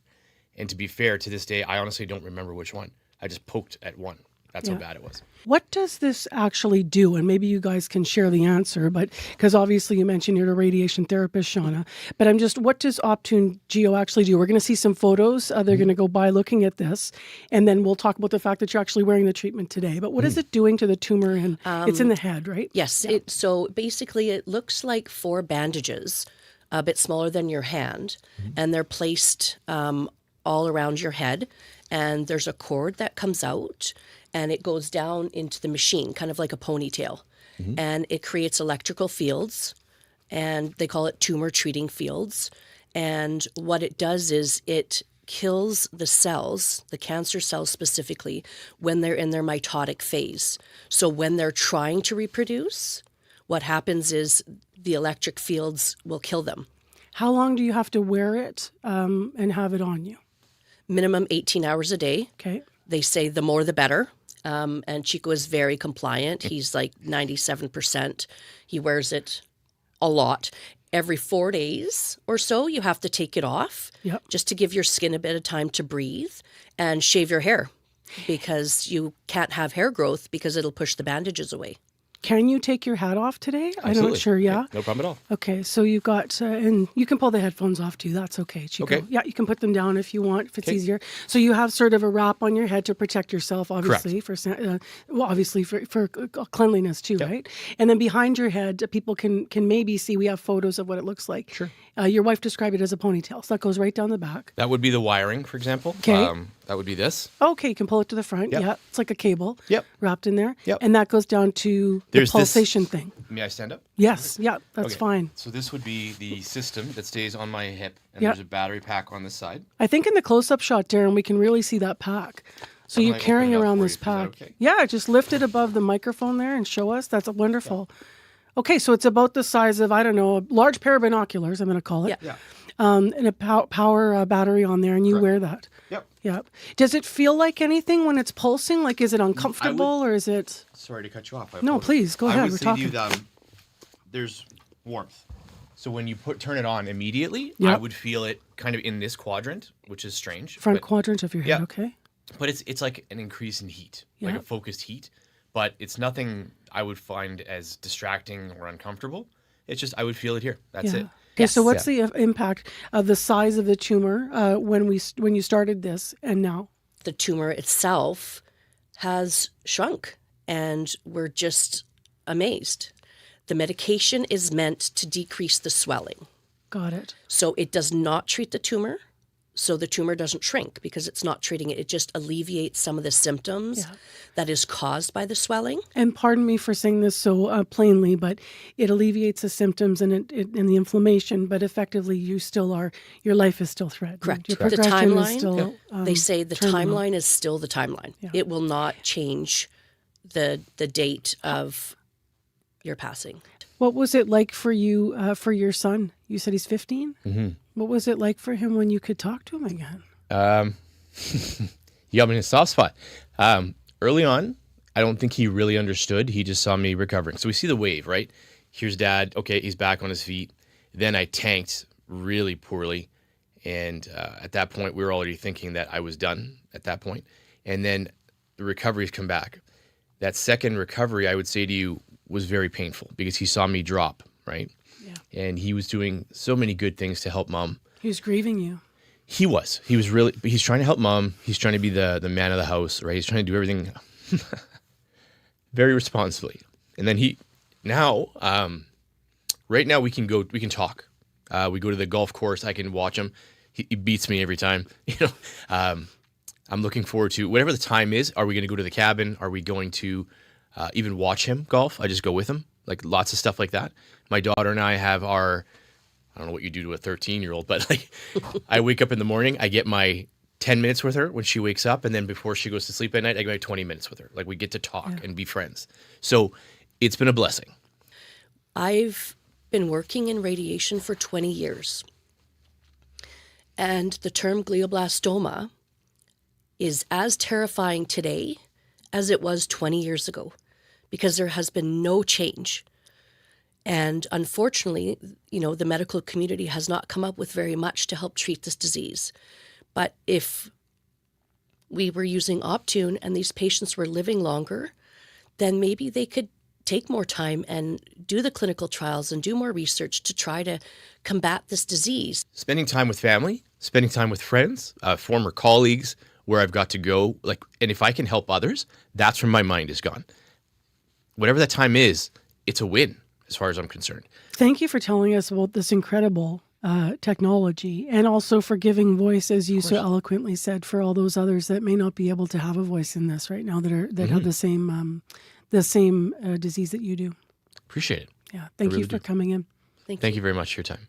And to be fair, to this day, I honestly don't remember which one. I just poked at one. That's how Yeah. bad it was. What does this actually do? And maybe you guys can share the answer, but because obviously you mentioned you're a radiation therapist, Shauna. But what does Optune Geo actually do? We're going to see some photos. They're going to go by looking at this, and then we'll talk about the fact that you're actually wearing the treatment today. But what is it doing to the tumor? And it's in the head, right? Yes. Yeah. So basically, it looks like 4 bandages, a bit smaller than your hand, and they're placed all around your head. And there's a cord that comes out, and it goes down into the machine, kind of like a ponytail. And it creates electrical fields, and they call it tumor treating fields. And what it does is it kills the cells, the cancer cells specifically, when they're in their mitotic phase. So when they're trying to reproduce, what happens is the electric fields will kill them. How long do you have to wear it and have it on you? Minimum 18 hours a day. Okay. They say the more the better. And Chico is very compliant. He's like 97%. He wears it a lot. Every 4 days or so, you have to take it off just to give your skin a bit of time to breathe, and shave your hair, because you can't have hair growth because it'll push the bandages away. Can you take your hat off today? Absolutely. I'm not sure. Yeah. No problem at all. Okay, so you've got, and you can pull the headphones off too. That's okay, Chico. Okay. Yeah, you can put them down if you want, if it's easier. So you have sort of a wrap on your head to protect yourself, obviously, for cleanliness too, right? And then behind your head, people can maybe see. We have photos of what it looks like. Sure. Your wife described it as a ponytail, so that goes right down the back. That would be the wiring, for example. Okay. That would be this. Okay, you can pull it to the front. Yep. Yeah, it's like a cable. Yep. Wrapped in there. Yep. And that goes down to There's the pulsation thing. May I stand up? Yes. Yeah, that's Okay. fine. So this would be the system that stays on my hip, and Yep. there's a battery pack on this side. I think in the close-up shot, Darren, we can really see that pack. So I'm you're gonna carrying open it up around for this you. Is that pack. okay? Yeah, just lift it above the microphone there and show us. That's wonderful. Okay, so it's about the size of, I don't know, a large pair of binoculars, I'm going to call it. Yeah. And a power battery on there, and you wear that. Yep. Yep. Does it feel like anything when it's pulsing? Like, is it uncomfortable or is it... Sorry to cut you off. No, please, go ahead. I would We're say talking. to you, there's warmth. So when you turn it on immediately, Yep. I would feel it kind of in this quadrant, which is strange. Front but- quadrant of your head, Yeah. okay? But it's like an increase in heat, like Yeah. a focused heat. But it's nothing I would find as distracting or uncomfortable. It's just I would feel it here. That's it. Okay, so what's the impact of the size of the tumor when you started this and now? The tumor itself has shrunk, and we're just amazed. The medication is meant to decrease the swelling. Got it. So it does not treat the tumor. So the tumor doesn't shrink because it's not treating it. It just alleviates some of the symptoms that is caused by the swelling. And pardon me for saying this so plainly, but it alleviates the symptoms and the inflammation, but effectively your life is still threatened. Correct. Your The progression is timeline, still, they say the terminal. timeline is still the timeline. It will not change the date of your passing. What was it like for you, for your son? You said he's 15? Mm-hmm. What was it like for him when you could talk to him again? You got me in a soft spot. Early on, I don't think he really understood. He just saw me recovering. So we see the wave, right? Here's dad. Okay, he's back on his feet. Then I tanked really poorly. And at that point, we were already thinking that I was done at that point. And then the recoveries come back. That second recovery, I would say to you, was very painful because he saw me drop, right? Yeah. And he was doing so many good things to help mom. He was grieving you. He was really, he's trying to help mom. He's trying to be the man of the house, right? He's trying to do everything very responsibly. And then right now we can talk. We go to the golf course. I can watch him. He beats me every time. I'm looking forward to whatever the time is. Are we going to go to the cabin? Are we going to even watch him golf? I just go with him, like lots of stuff like that. My daughter and I have I don't know what you do to a 13-year-old, but like I wake up in the morning, I get my 10 minutes with her when she wakes up, and then before she goes to sleep at night, I get my 20 minutes with her. Like we get to talk and be friends. So it's been a blessing. I've been working in radiation for 20 years. And the term glioblastoma is as terrifying today as it was 20 years ago because there has been no change. And unfortunately, the medical community has not come up with very much to help treat this disease. But if we were using Optune and these patients were living longer, then maybe they could take more time and do the clinical trials and do more research to try to combat this disease. Spending time with family, spending time with friends, former colleagues, where I've got to go, and if I can help others, that's where my mind is gone. Whatever that time is, it's a win as far as I'm concerned. Thank you for telling us about this incredible technology, and also for giving voice, as you so eloquently said, for all those others that may not be able to have a voice in this right now, that have the same disease that you do. Appreciate it. Yeah, thank you for coming in. Thank you very much for your time.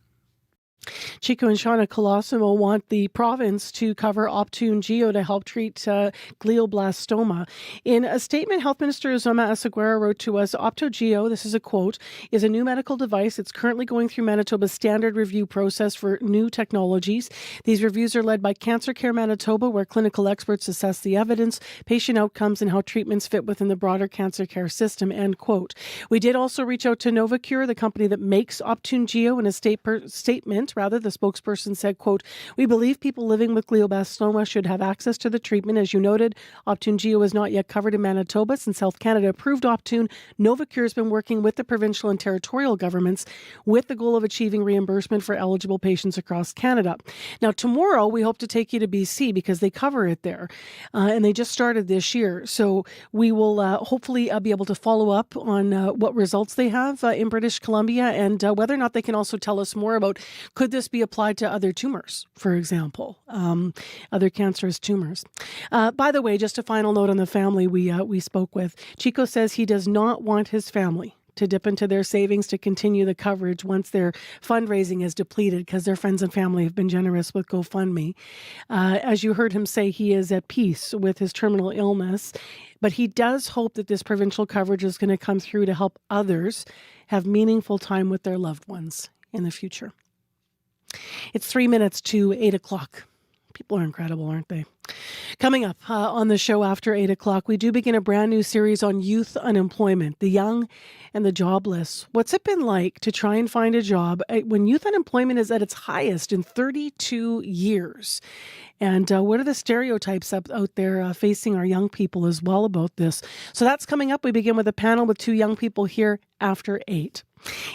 Chico and Shauna Colosimo want the province to cover Optune Geo to help treat glioblastoma. In a statement, Health Minister Uzoma Asseguera wrote to us, OptoGeo, this is a quote, is a new medical device. It's currently going through Manitoba's standard review process for new technologies. These reviews are led by Cancer Care Manitoba, where clinical experts assess the evidence, patient outcomes, and how treatments fit within the broader cancer care system, end quote. We did also reach out to Novacure, the company that makes Optune Geo. In a statement, the spokesperson said, quote, we believe people living with glioblastoma should have access to the treatment. As you noted, Optune Geo is not yet covered in Manitoba. Since Health Canada approved Optune, Novacure has been working with the provincial and territorial governments with the goal of achieving reimbursement for eligible patients across Canada. Now, tomorrow, we hope to take you to BC because they cover it there, and they just started this year. So we will hopefully be able to follow up on what results they have in British Columbia, and whether or not they can also tell us more about could this be applied to other tumors, for example, other cancerous tumors. By the way, just a final note on the family we spoke with. Chico says he does not want his family to dip into their savings to continue the coverage once their fundraising is depleted, because their friends and family have been generous with GoFundMe. As you heard him say, he is at peace with his terminal illness, but he does hope that this provincial coverage is going to come through to help others have meaningful time with their loved ones in the future. It's 3 minutes to 8 o'clock. People are incredible, aren't they? Coming up on the show after 8 o'clock, we do begin a brand new series on youth unemployment, the young and the jobless. What's it been like to try and find a job when youth unemployment is at its highest in 32 years? And what are the stereotypes out there facing our young people as well about this? So that's coming up. We begin with a panel with two young people here after 8.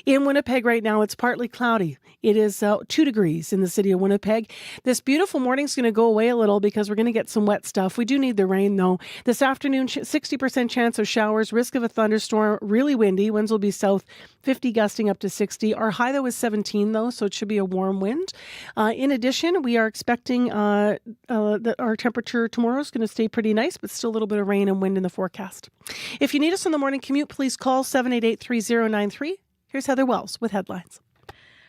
In Winnipeg right now, it's partly cloudy. It is 2 degrees in the city of Winnipeg. This beautiful morning's going to go away a little because we're going to get some wet stuff. We do need the rain, though. This afternoon, 60% chance of showers, risk of a thunderstorm, really windy. Winds will be south, 50 gusting up to 60. Our high, though, is 17, though, so it should be a warm wind. In addition, we are expecting that our temperature tomorrow is going to stay pretty nice, but still a little bit of rain and wind in the forecast. If you need us on the morning commute, please call 788-3093. Here's Heather Wells with headlines.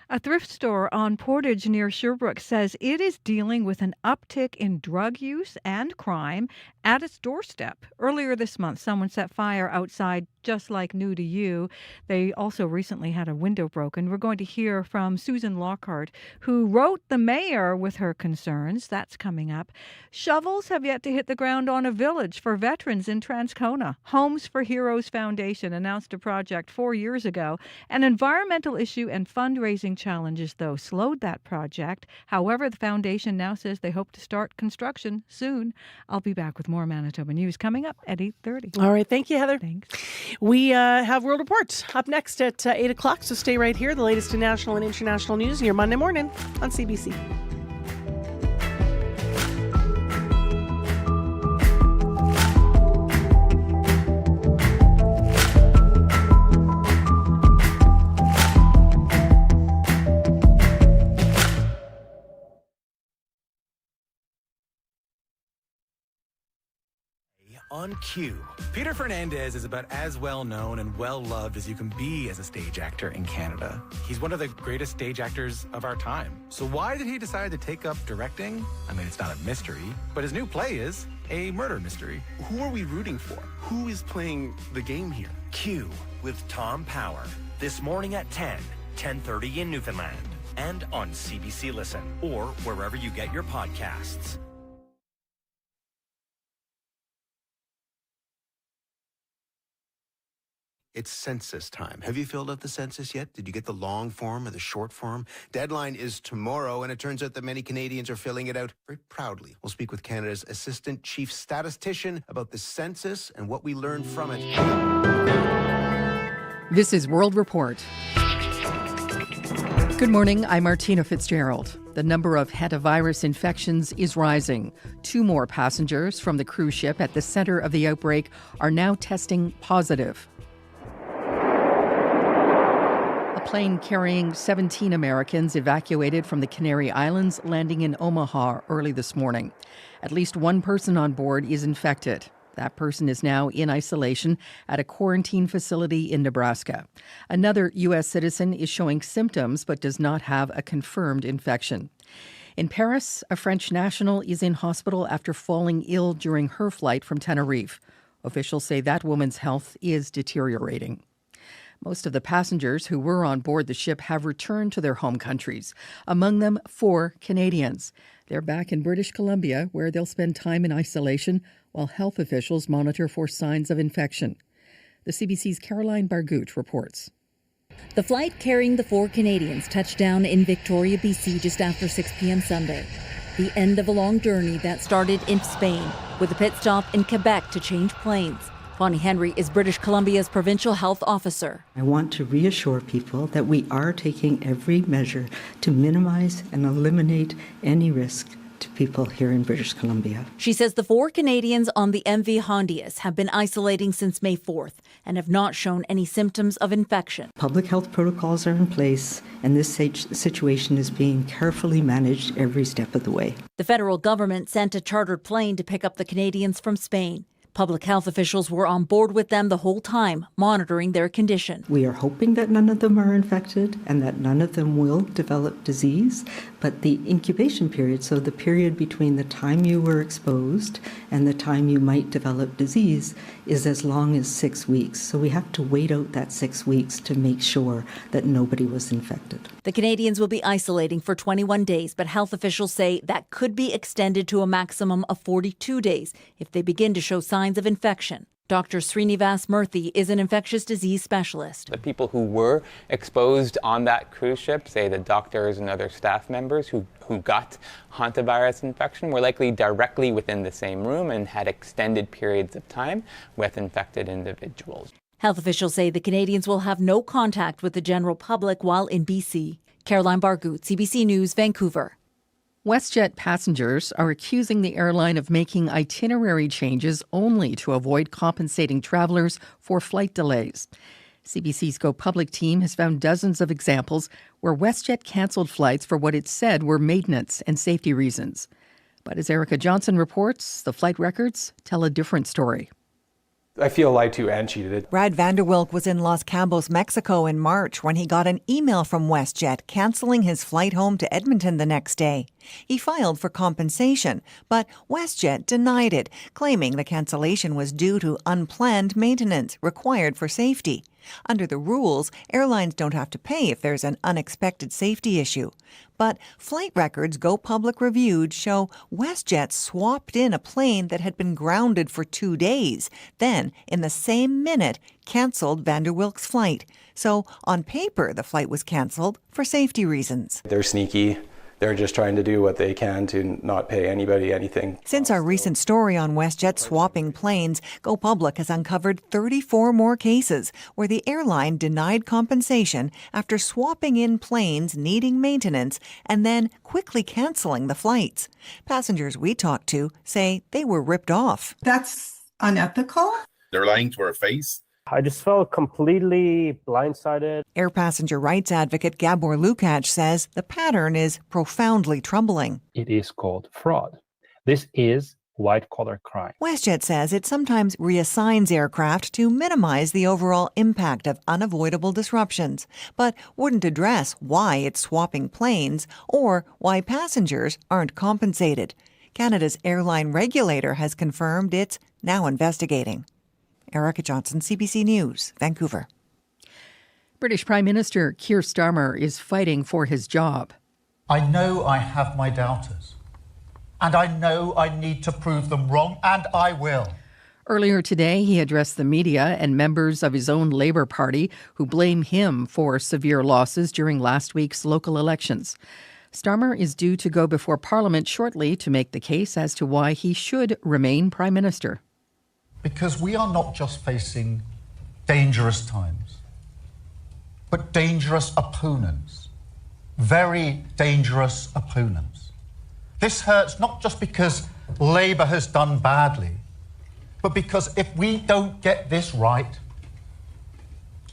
A thrift store on Portage near Sherbrooke says it is dealing with an uptick in drug use and crime at its doorstep. Earlier this month, someone set fire outside Just Like New to You. They also recently had a window broken. We're going to hear from Susan Lockhart, who wrote the mayor with her concerns. That's coming up. Shovels have yet to hit the ground on a village for veterans in Transcona. Homes for Heroes Foundation announced a project 4 years ago. An environmental issue and fundraising challenges, though, slowed that project. However, the foundation now says they hope to start construction soon. I'll be back with more Manitoba News coming up at 8:30. All right. Thank you, Heather. Thanks. We have World Report up next at 8 o'clock, so stay right here. The latest in national and international news in your Monday morning on CBC. On cue. Peter Fernandez is about as well known and well loved as you can be as a stage actor in Canada. He's one of the greatest stage actors of our time. So why did he decide to take up directing? I mean, it's not a mystery, but his new play is a murder mystery. Who are we rooting for? Who is playing the game here? Q with Tom Power. This morning at 10:30 in Newfoundland. And on CBC Listen or wherever you get your podcasts. It's census time. Have you filled out the census yet? Did you get the long form or the short form? Deadline is tomorrow, and it turns out that many Canadians are filling it out very proudly. We'll speak with Canada's Assistant Chief Statistician about the census and what we learned from it. This is World Report. Good morning, I'm Martina Fitzgerald. The number of Hantavirus infections is rising. 2 more passengers from the cruise ship at the center of the outbreak are now testing positive. A plane carrying 17 Americans evacuated from the Canary Islands, landing in Omaha early this morning. At least one person on board is infected. That person is now in isolation at a quarantine facility in Nebraska. Another U.S. citizen is showing symptoms but does not have a confirmed infection. In Paris, a French national is in hospital after falling ill during her flight from Tenerife. Officials say that woman's health is deteriorating. Most of the passengers who were on board the ship have returned to their home countries, among them 4 Canadians. They're back in British Columbia, where they'll spend time in isolation while health officials monitor for signs of infection. The CBC's Caroline Bargout reports. The flight carrying the 4 Canadians touched down in Victoria, BC just after 6 p.m. Sunday. The end of a long journey that started in Spain, with a pit stop in Quebec to change planes. Bonnie Henry is British Columbia's provincial health officer. I want to reassure people that we are taking every measure to minimize and eliminate any risk to people here in British Columbia. She says the 4 Canadians on the MV Hondius have been isolating since May 4th and have not shown any symptoms of infection. Public health protocols are in place, and this situation is being carefully managed every step of the way. The federal government sent a chartered plane to pick up the Canadians from Spain. Public health officials were on board with them the whole time, monitoring their condition. We are hoping that none of them are infected and that none of them will develop disease, but the incubation period, so the period between the time you were exposed and the time you might develop disease, is as long as 6 weeks. So we have to wait out that 6 weeks to make sure that nobody was infected. The Canadians will be isolating for 21 days, but health officials say that could be extended to a maximum of 42 days if they begin to show signs of infection. Dr. Srinivas Murthy is an infectious disease specialist. The people who were exposed on that cruise ship, say the doctors and other staff members who got hantavirus infection, were likely directly within the same room and had extended periods of time with infected individuals. Health officials say the Canadians will have no contact with the general public while in BC. Caroline Bargout, CBC News, Vancouver. WestJet passengers are accusing the airline of making itinerary changes only to avoid compensating travelers for flight delays. CBC's Go Public team has found dozens of examples where WestJet canceled flights for what it said were maintenance and safety reasons. But as Erica Johnson reports, the flight records tell a different story. I feel lied to and cheated. Brad Vanderwilk was in Los Cabos, Mexico in March when he got an email from WestJet canceling his flight home to Edmonton the next day. He filed for compensation, but WestJet denied it, claiming the cancellation was due to unplanned maintenance required for safety. Under the rules, airlines don't have to pay if there's an unexpected safety issue. But flight records Go Public reviewed show WestJet swapped in a plane that had been grounded for 2 days, then, in the same minute, canceled Vanderwilk's flight. So, on paper, the flight was canceled for safety reasons. They're sneaky. They're just trying to do what they can to not pay anybody anything. Since our recent story on WestJet swapping planes, Go Public has uncovered 34 more cases where the airline denied compensation after swapping in planes needing maintenance and then quickly canceling the flights. Passengers we talked to say they were ripped off. That's unethical. They're lying to our face. I just felt completely blindsided. Air passenger rights advocate Gabor Lukács says the pattern is profoundly troubling. It is called fraud. This is white-collar crime. WestJet says it sometimes reassigns aircraft to minimize the overall impact of unavoidable disruptions, but wouldn't address why it's swapping planes or why passengers aren't compensated. Canada's airline regulator has confirmed it's now investigating. Erica Johnson, CBC News, Vancouver. British Prime Minister Keir Starmer is fighting for his job. I know I have my doubters, and I know I need to prove them wrong, and I will. Earlier today, he addressed the media and members of his own Labour Party who blame him for severe losses during last week's local elections. Starmer is due to go before Parliament shortly to make the case as to why he should remain Prime Minister. Because we are not just facing dangerous times, but dangerous opponents, very dangerous opponents. This hurts not just because Labour has done badly, but because if we don't get this right,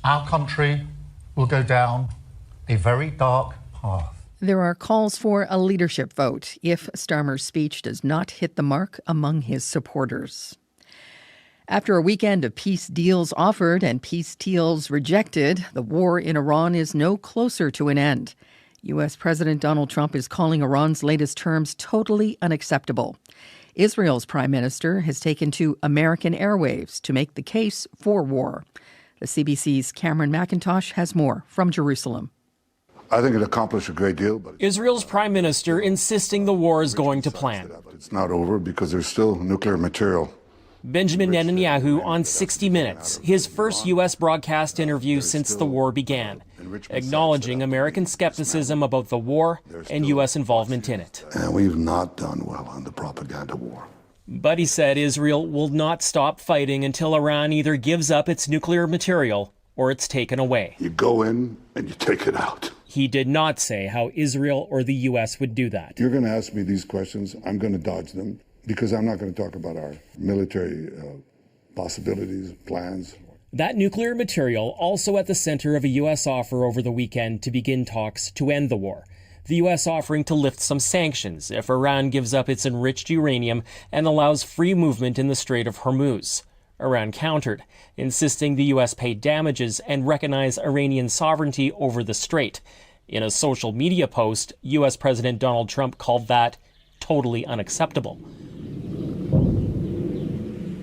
our country will go down a very dark path. There are calls for a leadership vote if Starmer's speech does not hit the mark among his supporters. After a weekend of peace deals offered and peace deals rejected, the war in Iran is no closer to an end. U.S. President Donald Trump is calling Iran's latest terms totally unacceptable. Israel's prime minister has taken to American airwaves to make the case for war. The CBC's Cameron McIntosh has more from Jerusalem. I think it accomplished a great deal, but Israel's prime minister insisting the war is going to plan. it's not over because there's still nuclear material. Benjamin Netanyahu on 60 Minutes, his first U.S. broadcast interview since the war began, acknowledging American skepticism about the war and U.S. involvement in it. And we've not done well on the propaganda war. But he said Israel will not stop fighting until Iran either gives up its nuclear material or it's taken away. You go in and you take it out. He did not say how Israel or the U.S. would do that. You're going to ask me these questions. I'm going to dodge them because I'm not going to talk about our military possibilities, plans. That nuclear material also at the center of a U.S. offer over the weekend to begin talks to end the war. The U.S. offering to lift some sanctions if Iran gives up its enriched uranium and allows free movement in the Strait of Hormuz. Iran countered, insisting the U.S. pay damages and recognize Iranian sovereignty over the strait. In a social media post, U.S. President Donald Trump called that totally unacceptable.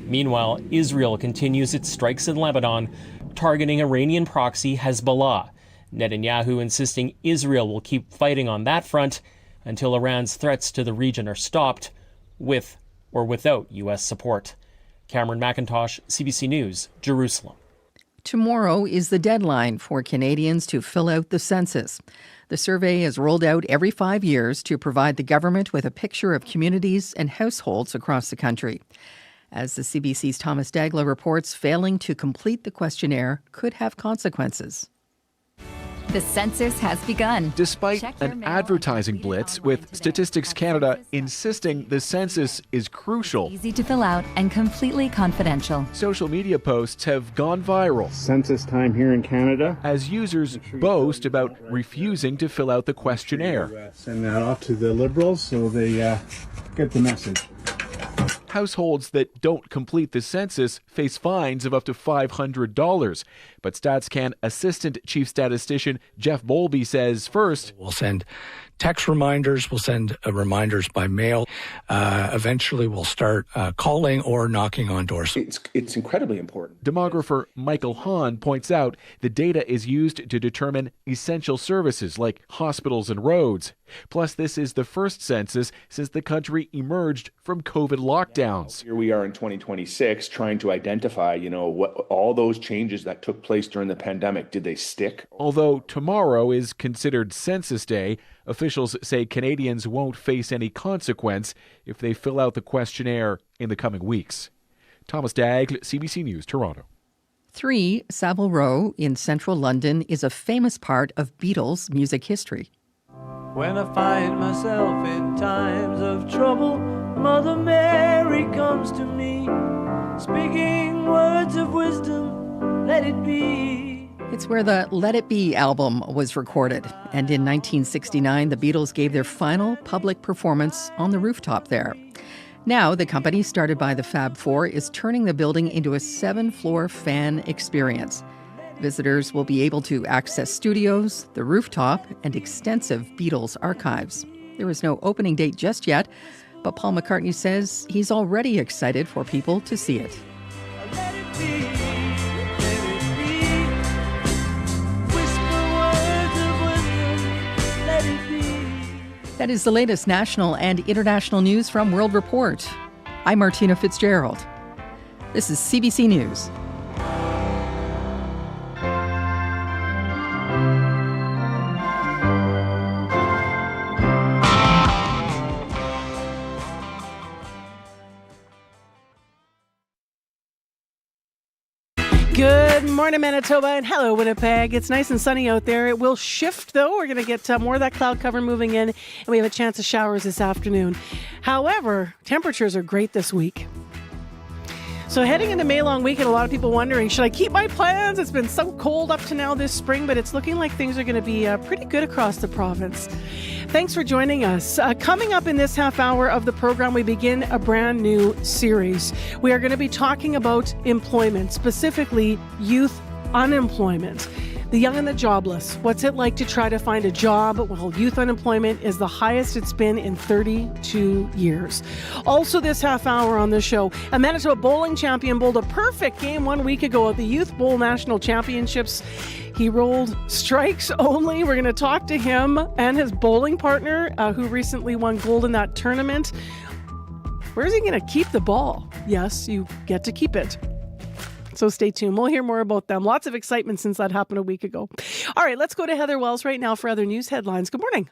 Meanwhile, Israel continues its strikes in Lebanon, targeting Iranian proxy Hezbollah. Netanyahu insisting Israel will keep fighting on that front until Iran's threats to the region are stopped, with or without U.S. support. Cameron McIntosh, CBC News, Jerusalem. Tomorrow is the deadline for Canadians to fill out the census. The survey is rolled out every 5 years to provide the government with a picture of communities and households across the country. As the CBC's Thomas Dagla reports, failing to complete the questionnaire could have consequences. The census has begun. Despite an advertising blitz, with Statistics Canada insisting the census is crucial. Easy to fill out and completely confidential. Social media posts have gone viral. Census time here in Canada. As users boast about refusing to fill out the questionnaire. Send that off to the Liberals so they get the message. Households that don't complete the census face fines of up to $500. But StatsCan Assistant Chief Statistician Jeff Bowlby says first, we'll send text reminders, we'll send reminders by mail. Eventually we'll start calling or knocking on doors. It's incredibly important. Demographer Michael Hahn points out the data is used to determine essential services like hospitals and roads. Plus, this is the first census since the country emerged from COVID lockdowns. Here we are in 2026 trying to identify, what all those changes that took place during the pandemic, did they stick? Although tomorrow is considered Census Day, officials say Canadians won't face any consequence if they fill out the questionnaire in the coming weeks. Thomas Dagg, CBC News, Toronto. 3 Savile Row in central London is a famous part of Beatles music history. When I find myself in times of trouble, Mother Mary comes to me, speaking words of wisdom, let it be. It's where the Let It Be album was recorded. And in 1969, the Beatles gave their final public performance on the rooftop there. Now, the company started by the Fab Four is turning the building into a 7-floor fan experience. Visitors will be able to access studios, the rooftop, and extensive Beatles archives. There is no opening date just yet, but Paul McCartney says he's already excited for people to see it. Let it be, let it be. Whisper words of wisdom, let it be. That is the latest national and international news from World Report. I'm Martina Fitzgerald. This is CBC News. Good morning, Manitoba, and hello, Winnipeg. It's nice and sunny out there. It will shift, though. We're going to get more of that cloud cover moving in, and we have a chance of showers this afternoon. However, temperatures are great this week. So heading into May long weekend, a lot of people wondering, should I keep my plans? It's been so cold up to now this spring, but it's looking like things are going to be pretty good across the province. Thanks for joining us. Coming up in this half hour of the program, we begin a brand new series. We are going to be talking about employment, specifically youth unemployment. The young and the jobless. What's it like to try to find a job? Well, youth unemployment is the highest it's been in 32 years. Also this half hour on the show, a Manitoba bowling champion bowled a perfect game 1 week ago at the Youth Bowl National Championships. He rolled strikes only. We're going to talk to him and his bowling partner who recently won gold in that tournament. Where is he going to keep the ball? Yes, you get to keep it. So stay tuned. We'll hear more about them. Lots of excitement since that happened a week ago. All right, let's go to Heather Wells right now for other news headlines. Good morning.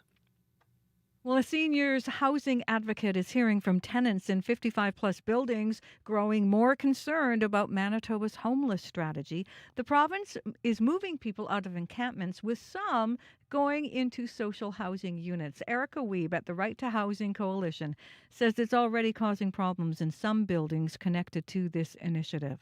Well, a seniors housing advocate is hearing from tenants in 55-plus buildings growing more concerned about Manitoba's homeless strategy. The province is moving people out of encampments, with some going into social housing units. Erica Wiebe at the Right to Housing Coalition says it's already causing problems in some buildings connected to this initiative.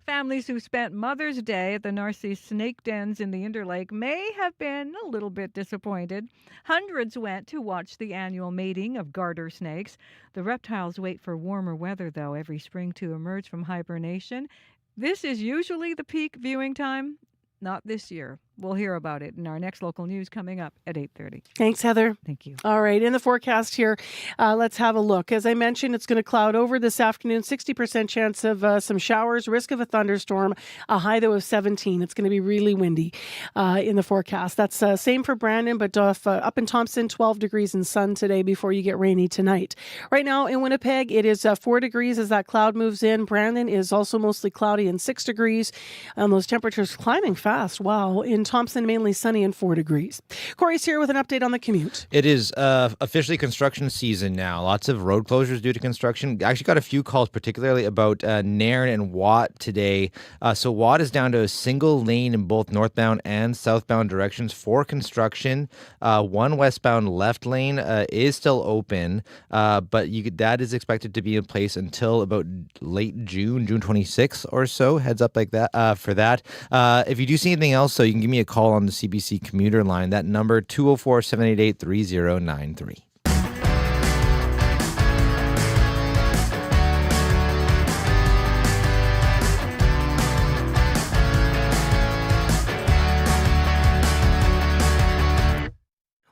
Families who spent Mother's Day at the Narcisse snake dens in the Interlake may have been a little bit disappointed. Hundreds went to watch the annual mating of garter snakes. The reptiles wait for warmer weather, though, every spring to emerge from hibernation. This is usually the peak viewing time. Not this year. We'll hear about it in our next local news coming up at 8:30. Thanks, Heather. Thank you. All right, in the forecast here, let's have a look. As I mentioned, it's going to cloud over this afternoon, 60% chance of some showers, risk of a thunderstorm, a high, though, of 17. It's going to be really windy in the forecast. That's same for Brandon, but up in Thompson, 12 degrees and sun today before you get rainy tonight. Right now in Winnipeg, it is 4 degrees as that cloud moves in. Brandon is also mostly cloudy and 6 degrees. Those temperatures climbing fast. Wow. In Thompson, mainly sunny and 4 degrees. Corey's here with an update on the commute. It is officially construction season now. Lots of road closures due to construction. I actually got a few calls, particularly about Nairn and Watt today. So Watt is down to a single lane in both northbound and southbound directions for construction. One westbound left lane is still open, but that is expected to be in place until about late June 26th or so. Heads up like that for that. If you do see anything else, so you can give me a call on the CBC commuter line. That number, 204-788-3093.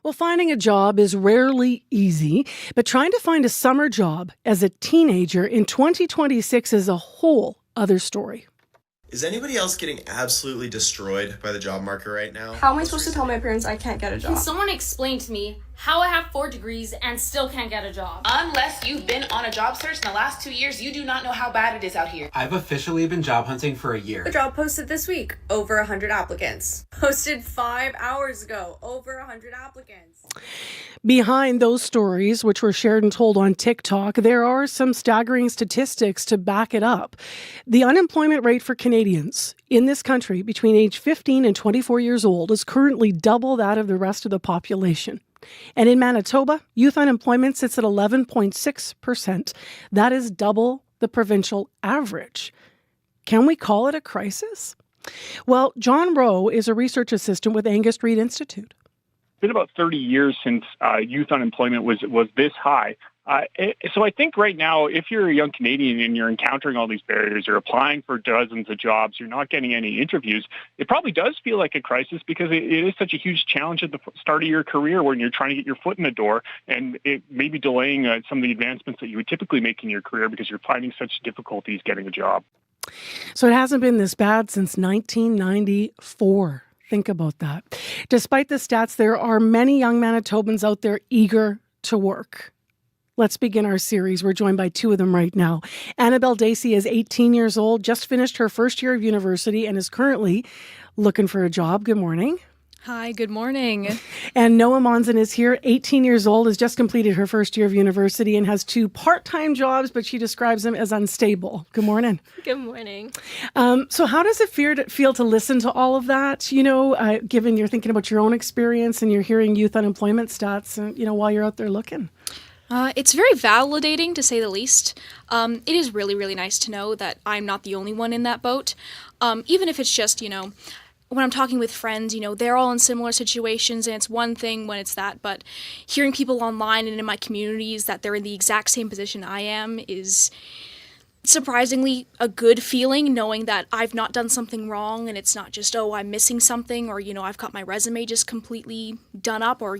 Well, finding a job is rarely easy, but trying to find a summer job as a teenager in 2026 is a whole other story. Is anybody else getting absolutely destroyed by the job market right now? How am I supposed to tell my parents I can't get a job? Can someone explain to me how I have 4 degrees and still can't get a job? Unless you've been on a job search in the last 2 years, you do not know how bad it is out here. I've officially been job hunting for a year. A job posted this week, over 100 applicants. Posted 5 hours ago, over 100 applicants. Behind those stories, which were shared and told on TikTok, there are some staggering statistics to back it up. The unemployment rate for Canadians in this country between age 15 and 24 years old is currently double that of the rest of the population. And in Manitoba, youth unemployment sits at 11.6%. That is double the provincial average. Can we call it a crisis? Well, John Rowe is a research assistant with Angus Reid Institute. It's been about 30 years since youth unemployment was this high. So I think right now, if you're a young Canadian and you're encountering all these barriers, you're applying for dozens of jobs, you're not getting any interviews, it probably does feel like a crisis because it is such a huge challenge at the start of your career when you're trying to get your foot in the door, and it may be delaying some of the advancements that you would typically make in your career because you're finding such difficulties getting a job. So it hasn't been this bad since 1994. Think about that. Despite the stats, there are many young Manitobans out there eager to work. Let's begin our series. We're joined by two of them right now. Annabelle Dacey is 18 years old, just finished her first year of university, and is currently looking for a job. Good morning. Hi, good morning. And Noah Monson is here, 18 years old, has just completed her first year of university and has 2 part-time jobs, but she describes them as unstable. Good morning. Good morning. So how does it feel to listen to all of that, given you're thinking about your own experience and you're hearing youth unemployment stats, while you're out there looking? It's very validating, to say the least. It is really, really nice to know that I'm not the only one in that boat. Even if it's just, when I'm talking with friends, they're all in similar situations, and it's one thing when it's that, but hearing people online and in my communities that they're in the exact same position I am is surprisingly a good feeling, knowing that I've not done something wrong and it's not just, oh, I'm missing something, or, I've got my resume just completely done up, or,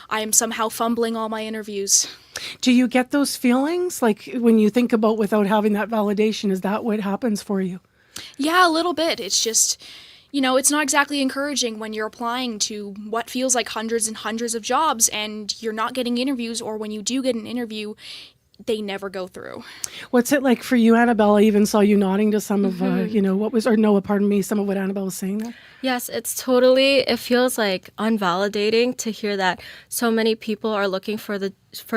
I am somehow fumbling all my interviews. Do you get those feelings? Like when you think about without having that validation, is that what happens for you? Yeah, a little bit. It's just, it's not exactly encouraging when you're applying to what feels like hundreds and hundreds of jobs and you're not getting interviews, or when you do get an interview, they never go through. What's it like for you, Annabelle? I even saw you nodding to some of, some of what Annabelle was saying there. Yes, it feels like unvalidating to hear that so many people are looking for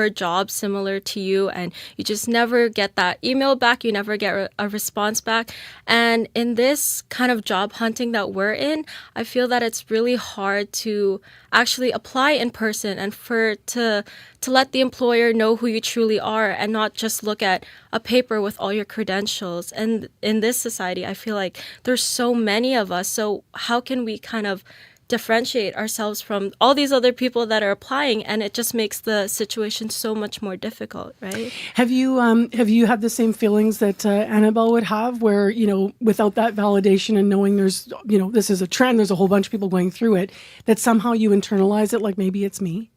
a job similar to you, and you just never get that email back, you never get a response back. And in this kind of job hunting that we're in, I feel that it's really hard to actually apply in person and to let the employer know who you truly are and not just look at a paper with all your credentials. And in this society, I feel like there's so many of us, so how can we kind of differentiate ourselves from all these other people that are applying, and it just makes the situation so much more difficult, right? Have you had the same feelings that Annabelle would have, where without that validation and knowing there's this is a trend, there's a whole bunch of people going through it, that somehow you internalize it, like maybe it's me?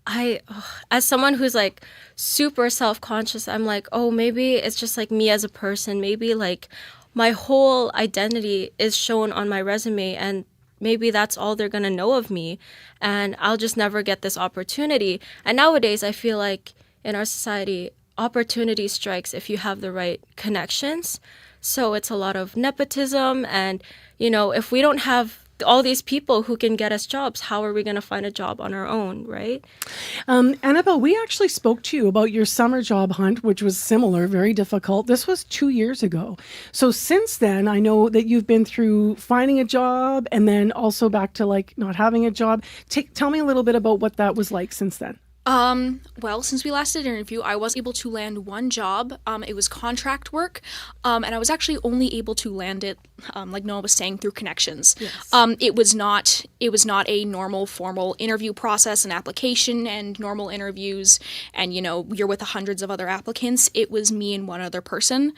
As someone who's like super self-conscious, I'm like, oh, maybe it's just like me as a person, maybe like my whole identity is shown on my resume, and maybe that's all they're going to know of me, and I'll just never get this opportunity. And nowadays, I feel like in our society, opportunity strikes if you have the right connections. So it's a lot of nepotism, and, if we don't have all these people who can get us jobs, how are we going to find a job on our own, right? Annabelle, we actually spoke to you about your summer job hunt, which was similar, very difficult. This was 2 years ago. So since then, I know that you've been through finding a job and then also back to like not having a job. Tell me a little bit about what that was like since then. Well, since we last did an interview, I was able to land one job. It was contract work, and I was actually only able to land it, like Noah was saying, through connections. Yes. It was not a normal formal interview process and application and normal interviews, and you're with hundreds of other applicants. It was me and one other person,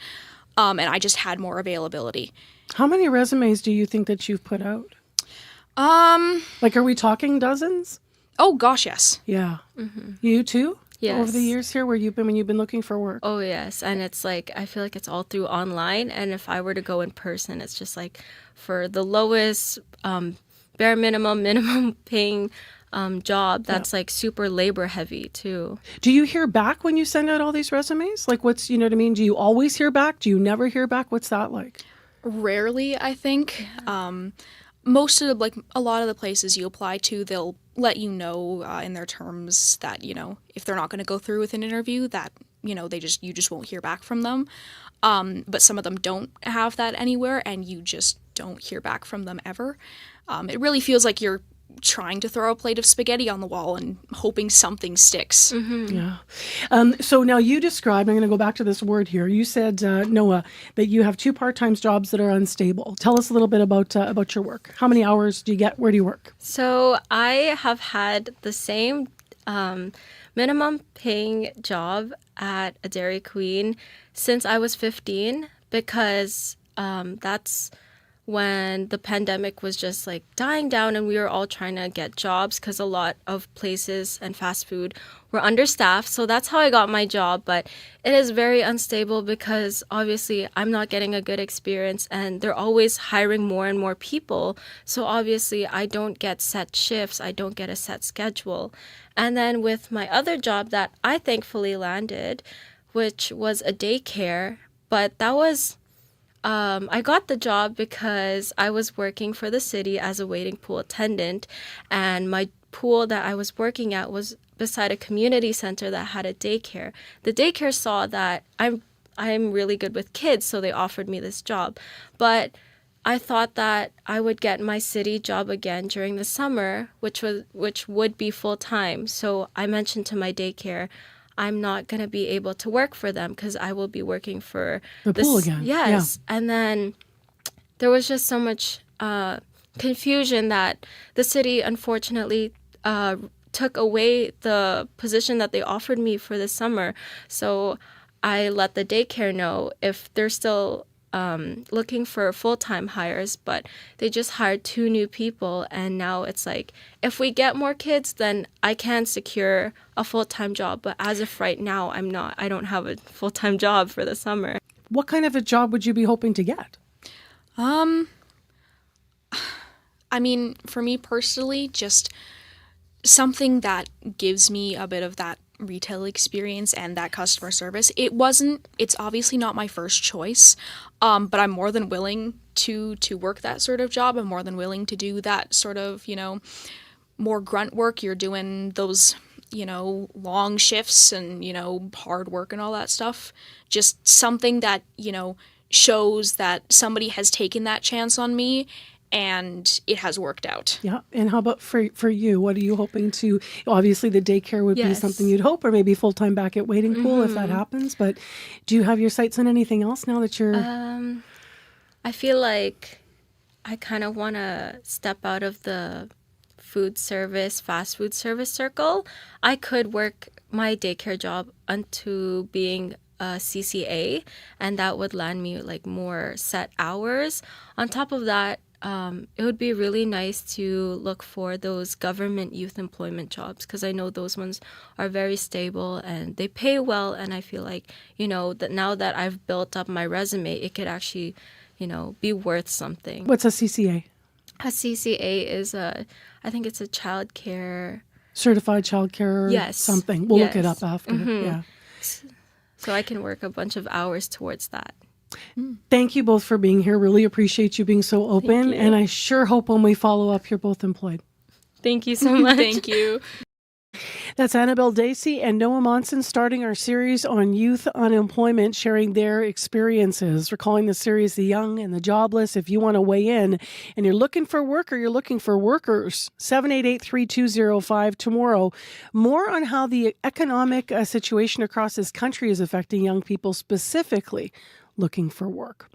and I just had more availability. How many resumes do you think that you've put out? Like, are we talking dozens? Oh gosh, yes. Yeah. Mm-hmm. You too? Yes. Over the years here when you've been looking for work? Oh, yes. And it's like, I feel like it's all through online. And if I were to go in person, it's just like for the lowest bare minimum paying job that's like super labor heavy too. Do you hear back when you send out all these resumes? Like what's, you know what I mean? Do you always hear back? Do you never hear back? What's that like? Rarely, I think. Most of a lot of the places you apply to, they'll let you know in their terms that, if they're not going to go through with an interview, that, you just won't hear back from them. But some of them don't have that anywhere, and you just don't hear back from them ever. It really feels like you're trying to throw a plate of spaghetti on the wall and hoping something sticks. Mm-hmm. Yeah. So now you described, I'm going to go back to this word here. You said, Noah, that you have 2 part-time jobs that are unstable. Tell us a little bit about your work. How many hours do you get? Where do you work? So I have had the same minimum paying job at a Dairy Queen since I was 15, because that's when the pandemic was just like dying down and we were all trying to get jobs because a lot of places and fast food were understaffed. So that's how I got my job. But it is very unstable because obviously I'm not getting a good experience and they're always hiring more and more people. So obviously I don't get set shifts. I don't get a set schedule. And then with my other job that I thankfully landed, which was a daycare, but that was I got the job because I was working for the city as a waiting pool attendant, and my pool that I was working at was beside a community center that had a daycare. The daycare saw that I'm really good with kids, so they offered me this job. But I thought that I would get my city job again during the summer, which would be full time. So I mentioned to my daycare, I'm not going to be able to work for them because I will be working for The pool again. Yes. Yeah. And then there was just so much confusion that the city unfortunately took away the position that they offered me for this summer. So I let the daycare know if they're still looking for full-time hires, but they just hired 2 new people, and now it's like, if we get more kids, then I can secure a full-time job, but as of right now, I don't have a full-time job for the summer. What kind of a job would you be hoping to get? I mean, for me personally, just something that gives me a bit of that retail experience and that customer service. It's obviously not my first choice, but I'm more than willing to work that sort of job. I'm more than willing to do that sort of, more grunt work. You're doing those, long shifts and, hard work and all that stuff. Just something that, shows that somebody has taken that chance on me and it has worked out. Yeah. And how about for you? What are you hoping to? Obviously, the daycare would be something you'd hope, or maybe full-time back at waiting pool if that happens. But do you have your sights on anything else now that you're... I feel like I kind of want to step out of the fast food service circle. I could work my daycare job onto being a CCA, and that would land me like more set hours. On top of that, it would be really nice to look for those government youth employment jobs, because I know those ones are very stable and they pay well. And I feel like, that now that I've built up my resume, it could actually, be worth something. What's a CCA? A CCA is I think it's a childcare... Certified childcare something. We'll look it up after. Yeah. So I can work a bunch of hours towards that. Thank you both for being here. Really appreciate you being so open. And I sure hope when we follow up, you're both employed. Thank you so much. Thank you. That's Annabelle Dacey and Noah Monson starting our series on youth unemployment, sharing their experiences. We're calling the series The Young and the Jobless. If you want to weigh in and you're looking for work or you're looking for workers, 788-3205 tomorrow. More on how the economic situation across this country is affecting young people specifically looking for work.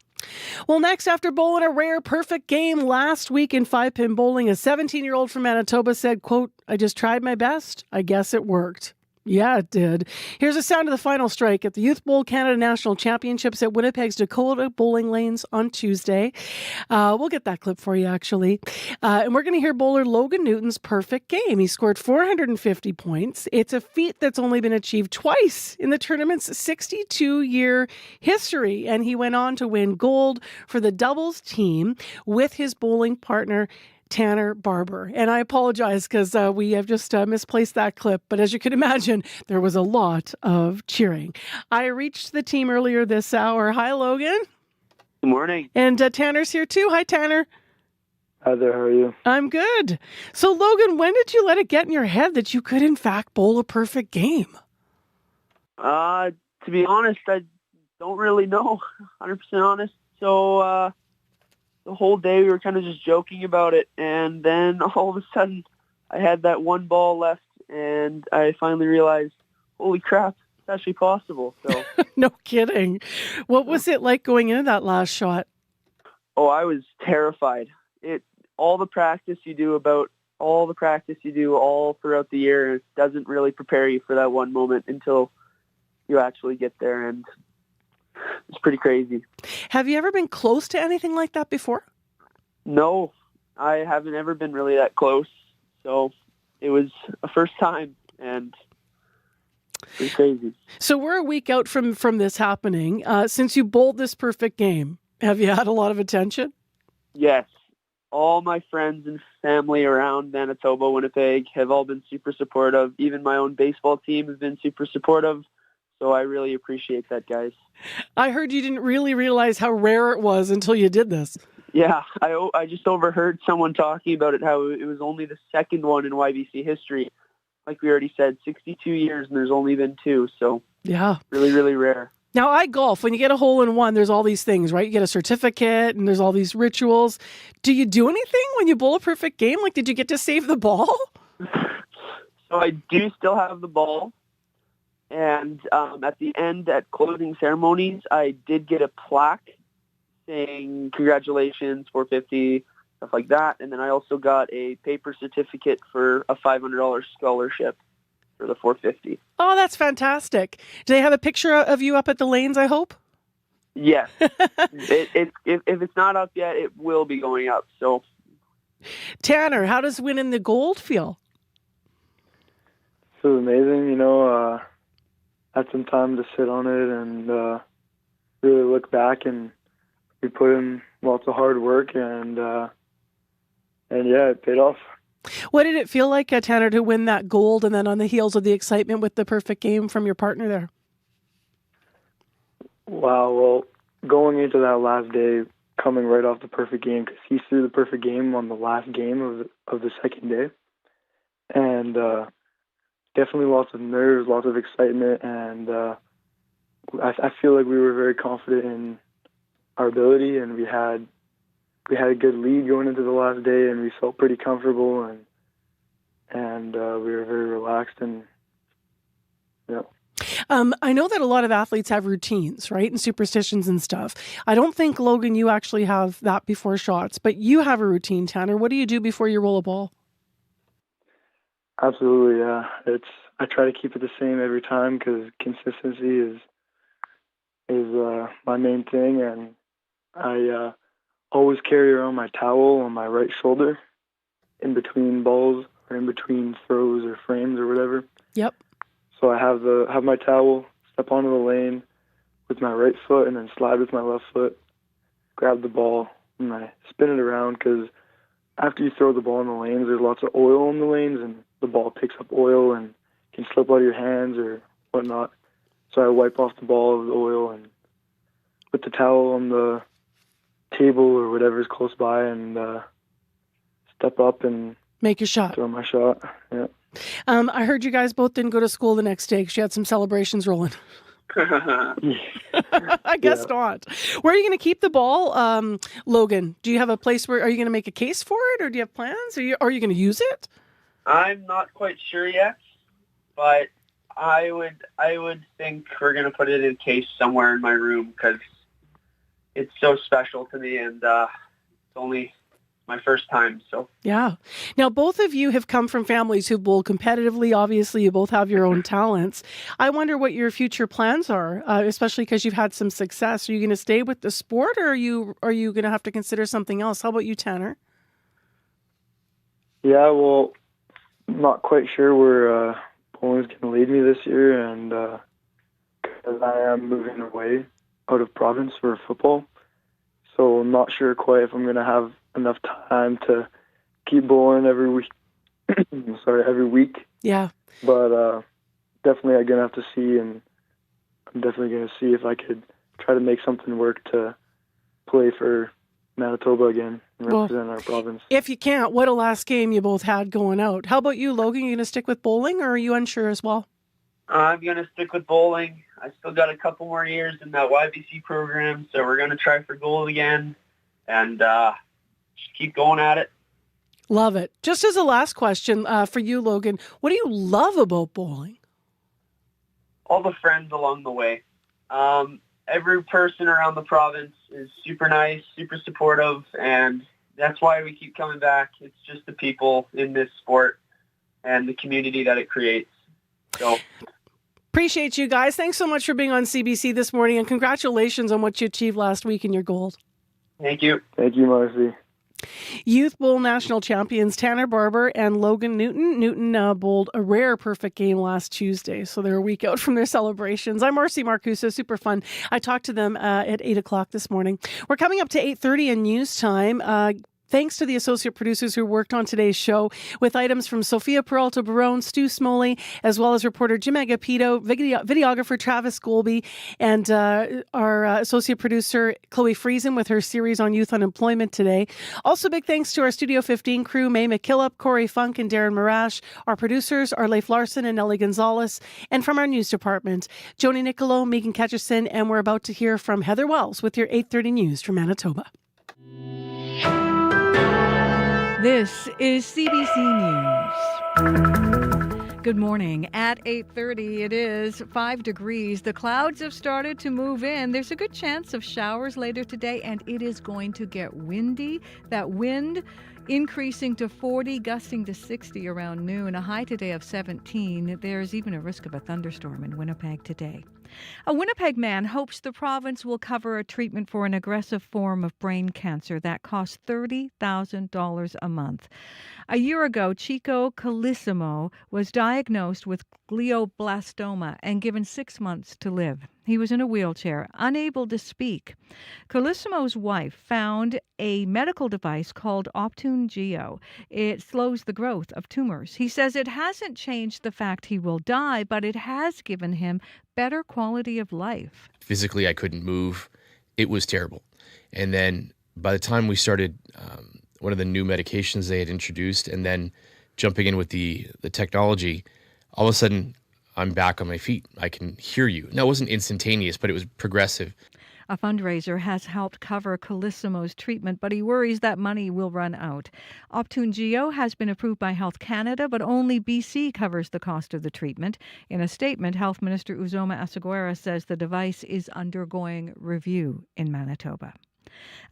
Well, next, after bowling a rare perfect game last week in 5-pin bowling, a 17-year-old from Manitoba said, quote, "I just tried my best. I guess it worked." Yeah, it did. Here's the sound of the final strike at the Youth Bowl Canada National Championships at Winnipeg's Dakota Bowling Lanes on Tuesday. We'll get that clip for you, actually. And we're going to hear bowler Logan Newton's perfect game. He scored 450 points. It's a feat that's only been achieved twice in the tournament's 62-year history. And he went on to win gold for the doubles team with his bowling partner, Tanner Barber. And I apologize because we have just misplaced that clip. But as you can imagine, there was a lot of cheering. I reached the team earlier this hour. Hi, Logan. Good morning. And Tanner's here too. Hi, Tanner. Hi there. How are you? I'm good. So, Logan, when did you let it get in your head that you could, in fact, bowl a perfect game? To be honest, I don't really know. 100% honest. So, the whole day we were kind of just joking about it, and then all of a sudden I had that one ball left and I finally realized, holy crap, it's actually possible. So No kidding. What was it like going into that last shot? Oh, I was terrified. All the practice you do all throughout the year, it doesn't really prepare you for that one moment until you actually get there, and it's pretty crazy. Have you ever been close to anything like that before? No, I haven't ever been really that close. So it was a first time, and pretty crazy. So we're a week out from this happening. Since you bowled this perfect game, have you had a lot of attention? Yes. All my friends and family around Manitoba, Winnipeg have all been super supportive. Even my own baseball team has been super supportive. So I really appreciate that, guys. I heard you didn't really realize how rare it was until you did this. Yeah, I just overheard someone talking about it, how it was only the second one in YBC history. Like we already said, 62 years, and there's only been 2. So yeah, really, really rare. Now, I golf. When you get a hole-in-one, there's all these things, right? You get a certificate, and there's all these rituals. Do you do anything when you bowl a perfect game? Like, did you get to save the ball? So I do still have the ball. And at the end, at closing ceremonies, I did get a plaque saying congratulations, 450, stuff like that. And then I also got a paper certificate for a $500 scholarship for the 450. Oh, that's fantastic. Do they have a picture of you up at the lanes, I hope? Yes. If it's not up yet, it will be going up. So, Tanner, how does winning the gold feel? Feels amazing, you know. Had some time to sit on it and really look back, and we put in lots of hard work, and yeah, it paid off. What did it feel like, Tanner, to win that gold, and then on the heels of the excitement with the perfect game from your partner there? Wow, well, going into that last day, coming right off the perfect game, because he threw the perfect game on the last game of the second day, and definitely lots of nerves, lots of excitement, and I feel like we were very confident in our ability, and we had a good lead going into the last day, and we felt pretty comfortable, and we were very relaxed, and yeah. I know that a lot of athletes have routines, right, and superstitions and stuff. I don't think, Logan, you actually have that before shots, but you have a routine, Tanner. What do you do before you roll a ball? Absolutely, yeah. I try to keep it the same every time because consistency is my main thing, and I always carry around my towel on my right shoulder in between balls or in between throws or frames or whatever. Yep. So I have my towel, step onto the lane with my right foot, and then slide with my left foot, grab the ball, and I spin it around because after you throw the ball in the lanes, there's lots of oil in the lanes, and the ball picks up oil and can slip out of your hands or whatnot. So I wipe off the ball of the oil and put the towel on the table or whatever's close by and step up and make your shot. Throw my shot. Yeah. I heard you guys both didn't go to school the next day because you had some celebrations rolling. I guess not. Where are you going to keep the ball, Logan? Do you have a place where, are you going to make a case for it, or do you have plans? Are you going to use it? I'm not quite sure yet, but I would think we're going to put it in a case somewhere in my room because it's so special to me, and it's only my first time. So yeah. Now, both of you have come from families who bowl competitively. Obviously, you both have your own talents. I wonder what your future plans are, especially because you've had some success. Are you going to stay with the sport, or are you going to have to consider something else? How about you, Tanner? Yeah, well, I'm not quite sure where bowling's going to lead me this year, and because I am moving away out of province for football, so I'm not sure quite if I'm going to have enough time to keep bowling every week. every week. Yeah. But definitely I'm going to have to see, and I'm definitely going to see if I could try to make something work to play for Manitoba again and represent our province. If you can't, what a last game you both had going out. How about you, Logan? Are you going to stick with bowling, or are you unsure as well? I'm going to stick with bowling. I still got a couple more years in that YBC program, so we're going to try for gold again and just keep going at it. Love it. Just as a last question for you, Logan, what do you love about bowling? All the friends along the way. Every person around the province is super nice, super supportive, and that's why we keep coming back. It's just the people in this sport and the community that it creates. So appreciate you guys. Thanks so much for being on CBC this morning, and congratulations on what you achieved last week in your gold. Thank you. Thank you, Marcy. Youth Bowl national champions Tanner Barber and Logan Newton. Newton bowled a rare perfect game last Tuesday, so they're a week out from their celebrations. I'm Marcy Marcuso. Super fun. I talked to them at 8 o'clock this morning. We're coming up to 8:30 in news time. Thanks to the associate producers who worked on today's show with items from Sophia Peralta Barone, Stu Smoley, as well as reporter Jim Agapito, videographer Travis Golby, and our associate producer Chloe Friesen with her series on youth unemployment today. Also, big thanks to our Studio 15 crew, May McKillop, Corey Funk, and Darren Marash. Our producers are Leif Larson and Nellie Gonzalez. And from our news department, Joni Nicolo, Megan Ketcherson, and we're about to hear from Heather Wells with your 8:30 news from Manitoba. This is CBC News. Good morning. At 8:30, it is 5 degrees. The clouds have started to move in. There's a good chance of showers later today, and it is going to get windy. That wind increasing to 40, gusting to 60 around noon. A high today of 17. There's even a risk of a thunderstorm in Winnipeg today. A Winnipeg man hopes the province will cover a treatment for an aggressive form of brain cancer that costs $30,000 a month. A year ago, Chico Calissimo was diagnosed with glioblastoma and given 6 months to live. He was in a wheelchair, unable to speak. Calissimo's wife found a medical device called Optune Geo. It slows the growth of tumors. He says it hasn't changed the fact he will die, but it has given him better quality of life. Physically, I couldn't move. It was terrible. And then by the time we started one of the new medications they had introduced and then jumping in with the technology, all of a sudden I'm back on my feet. I can hear you. Now, it wasn't instantaneous, but it was progressive. A fundraiser has helped cover Calissimo's treatment, but he worries that money will run out. Optune Geo has been approved by Health Canada, but only BC covers the cost of the treatment. In a statement, Health Minister Uzoma Asseguera says the device is undergoing review in Manitoba.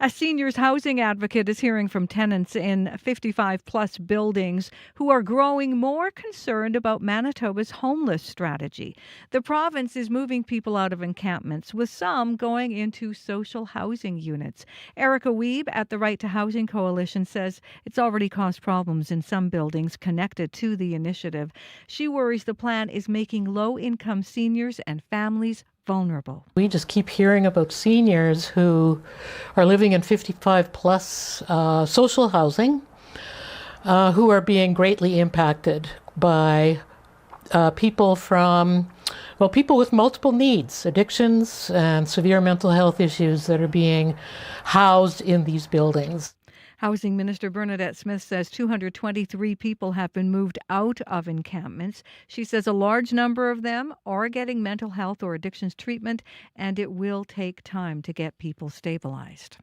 A seniors housing advocate is hearing from tenants in 55-plus buildings who are growing more concerned about Manitoba's homeless strategy. The province is moving people out of encampments, with some going into social housing units. Erica Wiebe at the Right to Housing Coalition says it's already caused problems in some buildings connected to the initiative. She worries the plan is making low-income seniors and families vulnerable. We just keep hearing about seniors who are living in 55 plus social housing who are being greatly impacted by people with multiple needs, addictions and severe mental health issues that are being housed in these buildings. Housing Minister Bernadette Smith says 223 people have been moved out of encampments. She says a large number of them are getting mental health or addictions treatment, and it will take time to get people stabilized.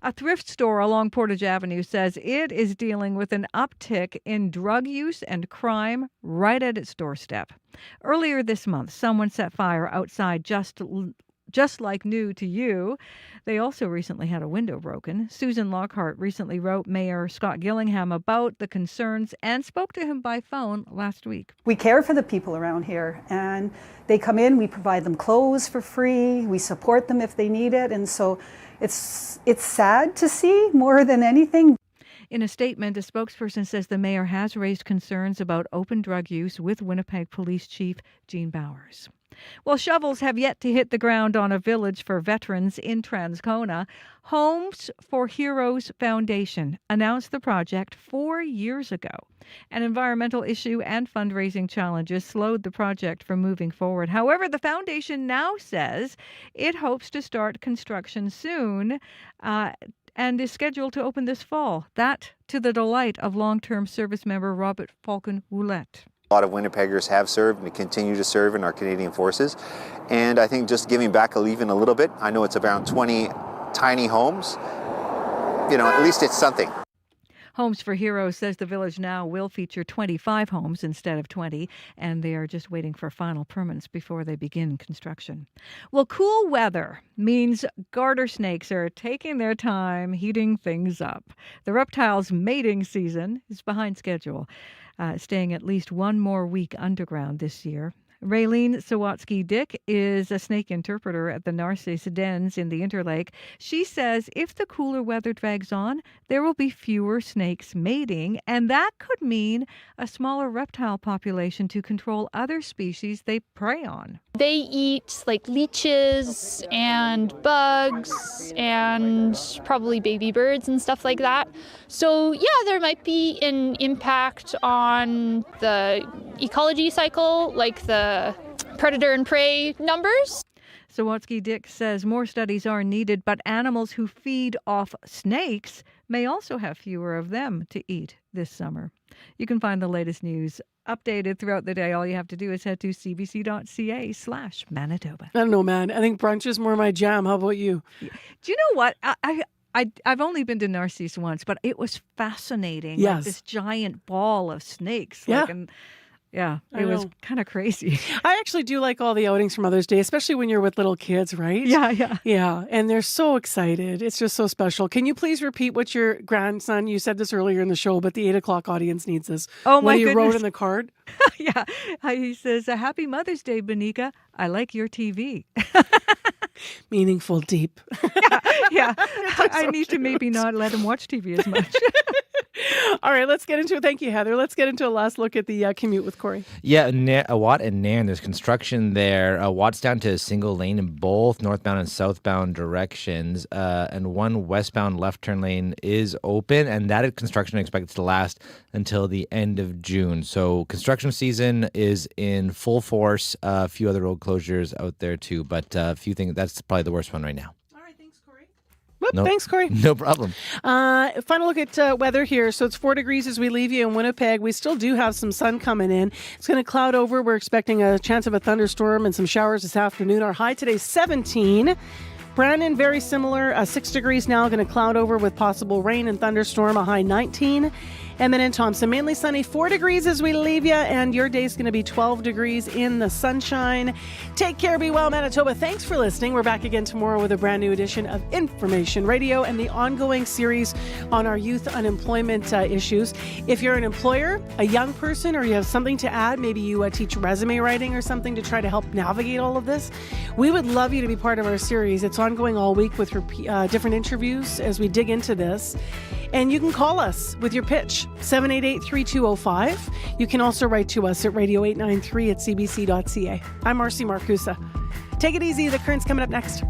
A thrift store along Portage Avenue says it is dealing with an uptick in drug use and crime right at its doorstep. Earlier this month, someone set fire outside just like new to you. They also recently had a window broken. Susan Lockhart recently wrote Mayor Scott Gillingham about the concerns and spoke to him by phone last week. We care for the people around here, and they come in, we provide them clothes for free, we support them if they need it, and so it's sad to see more than anything. In a statement, a spokesperson says the mayor has raised concerns about open drug use with Winnipeg Police Chief Gene Bowers. Well, shovels have yet to hit the ground on a village for veterans in Transcona. Homes for Heroes Foundation announced the project 4 years ago. An environmental issue and fundraising challenges slowed the project from moving forward. However, the foundation now says it hopes to start construction soon and is scheduled to open this fall. That to the delight of long-term service member Robert Falcon-Ouellette. A lot of Winnipeggers have served and continue to serve in our Canadian Forces. And I think just giving back even a little bit, I know it's around 20 tiny homes, at least it's something. Homes for Heroes says the village now will feature 25 homes instead of 20, and they are just waiting for final permits before they begin construction. Well, cool weather means garter snakes are taking their time heating things up. The reptile's mating season is behind schedule, staying at least one more week underground this year. Raylene Sawatsky-Dick is a snake interpreter at the Narcissus Dens in the Interlake. She says if the cooler weather drags on, there will be fewer snakes mating, and that could mean a smaller reptile population to control other species they prey on. They eat like leeches and bugs and probably baby birds and stuff like that. So yeah, there might be an impact on the ecology cycle, like the predator and prey numbers. Sawatsky-Dick says more studies are needed, but animals who feed off snakes may also have fewer of them to eat this summer. You can find the latest news updated throughout the day. All you have to do is head to cbc.ca/Manitoba. I don't know, man. I think brunch is more my jam. How about you? Do you know what? I've only been to Narcissus once, but it was fascinating. Yes. Like this giant ball of snakes. Yeah. Yeah, I it was know. kind of crazy. I actually do like all the outings from Mother's Day, especially when you're with little kids, right? Yeah. Yeah, and they're so excited. It's just so special. Can you please repeat what your grandson, you said this earlier in the show, but the 8 o'clock audience needs this. Oh, my What he wrote goodness. in the card? Yeah. He says, Happy Mother's Day, Benika. I like your TV. Meaningful, deep. Yeah. I need to maybe not let him watch TV as much. All right, let's get into it. Thank you, Heather. Let's get into a last look at the commute with Corey. Yeah, Watt and Nairn, there's construction there. Watt's down to a single lane in both northbound and southbound directions, and one westbound left turn lane is open, and that construction is expected to last until the end of June. So construction season is in full force. A few other road closures out there too, but a few things, that's probably the worst one right now. Whoop, Nope. Thanks, Corey. No problem. Final look at weather here. So it's 4 degrees as we leave you in Winnipeg. We still do have some sun coming in. It's going to cloud over. We're expecting a chance of a thunderstorm and some showers this afternoon. Our high today, 17. Brandon, very similar. 6 degrees now, going to cloud over with possible rain and thunderstorm, a high 19. And then in Thompson, mainly sunny, 4 degrees as we leave you, and your day's going to be 12 degrees in the sunshine. Take care, be well, Manitoba. Thanks for listening. We're back again tomorrow with a brand new edition of Information Radio and the ongoing series on our youth unemployment issues. If you're an employer, a young person, or you have something to add, maybe you teach resume writing or something to try to help navigate all of this, we would love you to be part of our series. It's ongoing all week with different interviews as we dig into this. And you can call us with your pitch, 788-3205. You can also write to us at radio893@cbc.ca. I'm Marcy Marcusa. Take it easy. The Current's coming up next.